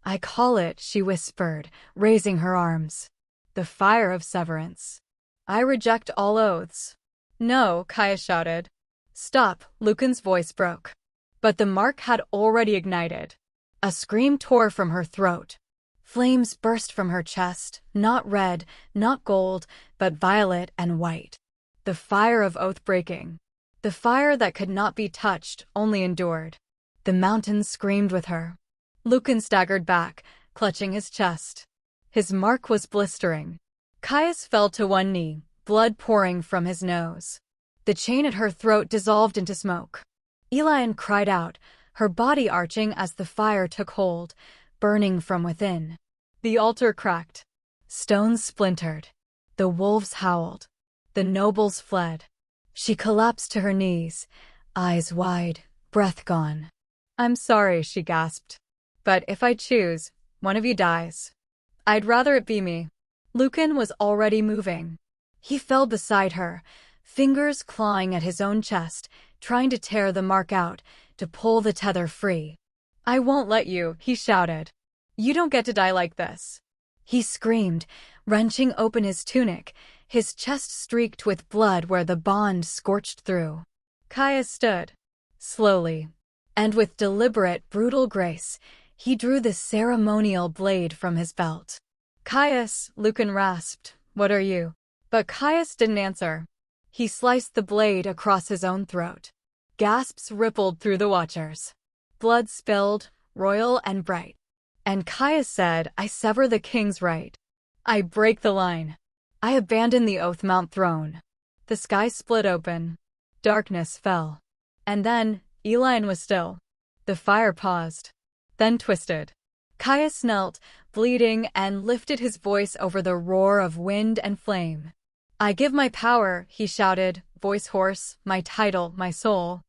S1: "I call it," she whispered, raising her arms, "the fire of severance. I reject all oaths." "No," Caius shouted. "Stop," Lucan's voice broke. But the mark had already ignited. A scream tore from her throat. Flames burst from her chest, not red, not gold, but violet and white. The fire of oath breaking. The fire that could not be touched, only endured. The mountains screamed with her. Lucan staggered back, clutching his chest. His mark was blistering. Caius fell to one knee, blood pouring from his nose. The chain at her throat dissolved into smoke. Elianne cried out, her body arching as the fire took hold, burning from within. The altar cracked. Stones splintered. The wolves howled. The nobles fled. She collapsed to her knees, eyes wide, breath gone. "I'm sorry," she gasped. "But if I choose, one of you dies. I'd rather it be me." Lucan was already moving. He fell beside her, fingers clawing at his own chest, trying to tear the mark out, to pull the tether free. "I won't let you," he shouted. "You don't get to die like this." He screamed, wrenching open his tunic, his chest streaked with blood where the bond scorched through. Caius stood. Slowly, and with deliberate, brutal grace, he drew the ceremonial blade from his belt. "Caius," Lucan rasped, "what are you?" But Caius didn't answer. He sliced the blade across his own throat. Gasps rippled through the watchers. Blood spilled, royal and bright. And Caius said, "I sever the king's right. I break the line. I abandon the Oath-Mount throne." The sky split open. Darkness fell. And then, Elianne was still. The fire paused. Then twisted. Caius knelt, bleeding, and lifted his voice over the roar of wind and flame. "I give my power," he shouted, voice hoarse, "my title, my soul."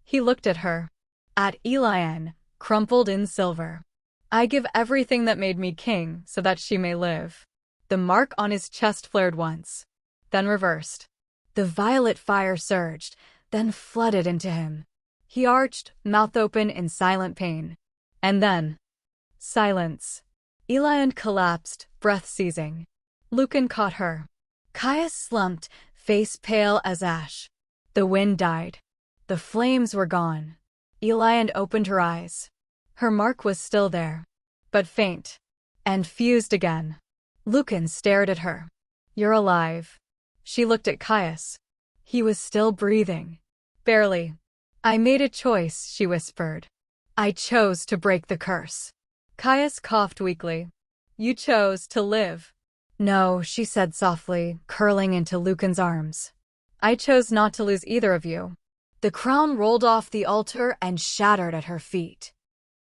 S1: He looked at her. At Elianne, crumpled in silver. "I give everything that made me king, so that she may live." The mark on his chest flared once, then reversed. The violet fire surged, then flooded into him. He arched, mouth open in silent pain. And then, silence. Elianne collapsed, breath seizing. Lucan caught her. Caius slumped, face pale as ash. The wind died. The flames were gone. Elianne opened her eyes. Her mark was still there, but faint, and fused again. Lucan stared at her. "You're alive." She looked at Caius. He was still breathing. Barely. "I made a choice," she whispered. "I chose to break the curse." Caius coughed weakly. "You chose to live." "No," she said softly, curling into Lucan's arms. "I chose not to lose either of you." The crown rolled off the altar and shattered at her feet.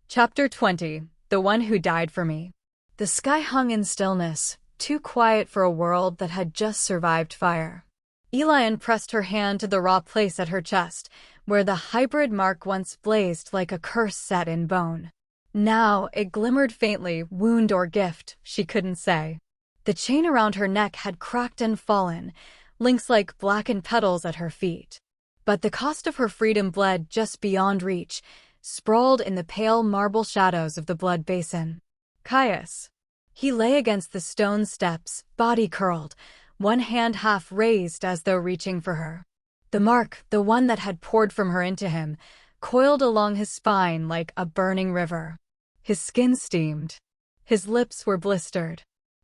S1: Chapter 20. The One Who Died for Me. The sky hung in stillness, too quiet for a world that had just survived fire. Elianne pressed her hand to the raw place at her chest, where the hybrid mark once blazed like a curse set in bone. Now it glimmered faintly, wound or gift, she couldn't say. The chain around her neck had cracked and fallen, links like blackened petals at her feet. But the cost of her freedom bled just beyond reach, sprawled in the pale marble shadows of the blood basin. Caius. He lay against the stone steps, body curled, one hand half raised as though reaching for her. The mark, the one that had poured from her into him, coiled along his spine like a burning river. His skin steamed. His lips were blistered.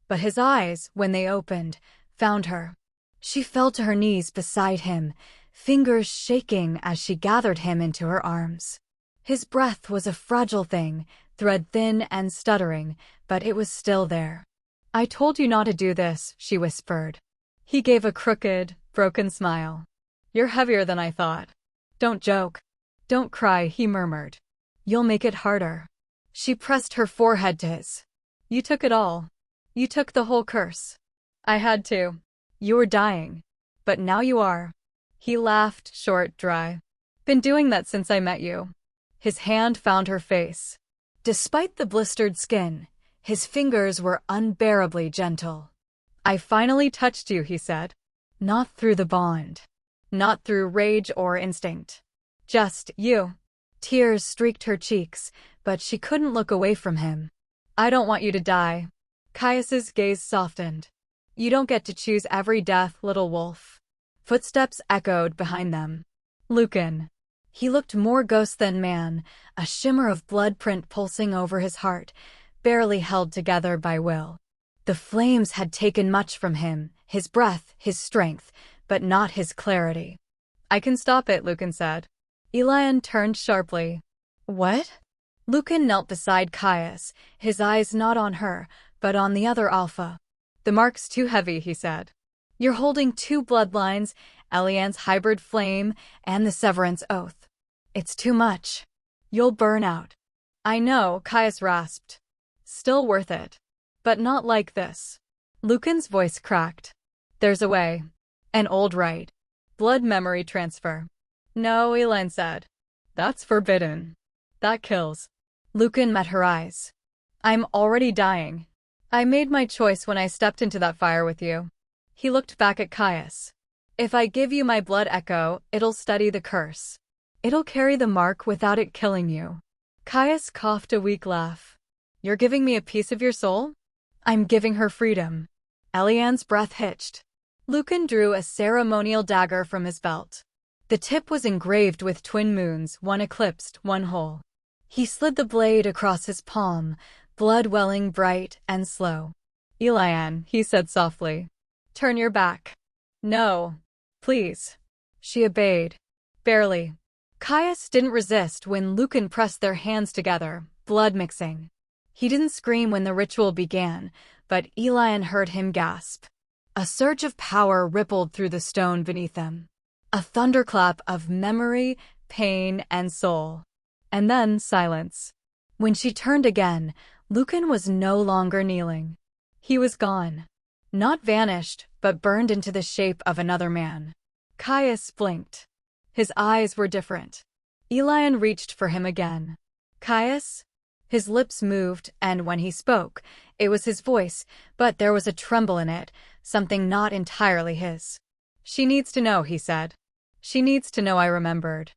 S1: But his eyes, when they opened, found her. She fell to her knees beside him, fingers shaking as she gathered him into her arms. His breath was a fragile thing, thread-thin and stuttering, but it was still there. "I told you not to do this," she whispered. He gave a crooked, broken smile. "You're heavier than I thought." "Don't joke. Don't cry," he murmured. "You'll make it harder." She pressed her forehead to his. "You took it all. You took the whole curse." "I had to. You were dying. But now you are." He laughed, short, dry. "Been doing that since I met you." His hand found her face. Despite the blistered skin, his fingers were unbearably gentle. "I finally touched you," he said. "Not through the bond. Not through rage or instinct. Just you." Tears streaked her cheeks, but she couldn't look away from him. "I don't want you to die." Caius's gaze softened. "You don't get to choose every death, little wolf." Footsteps echoed behind them. Lucan. He looked more ghost than man, a shimmer of blood print pulsing over his heart, barely held together by will. The flames had taken much from him, his breath, his strength, but not his clarity. "I can stop it," Lucan said. Elianne turned sharply. "What?" Lucan knelt beside Caius, his eyes not on her, but on the other alpha. The mark's too heavy, he said. You're holding two bloodlines, Elianne's hybrid flame and the severance oath. It's too much. You'll burn out. I know, Caius rasped. Still worth it. But not like this. Lucan's voice cracked. There's a way. An old rite. Blood memory transfer. No, Elianne said. That's forbidden. That kills. Lucan met her eyes. I'm already dying. I made my choice when I stepped into that fire with you. He looked back at Caius. If I give you my blood echo, it'll study the curse. It'll carry the mark without it killing you. Caius coughed a weak laugh. You're giving me a piece of your soul? I'm giving her freedom. Elianne's breath hitched. Lucan drew a ceremonial dagger from his belt. The tip was engraved with twin moons, one eclipsed, one whole. He slid the blade across his palm, blood welling bright and slow. Elianne, he said softly. Turn your back. No. Please. She obeyed. Barely. Caius didn't resist when Lucan pressed their hands together, blood mixing. He didn't scream when the ritual began, but Elianne heard him gasp. A surge of power rippled through the stone beneath them. A thunderclap of memory, pain, and soul. And then silence. When she turned again, Lucan was no longer kneeling. He was gone. Not vanished, but burned into the shape of another man. Caius blinked. His eyes were different. Elianne reached for him again. Caius? His lips moved, and when he spoke, it was his voice, but there was a tremble in it, something not entirely his. She needs to know, he said. She needs to know I remembered.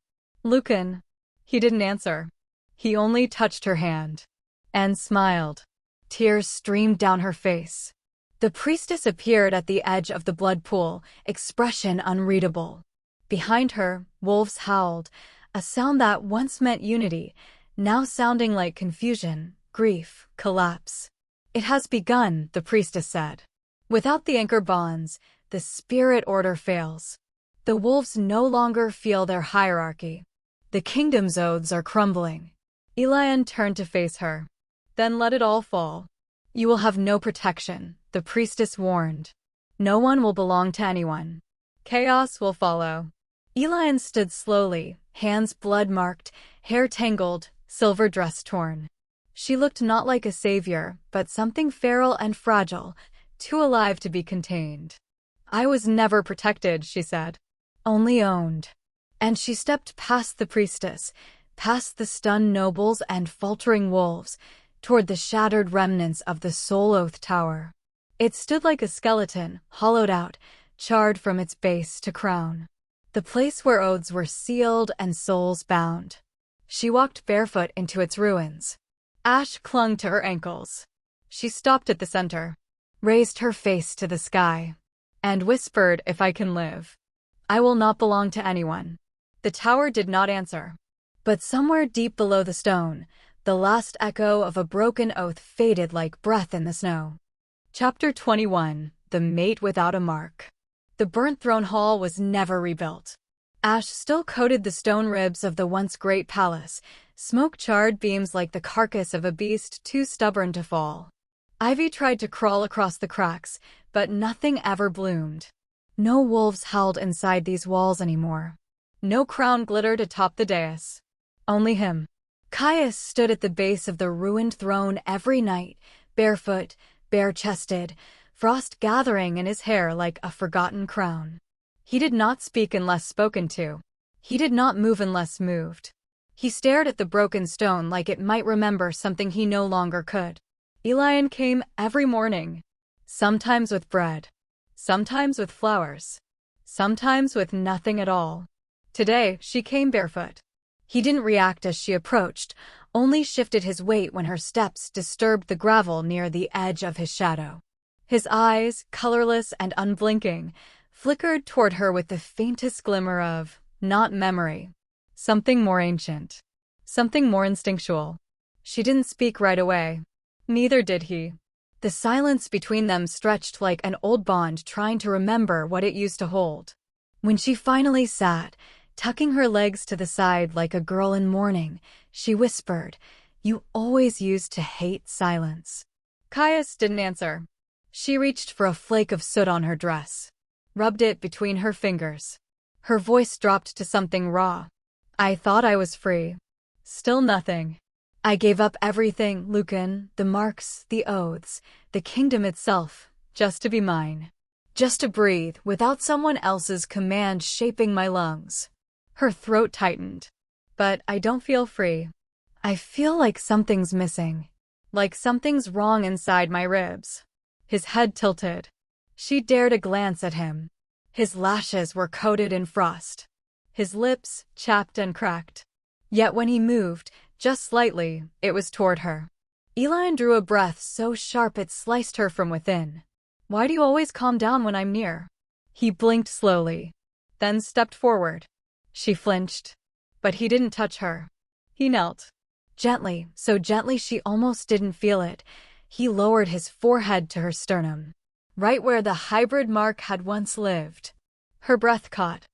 S1: Lucan. He didn't answer. He only touched her hand. And smiled. Tears streamed down her face. The priestess appeared at the edge of the blood pool, expression unreadable. Behind her, wolves howled, a sound that once meant unity, now sounding like confusion, grief, collapse. It has begun, the priestess said. Without the anchor bonds, the spirit order fails. The wolves no longer feel their hierarchy. The kingdom's oaths are crumbling. Elianne turned to face her. Then let it all fall. You will have no protection, the priestess warned. No one will belong to anyone. Chaos will follow. Elianne stood slowly, hands blood-marked, hair tangled, silver dress torn. She looked not like a savior, but something feral and fragile, too alive to be contained. I was never protected, she said. Only owned. And she stepped past the priestess, past the stunned nobles and faltering wolves, toward the shattered remnants of the Soul Oath Tower. It stood like a skeleton, hollowed out, charred from its base to crown. The place where oaths were sealed and souls bound. She walked barefoot into its ruins. Ash clung to her ankles. She stopped at the center, raised her face to the sky, and whispered, if I can live, I will not belong to anyone. The tower did not answer. But somewhere deep below the stone, the last echo of a broken oath faded like breath in the snow. Chapter 21. The Mate Without a Mark. The burnt throne hall was never rebuilt. Ash still coated the stone ribs of the once great palace, smoke-charred beams like the carcass of a beast too stubborn to fall. Ivy tried to crawl across the cracks, but nothing ever bloomed. No wolves howled inside these walls anymore. No crown glittered atop the dais. Only him. Caius stood at the base of the ruined throne every night, barefoot, bare-chested, frost gathering in his hair like a forgotten crown. He did not speak unless spoken to. He did not move unless moved. He stared at the broken stone like it might remember something he no longer could. Elianne came every morning, sometimes with bread, sometimes with flowers, sometimes with nothing at all. Today, she came barefoot. He didn't react as she approached, only shifted his weight when her steps disturbed the gravel near the edge of his shadow. His eyes, colorless and unblinking, flickered toward her with the faintest glimmer of, not memory, something more ancient, something more instinctual. She didn't speak right away. Neither did he. The silence between them stretched like an old bond trying to remember what it used to hold. When she finally sat, tucking her legs to the side like a girl in mourning, she whispered, "You always used to hate silence." Caius didn't answer. She reached for a flake of soot on her dress, rubbed it between her fingers. Her voice dropped to something raw. I thought I was free. Still nothing. I gave up everything, Lucan, the marks, the oaths, the kingdom itself, just to be mine. Just to breathe without someone else's command shaping my lungs. Her throat tightened. But I don't feel free. I feel like something's missing. Like something's wrong inside my ribs. His head tilted. She dared a glance at him. His lashes were coated in frost. His lips chapped and cracked. Yet when he moved, just slightly, it was toward her. Elianne drew a breath so sharp it sliced her from within. Why do you always calm down when I'm near? He blinked slowly, then stepped forward. She flinched. But he didn't touch her. He knelt. Gently, so gently she almost didn't feel it. He lowered his forehead to her sternum, right where the hybrid mark had once lived. Her breath caught.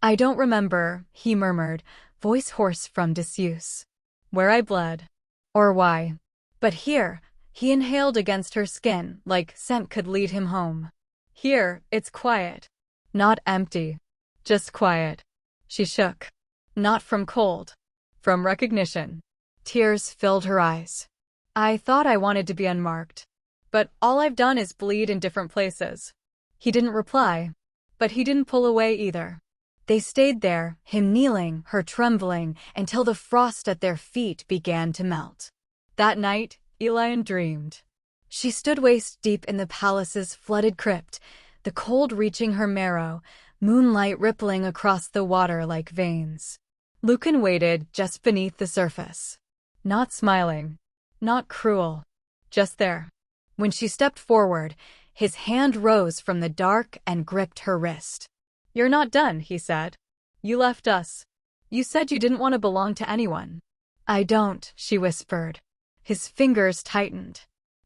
S1: I don't remember, he murmured, voice hoarse from disuse. Where I bled. Or why. But here, he inhaled against her skin like scent could lead him home. Here, it's quiet. Not empty. Just quiet. She shook. Not from cold. From recognition. Tears filled her eyes. I thought I wanted to be unmarked. But all I've done is bleed in different places. He didn't reply. But he didn't pull away either. They stayed there, him kneeling, her trembling, until the frost at their feet began to melt. That night, Elianne dreamed. She stood waist-deep in the palace's flooded crypt, the cold reaching her marrow, moonlight rippling across the water like veins. Lucan waited just beneath the surface. Not smiling. Not cruel. Just there. When she stepped forward, his hand rose from the dark and gripped her wrist. You're not done, he said. You left us. You said you didn't want to belong to anyone. I don't, she whispered. His fingers tightened.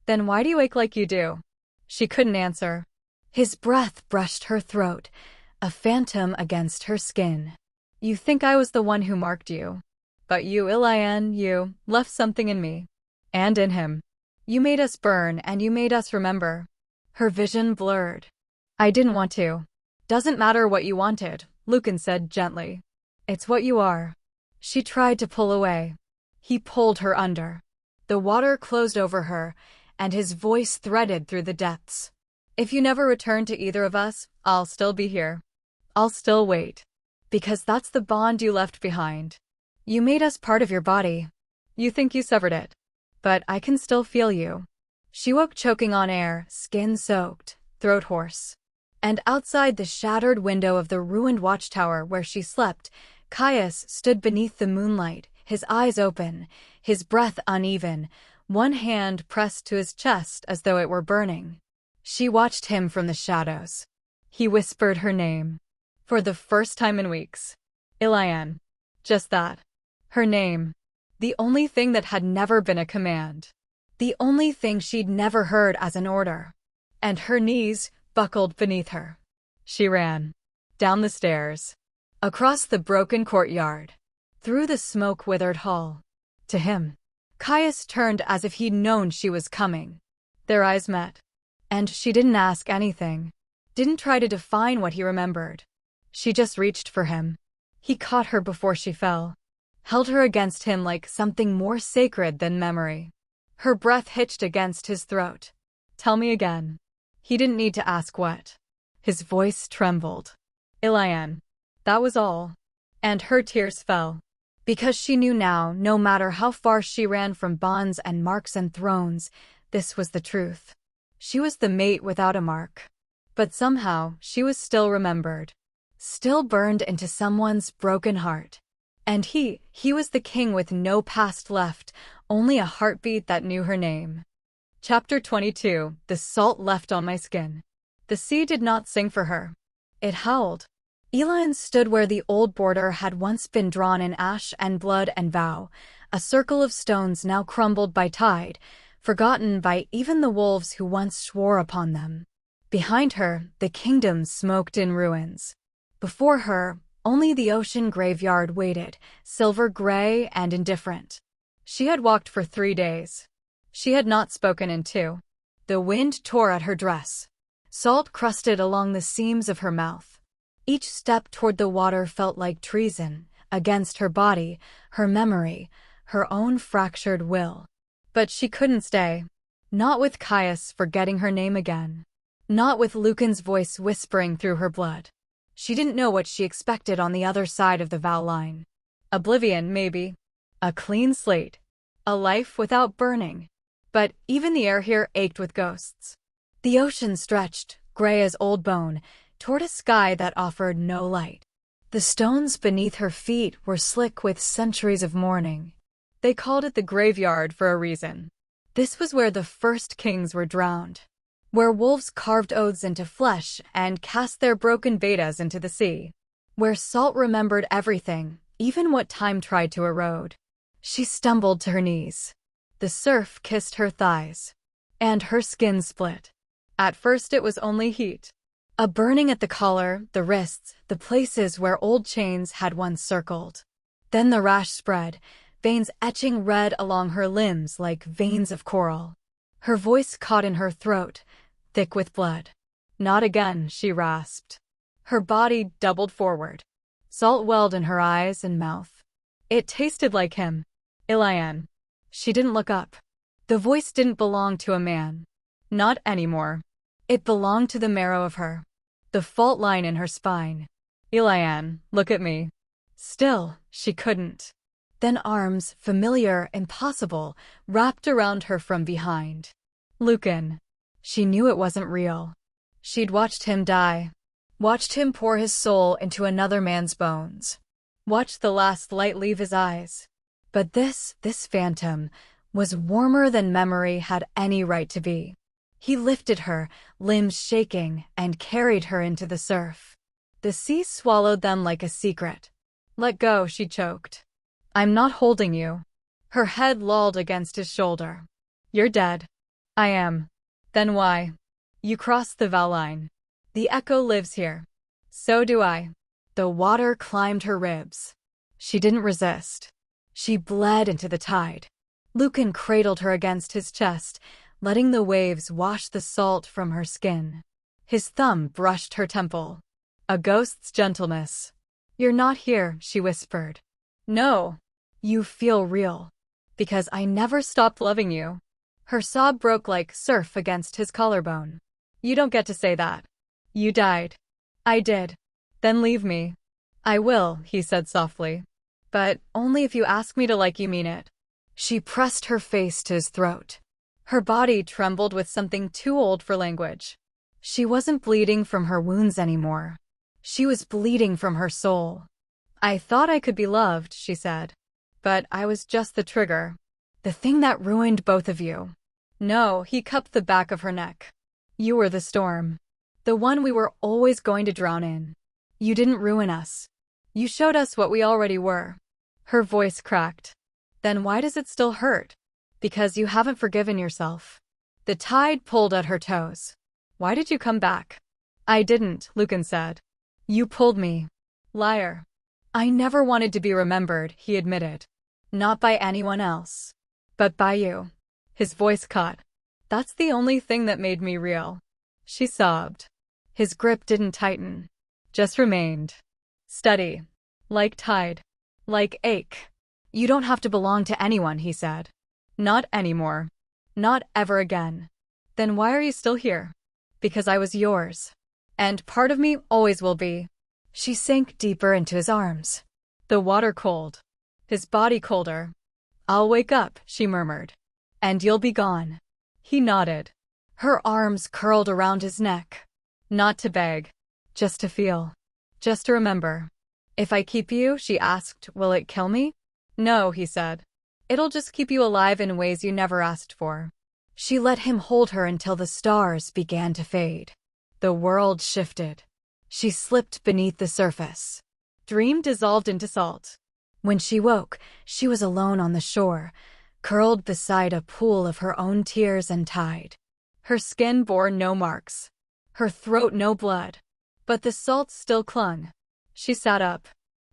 S1: Then why do you ache like you do? She couldn't answer. His breath brushed her throat, a phantom against her skin. You think I was the one who marked you. But you, Elianne, you left something in me. And in him. You made us burn and you made us remember. Her vision blurred. I didn't want to. Doesn't matter what you wanted, Lucan said gently. It's what you are. She tried to pull away. He pulled her under. The water closed over her, and his voice threaded through the depths. If you never return to either of us, I'll still be here. I'll still wait. Because that's the bond you left behind. You made us part of your body. You think you severed it. But I can still feel you. She woke choking on air, skin soaked, throat hoarse. And outside the shattered window of the ruined watchtower where she slept, Caius stood beneath the moonlight, his eyes open, his breath uneven, one hand pressed to his chest as though it were burning. She watched him from the shadows. He whispered her name. For the first time in weeks. Elianne. Just that. Her name. The only thing that had never been a command. The only thing she'd never heard as an order. And her knees buckled beneath her. She ran. Down the stairs. Across the broken courtyard. Through the smoke-withered hall. To him. Caius turned as if he'd known she was coming. Their eyes met. And she didn't ask anything. Didn't try to define what he remembered. She just reached for him. He caught her before she fell. Held her against him like something more sacred than memory. Her breath hitched against his throat. Tell me again. He didn't need to ask what. His voice trembled. Elianne. That was all. And her tears fell. Because she knew now, no matter how far she ran from bonds and marks and thrones, this was the truth. She was the mate without a mark. But somehow, she was still remembered. Still burned into someone's broken heart. And he was the king with no past left, only a heartbeat that knew her name. Chapter 22. The salt left on my skin. The sea did not sing for her. It howled. Elianne stood where the old border had once been drawn in ash and blood and vow, a circle of stones now crumbled by tide, forgotten by even the wolves who once swore upon them. Behind her, the kingdom smoked in ruins. Before her, only the ocean graveyard waited, silver gray and indifferent. She had walked for 3 days. She had not spoken in 2. The wind tore at her dress. Salt crusted along the seams of her mouth. Each step toward the water felt like treason, against her body, her memory, her own fractured will. But she couldn't stay. Not with Caius forgetting her name again. Not with Lucan's voice whispering through her blood. She didn't know what she expected on the other side of the vow line. Oblivion, maybe. A clean slate. A life without burning. But even the air here ached with ghosts. The ocean stretched, gray as old bone, toward a sky that offered no light. The stones beneath her feet were slick with centuries of mourning. They called it the graveyard for a reason. This was where the first kings were drowned. Where wolves carved oaths into flesh and cast their broken Vedas into the sea. Where salt remembered everything, even what time tried to erode. She stumbled to her knees. The surf kissed her thighs. And her skin split. At first it was only heat. A burning at the collar, the wrists, the places where old chains had once circled. Then the rash spread, veins etching red along her limbs like veins of coral. Her voice caught in her throat, thick with blood. Not again, she rasped. Her body doubled forward. Salt welled in her eyes and mouth. It tasted like him. Elianne. She didn't look up. The voice didn't belong to a man. Not anymore. It belonged to the marrow of her. The fault line in her spine. Elianne, look at me. Still, she couldn't. Then arms, familiar, impossible, wrapped around her from behind. Lucan. She knew it wasn't real. She'd watched him die. Watched him pour his soul into another man's bones. Watched the last light leave his eyes. But this phantom, was warmer than memory had any right to be. He lifted her, limbs shaking, and carried her into the surf. The sea swallowed them like a secret. Let go, she choked. I'm not holding you. Her head lolled against his shoulder. You're dead. I am. Then why? You crossed the vow line. The echo lives here. So do I. The water climbed her ribs. She didn't resist. She bled into the tide. Lucan cradled her against his chest, letting the waves wash the salt from her skin. His thumb brushed her temple. A ghost's gentleness. You're not here, she whispered. No. You feel real. Because I never stopped loving you. Her sob broke like surf against his collarbone. You don't get to say that. You died. I did. Then leave me. I will, he said softly. But only if you ask me to like you mean it. She pressed her face to his throat. Her body trembled with something too old for language. She wasn't bleeding from her wounds anymore. She was bleeding from her soul. I thought I could be loved, she said. But I was just the trigger. The thing that ruined both of you. No, he cupped the back of her neck. You were the storm. The one we were always going to drown in. You didn't ruin us. You showed us what we already were. Her voice cracked. Then why does it still hurt? Because you haven't forgiven yourself. The tide pulled at her toes. Why did you come back? I didn't, Lucan said. You pulled me. Liar. I never wanted to be remembered, he admitted. Not by anyone else. But by you. His voice caught. That's the only thing that made me real. She sobbed. His grip didn't tighten. Just remained. Steady. Like tide. Like ache. You don't have to belong to anyone, he said. Not anymore. Not ever again. Then why are you still here? Because I was yours. And part of me always will be. She sank deeper into his arms. The water cold. His body colder. I'll wake up, she murmured. And you'll be gone. He nodded. Her arms curled around his neck. Not to beg. Just to feel. Just to remember. If I keep you, she asked, will it kill me? No, he said. It'll just keep you alive in ways you never asked for. She let him hold her until the stars began to fade. The world shifted. She slipped beneath the surface. Dream dissolved into salt. When she woke, she was alone on the shore, curled beside a pool of her own tears and tide. Her skin bore no marks. Her throat no blood. But the salt still clung. She sat up.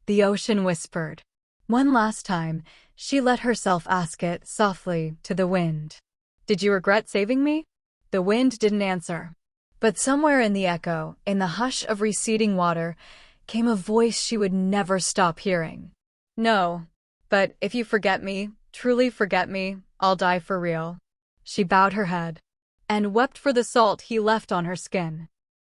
S1: The ocean whispered. One last time, she let herself ask it softly to the wind. Did you regret saving me? The wind didn't answer. But somewhere in the echo, in the hush of receding water, came a voice she would never stop hearing. "No, but if you forget me, truly forget me, I'll die for real." She bowed her head and wept for the salt he left on her skin.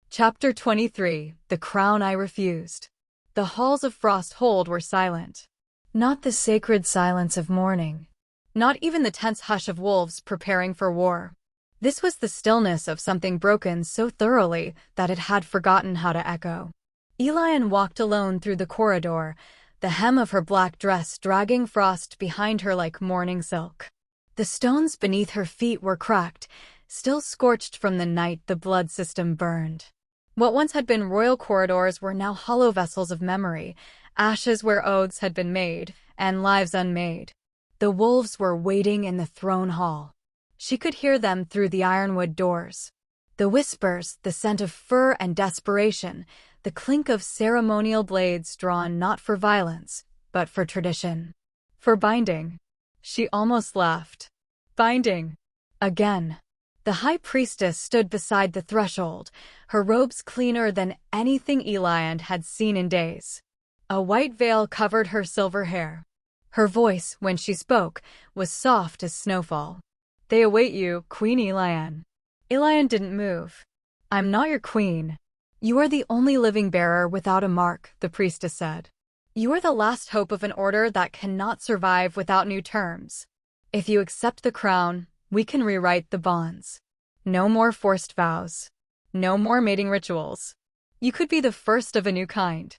S1: Chapter 23: The Crown I Refused. The halls of Frosthold were silent. Not the sacred silence of mourning. Not even the tense hush of wolves preparing for war. This was the stillness of something broken so thoroughly that it had forgotten how to echo. Elianne walked alone through the corridor, the hem of her black dress dragging frost behind her like morning silk. The stones beneath her feet were cracked, still scorched from the night the blood system burned. What once had been royal corridors were now hollow vessels of memory, ashes where oaths had been made, and lives unmade. The wolves were waiting in the throne hall. She could hear them through the ironwood doors. The whispers, the scent of fur and desperation, the clink of ceremonial blades drawn not for violence, but for tradition. For binding. She almost laughed. Binding. Again. The high priestess stood beside the threshold, her robes cleaner than anything Elianne had seen in days. A white veil covered her silver hair. Her voice, when she spoke, was soft as snowfall. "They await you, Queen Elianne." Elianne didn't move. "I'm not your queen. You are the only living bearer without a mark," the priestess said. "You are the last hope of an order that cannot survive without new terms. If you accept the crown, we can rewrite the bonds. No more forced vows. No more mating rituals. You could be the first of a new kind."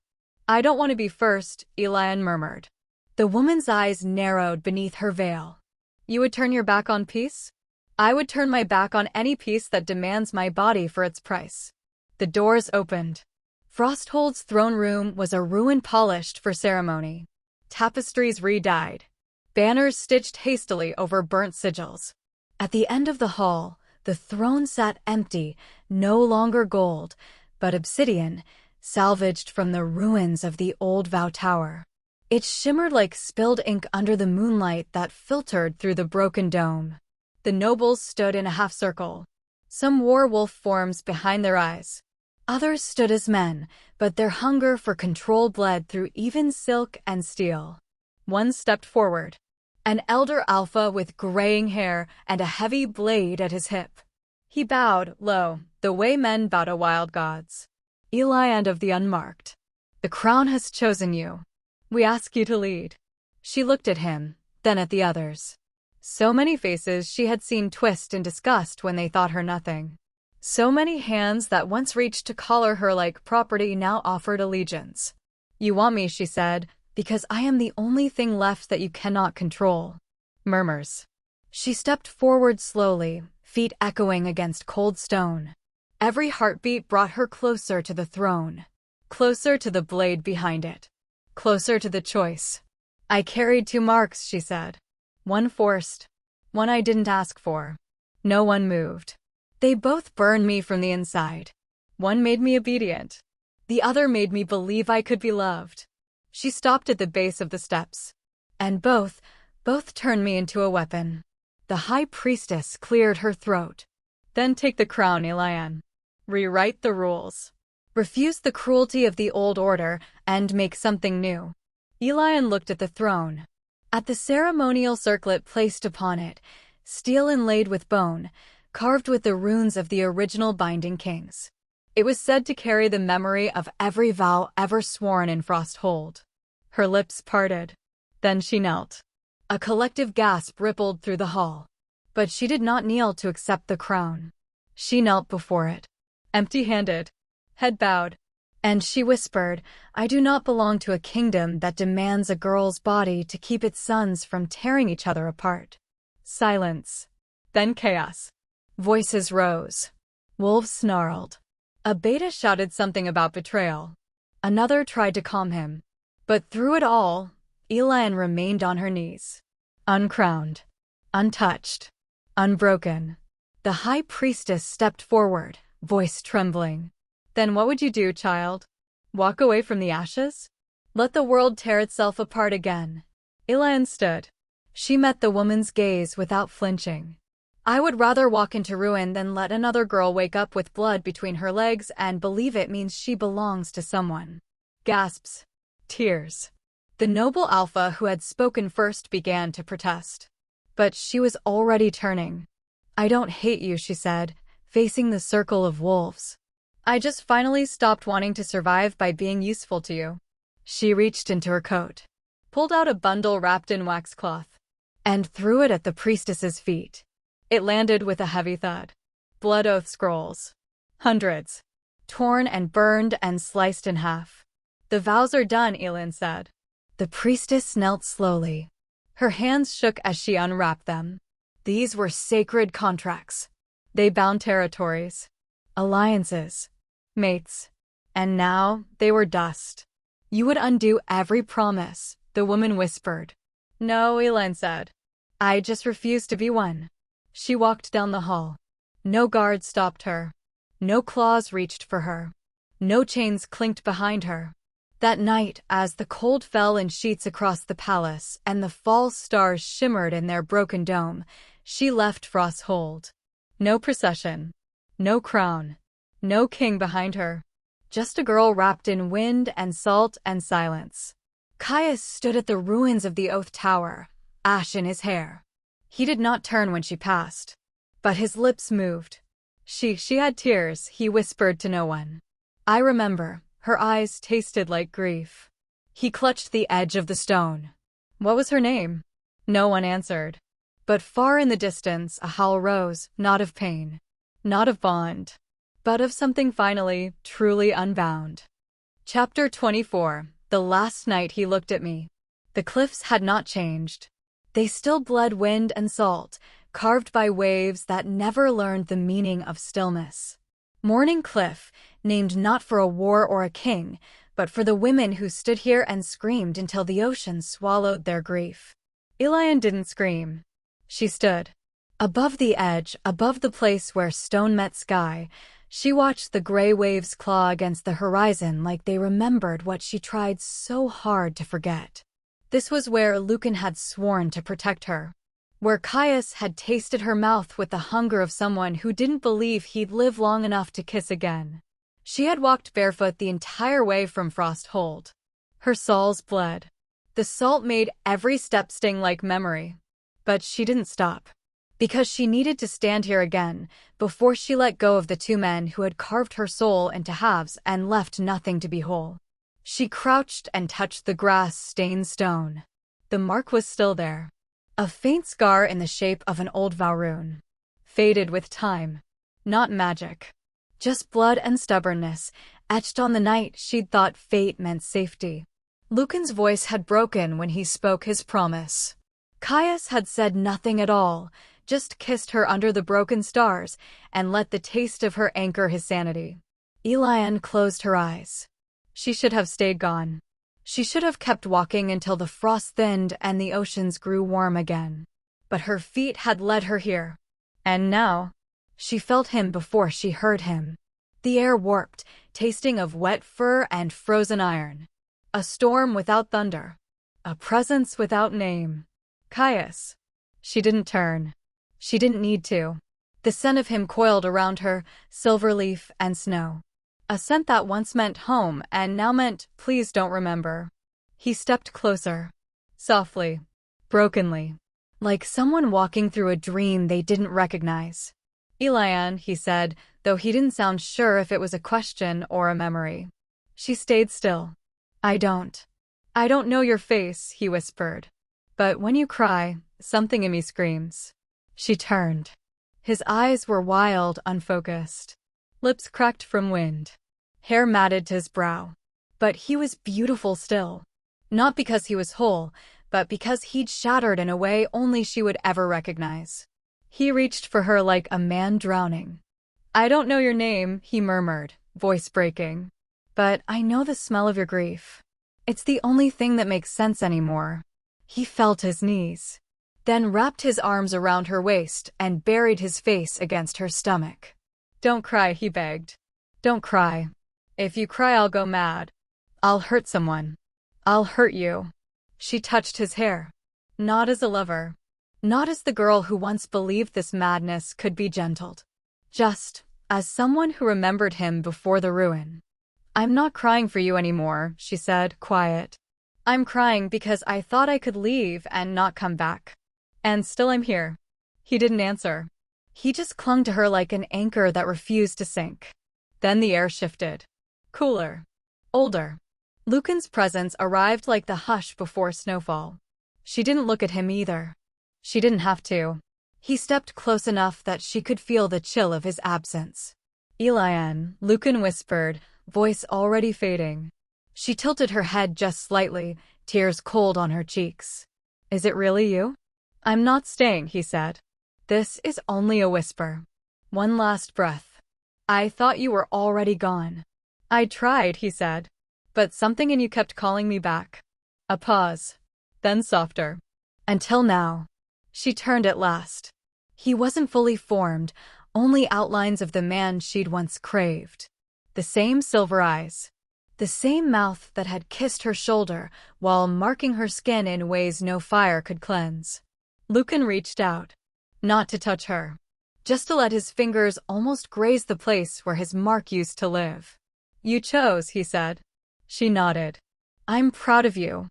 S1: "I don't want to be first," Elianne murmured. The woman's eyes narrowed beneath her veil. "You would turn your back on peace?" "I would turn my back on any peace that demands my body for its price." The doors opened. Frosthold's throne room was a ruin polished for ceremony. Tapestries re-dyed. Banners stitched hastily over burnt sigils. At the end of the hall, the throne sat empty, no longer gold, but obsidian, salvaged from the ruins of the old Vow Tower. It shimmered like spilled ink under the moonlight that filtered through the broken dome. The nobles stood in a half-circle, some werewolf forms behind their eyes. Others stood as men, but their hunger for control bled through even silk and steel. One stepped forward. An elder alpha with graying hair and a heavy blade at his hip. He bowed low, the way men bow to wild gods. "Elianne of the Unmarked, the crown has chosen you. We ask you to lead." She looked at him, then at the others. So many faces she had seen twist in disgust when they thought her nothing. So many hands that once reached to collar her like property now offered allegiance. "You want me," she said, "because I am the only thing left that you cannot control." Murmurs. She stepped forward slowly, feet echoing against cold stone. Every heartbeat brought her closer to the throne, closer to the blade behind it, closer to the choice. "I carried 2 marks," she said. "One forced, one I didn't ask for." No one moved. "They both burned me from the inside. One made me obedient. The other made me believe I could be loved." She stopped at the base of the steps. "And both turned me into a weapon." The high priestess cleared her throat. "Then take the crown, Elianne. Rewrite the rules. Refuse the cruelty of the old order and make something new." Elianne looked at the throne. At the ceremonial circlet placed upon it, steel inlaid with bone, carved with the runes of the original binding kings. It was said to carry the memory of every vow ever sworn in Frosthold. Her lips parted. Then she knelt. A collective gasp rippled through the hall. But she did not kneel to accept the crown. She knelt before it, empty-handed, head bowed. And she whispered, "I do not belong to a kingdom that demands a girl's body to keep its sons from tearing each other apart." Silence. Then chaos. Voices rose. Wolves snarled. A beta shouted something about betrayal. Another tried to calm him. But through it all, Elianne remained on her knees. Uncrowned. Untouched. Unbroken. The high priestess stepped forward, voice trembling. "Then what would you do, child? Walk away from the ashes? Let the world tear itself apart again?" Elianne stood. She met the woman's gaze without flinching. I would rather walk into ruin than let another girl wake up with blood between her legs and believe it means she belongs to someone. Gasps. Tears. The noble alpha who had spoken first began to protest. But she was already turning. I don't hate you, she said, facing the circle of wolves. I just finally stopped wanting to survive by being useful to you. She reached into her coat, pulled out a bundle wrapped in waxcloth, and threw it at the priestess's feet. It landed with a heavy thud. Blood oath scrolls. Hundreds. Torn and burned and sliced in half. The vows are done, Elianne said. The priestess knelt slowly. Her hands shook as she unwrapped them. These were sacred contracts. They bound territories, alliances, mates. And now they were dust. You would undo every promise, the woman whispered. No, Elianne said. I just refuse to be one. She walked down the hall. No guard stopped her. No claws reached for her. No chains clinked behind her. That night, as the cold fell in sheets across the palace and the false stars shimmered in their broken dome, she left Frost's hold. No procession. No crown. No king behind her. Just a girl wrapped in wind and salt and silence. Caius stood at the ruins of the Oath Tower, ash in his hair. He did not turn when she passed. But his lips moved. She had tears, he whispered to no one. I remember, her eyes tasted like grief. He clutched the edge of the stone. What was her name? No one answered. But far in the distance a howl rose, not of pain, not of bond, but of something finally, truly unbound. Chapter 24. The last night he looked at me. The cliffs had not changed. They still bled wind and salt, carved by waves that never learned the meaning of stillness. Morning Cliff, named not for a war or a king, but for the women who stood here and screamed until the ocean swallowed their grief. Elianne didn't scream. She stood. Above the edge, above the place where stone met sky, she watched the gray waves claw against the horizon like they remembered what she tried so hard to forget. This was where Lucan had sworn to protect her. Where Caius had tasted her mouth with the hunger of someone who didn't believe he'd live long enough to kiss again. She had walked barefoot the entire way from Frost Hold. Her soles bled. The salt made every step sting like memory. But she didn't stop. Because she needed to stand here again, before she let go of the two men who had carved her soul into halves and left nothing to be whole. She crouched and touched the grass-stained stone. The mark was still there. A faint scar in the shape of an old vow rune. Faded with time. Not magic. Just blood and stubbornness, etched on the night she'd thought fate meant safety. Lucan's voice had broken when he spoke his promise. Caius had said nothing at all, just kissed her under the broken stars and let the taste of her anchor his sanity. Elianne closed her eyes. She should have stayed gone. She should have kept walking until the frost thinned and the oceans grew warm again. But her feet had led her here. And now, she felt him before she heard him. The air warped, tasting of wet fur and frozen iron. A storm without thunder. A presence without name. Caius. She didn't turn. She didn't need to. The scent of him coiled around her, silver leaf and snow. A scent that once meant home and now meant, please don't remember. He stepped closer. Softly. Brokenly. Like someone walking through a dream they didn't recognize. Elianne, he said, though he didn't sound sure if it was a question or a memory. She stayed still. I don't know your face, he whispered. But when you cry, something in me screams. She turned. His eyes were wild, unfocused. Lips cracked from wind. Hair matted to his brow. But he was beautiful still. Not because he was whole, but because he'd shattered in a way only she would ever recognize. He reached for her like a man drowning. I don't know your name, he murmured, voice breaking. But I know the smell of your grief. It's the only thing that makes sense anymore. He felt his knees. Then wrapped his arms around her waist and buried his face against her stomach. Don't cry, he begged. Don't cry. If you cry, I'll go mad. I'll hurt someone. I'll hurt you. She touched his hair. Not as a lover. Not as the girl who once believed this madness could be gentled. Just as someone who remembered him before the ruin. "I'm not crying for you anymore," she said, quiet. "I'm crying because I thought I could leave and not come back. And still I'm here." He didn't answer. He just clung to her like an anchor that refused to sink. Then the air shifted. Cooler. Older. Lucan's presence arrived like the hush before snowfall. She didn't look at him either. She didn't have to. He stepped close enough that she could feel the chill of his absence. "Elianne," Lucan whispered, voice already fading. She tilted her head just slightly, tears cold on her cheeks. "Is it really you?" "I'm not staying," he said. "This is only a whisper. One last breath. I thought you were already gone." "I tried," he said. "But something in you kept calling me back." A pause. Then softer. "Until now." She turned at last. He wasn't fully formed, only outlines of the man she'd once craved. The same silver eyes. The same mouth that had kissed her shoulder while marking her skin in ways no fire could cleanse. Lucan reached out. Not to touch her. Just to let his fingers almost graze the place where his mark used to live. "You chose," he said. She nodded. "I'm proud of you.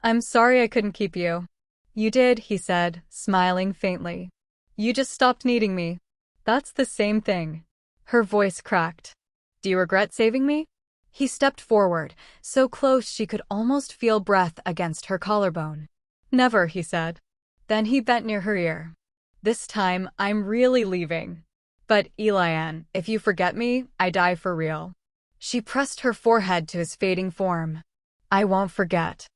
S1: I'm sorry I couldn't keep you." "You did," he said, smiling faintly. "You just stopped needing me." "That's the same thing." Her voice cracked. "Do you regret saving me?" He stepped forward, so close she could almost feel breath against her collarbone. "Never," he said. Then he bent near her ear. "This time, I'm really leaving. But, Elianne, if you forget me, I die for real." She pressed her forehead to his fading form. "I won't forget.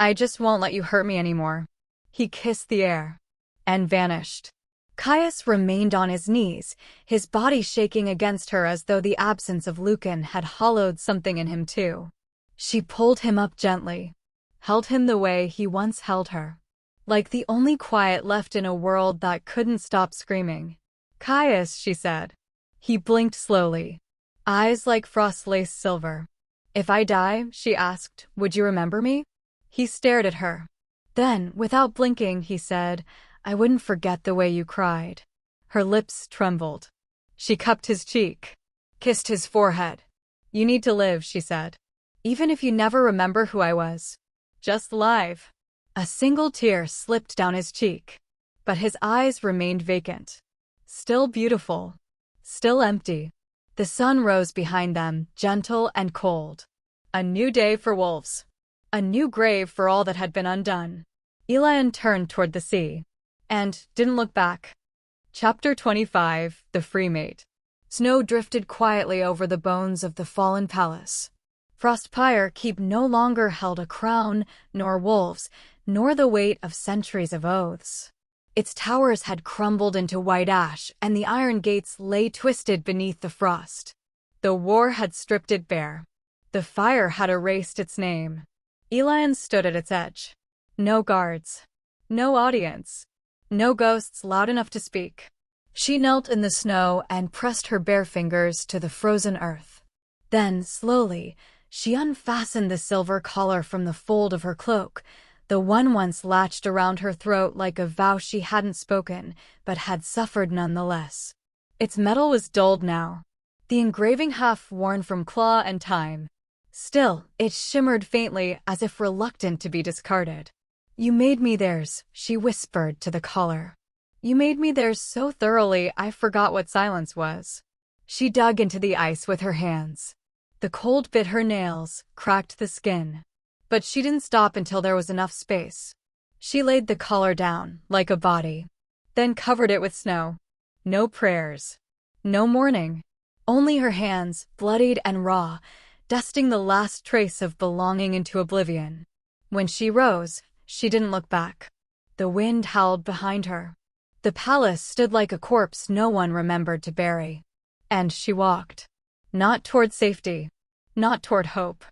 S1: I just won't let you hurt me anymore." He kissed the air. And vanished. Caius remained on his knees, his body shaking against her as though the absence of Lucan had hollowed something in him too. She pulled him up gently. Held him the way he once held her. Like the only quiet left in a world that couldn't stop screaming. "Caius," she said. He blinked slowly. Eyes like frost-laced silver. "If I die," she asked, "would you remember me?" He stared at her. Then, without blinking, he said, "I wouldn't forget the way you cried." Her lips trembled. She cupped his cheek. Kissed his forehead. "You need to live," she said. "Even if you never remember who I was. Just live." A single tear slipped down his cheek. But his eyes remained vacant. Still beautiful. Still empty. The sun rose behind them, gentle and cold. A new day for wolves. A new grave for all that had been undone. Elianne turned toward the sea. And didn't look back. Chapter 25, The Freemate. Snow drifted quietly over the bones of the fallen palace. Frostpire Keep no longer held a crown, nor wolves, nor the weight of centuries of oaths. Its towers had crumbled into white ash, and the iron gates lay twisted beneath the frost. The war had stripped it bare. The fire had erased its name. Elianne stood at its edge. No guards. No audience. No ghosts loud enough to speak. She knelt in the snow and pressed her bare fingers to the frozen earth. Then, slowly, she unfastened the silver collar from the fold of her cloak, the one once latched around her throat like a vow she hadn't spoken, but had suffered nonetheless. Its metal was dulled now, the engraving half worn from claw and time. Still, it shimmered faintly as if reluctant to be discarded. "You made me theirs," she whispered to the collar. "You made me theirs so thoroughly I forgot what silence was." She dug into the ice with her hands. The cold bit her nails, cracked the skin. But she didn't stop until there was enough space. She laid the collar down, like a body. Then covered it with snow. No prayers. No mourning. Only her hands, bloodied and raw, dusting the last trace of belonging into oblivion. When she rose, she didn't look back. The wind howled behind her. The palace stood like a corpse no one remembered to bury. And she walked. Not toward safety. Not toward hope.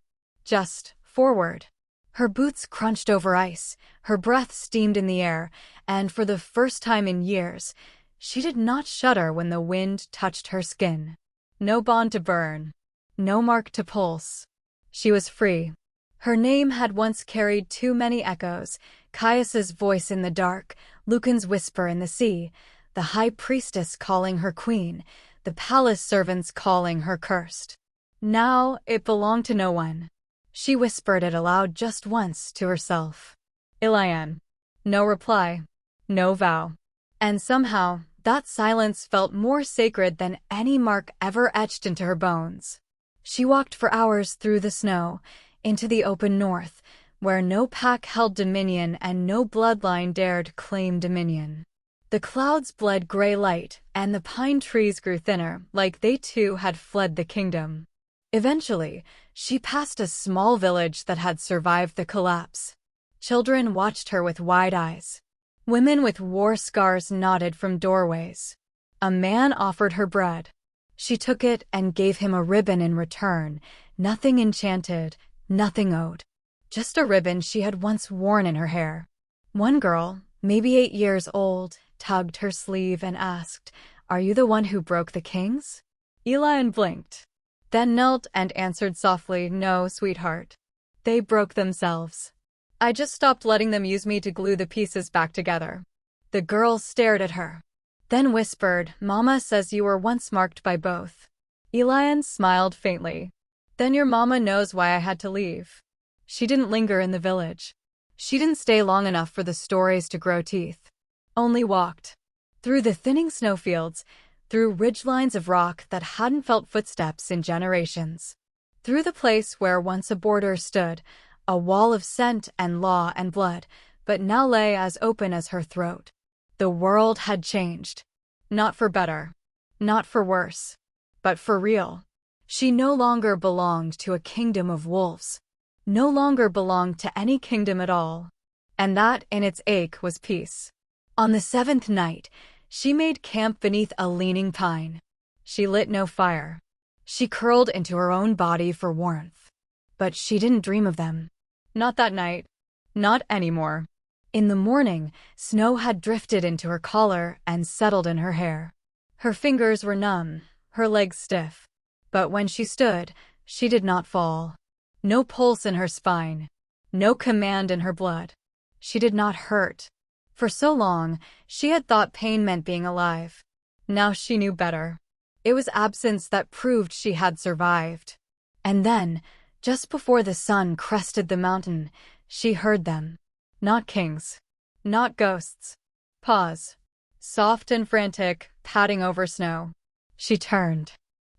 S1: Just forward. Her boots crunched over ice, her breath steamed in the air, and for the first time in years, she did not shudder when the wind touched her skin. No bond to burn. No mark to pulse. She was free. Her name had once carried too many echoes, Caius's voice in the dark, Lucan's whisper in the sea, the high priestess calling her queen, the palace servants calling her cursed. Now it belonged to no one. She whispered it aloud just once to herself. Elianne. No reply. No vow. And somehow, that silence felt more sacred than any mark ever etched into her bones. She walked for hours through the snow, into the open north, where no pack held dominion and no bloodline dared claim dominion. The clouds bled gray light, and the pine trees grew thinner, like they too had fled the kingdom. Eventually, she passed a small village that had survived the collapse. Children watched her with wide eyes. Women with war scars nodded from doorways. A man offered her bread. She took it and gave him a ribbon in return, nothing enchanted, nothing owed. Just a ribbon she had once worn in her hair. One girl, maybe 8 years old, tugged her sleeve and asked, "Are you the one who broke the kings?" Elianne blinked, then knelt and answered softly, "No, sweetheart. They broke themselves. I just stopped letting them use me to glue the pieces back together." The girl stared at her, then whispered, "Mama says you were once marked by both." Elianne smiled faintly. "Then your mama knows why I had to leave." She didn't linger in the village. She didn't stay long enough for the stories to grow teeth. Only walked. Through the thinning snowfields, through ridgelines of rock that hadn't felt footsteps in generations. Through the place where once a border stood, a wall of scent and law and blood, but now lay as open as her throat. The world had changed. Not for better. Not for worse. But for real. She no longer belonged to a kingdom of wolves. No longer belonged to any kingdom at all. And that, in its ache, was peace. On the 7th night, she made camp beneath a leaning pine. She lit no fire. She curled into her own body for warmth. But she didn't dream of them. Not that night. Not anymore. In the morning, snow had drifted into her collar and settled in her hair. Her fingers were numb, her legs stiff. But when she stood, she did not fall. No pulse in her spine. No command in her blood. She did not hurt. For so long, she had thought pain meant being alive. Now she knew better. It was absence that proved she had survived. And then, just before the sun crested the mountain, she heard them. Not kings. Not ghosts. Paws. Soft and frantic, padding over snow. She turned.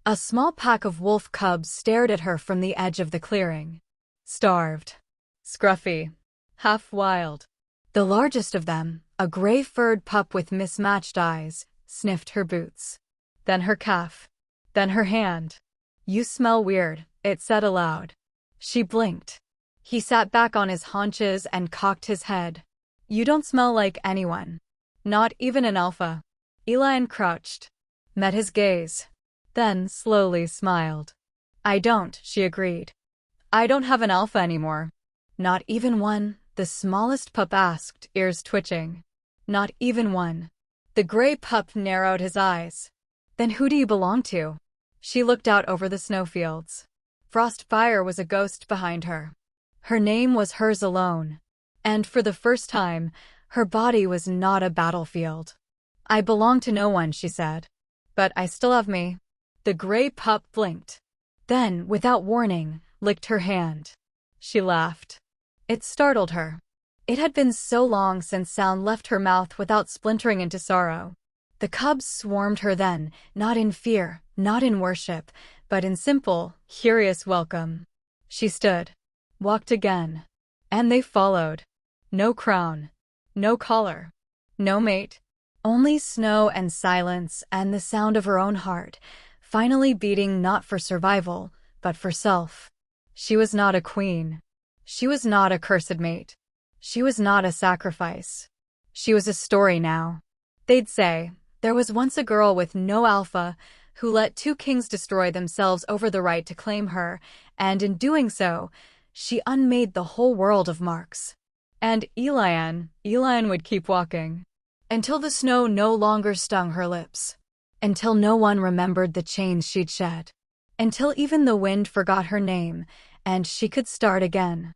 S1: A small pack of wolf cubs stared at her from the edge of the clearing. Starved. Scruffy. Half wild. The largest of them, a gray-furred pup with mismatched eyes, sniffed her boots. Then her calf. Then her hand. "You smell weird," it said aloud. She blinked. He sat back on his haunches and cocked his head. "You don't smell like anyone. Not even an alpha." Elianne crouched, met his gaze, then slowly smiled. "I don't," she agreed. "I don't have an alpha anymore." "Not even one?" the smallest pup asked, ears twitching. "Not even one." The gray pup narrowed his eyes. "Then who do you belong to?" She looked out over the snowfields. Frostfire was a ghost behind her. Her name was hers alone. And for the first time, her body was not a battlefield. "I belong to no one," she said. "But I still have me." The gray pup blinked. Then, without warning, licked her hand. She laughed. It startled her. It had been so long since sound left her mouth without splintering into sorrow. The cubs swarmed her then, not in fear, not in worship, but in simple, curious welcome. She stood, walked again, and they followed. No crown, no collar, no mate, only snow and silence and the sound of her own heart, finally beating not for survival, but for self. She was not a queen. She was not a cursed mate. She was not a sacrifice. She was a story now. They'd say, there was once a girl with no alpha who let 2 kings destroy themselves over the right to claim her, and in doing so, she unmade the whole world of marks. And Elianne would keep walking. Until the snow no longer stung her lips. Until no one remembered the chains she'd shed. Until even the wind forgot her name, and she could start again.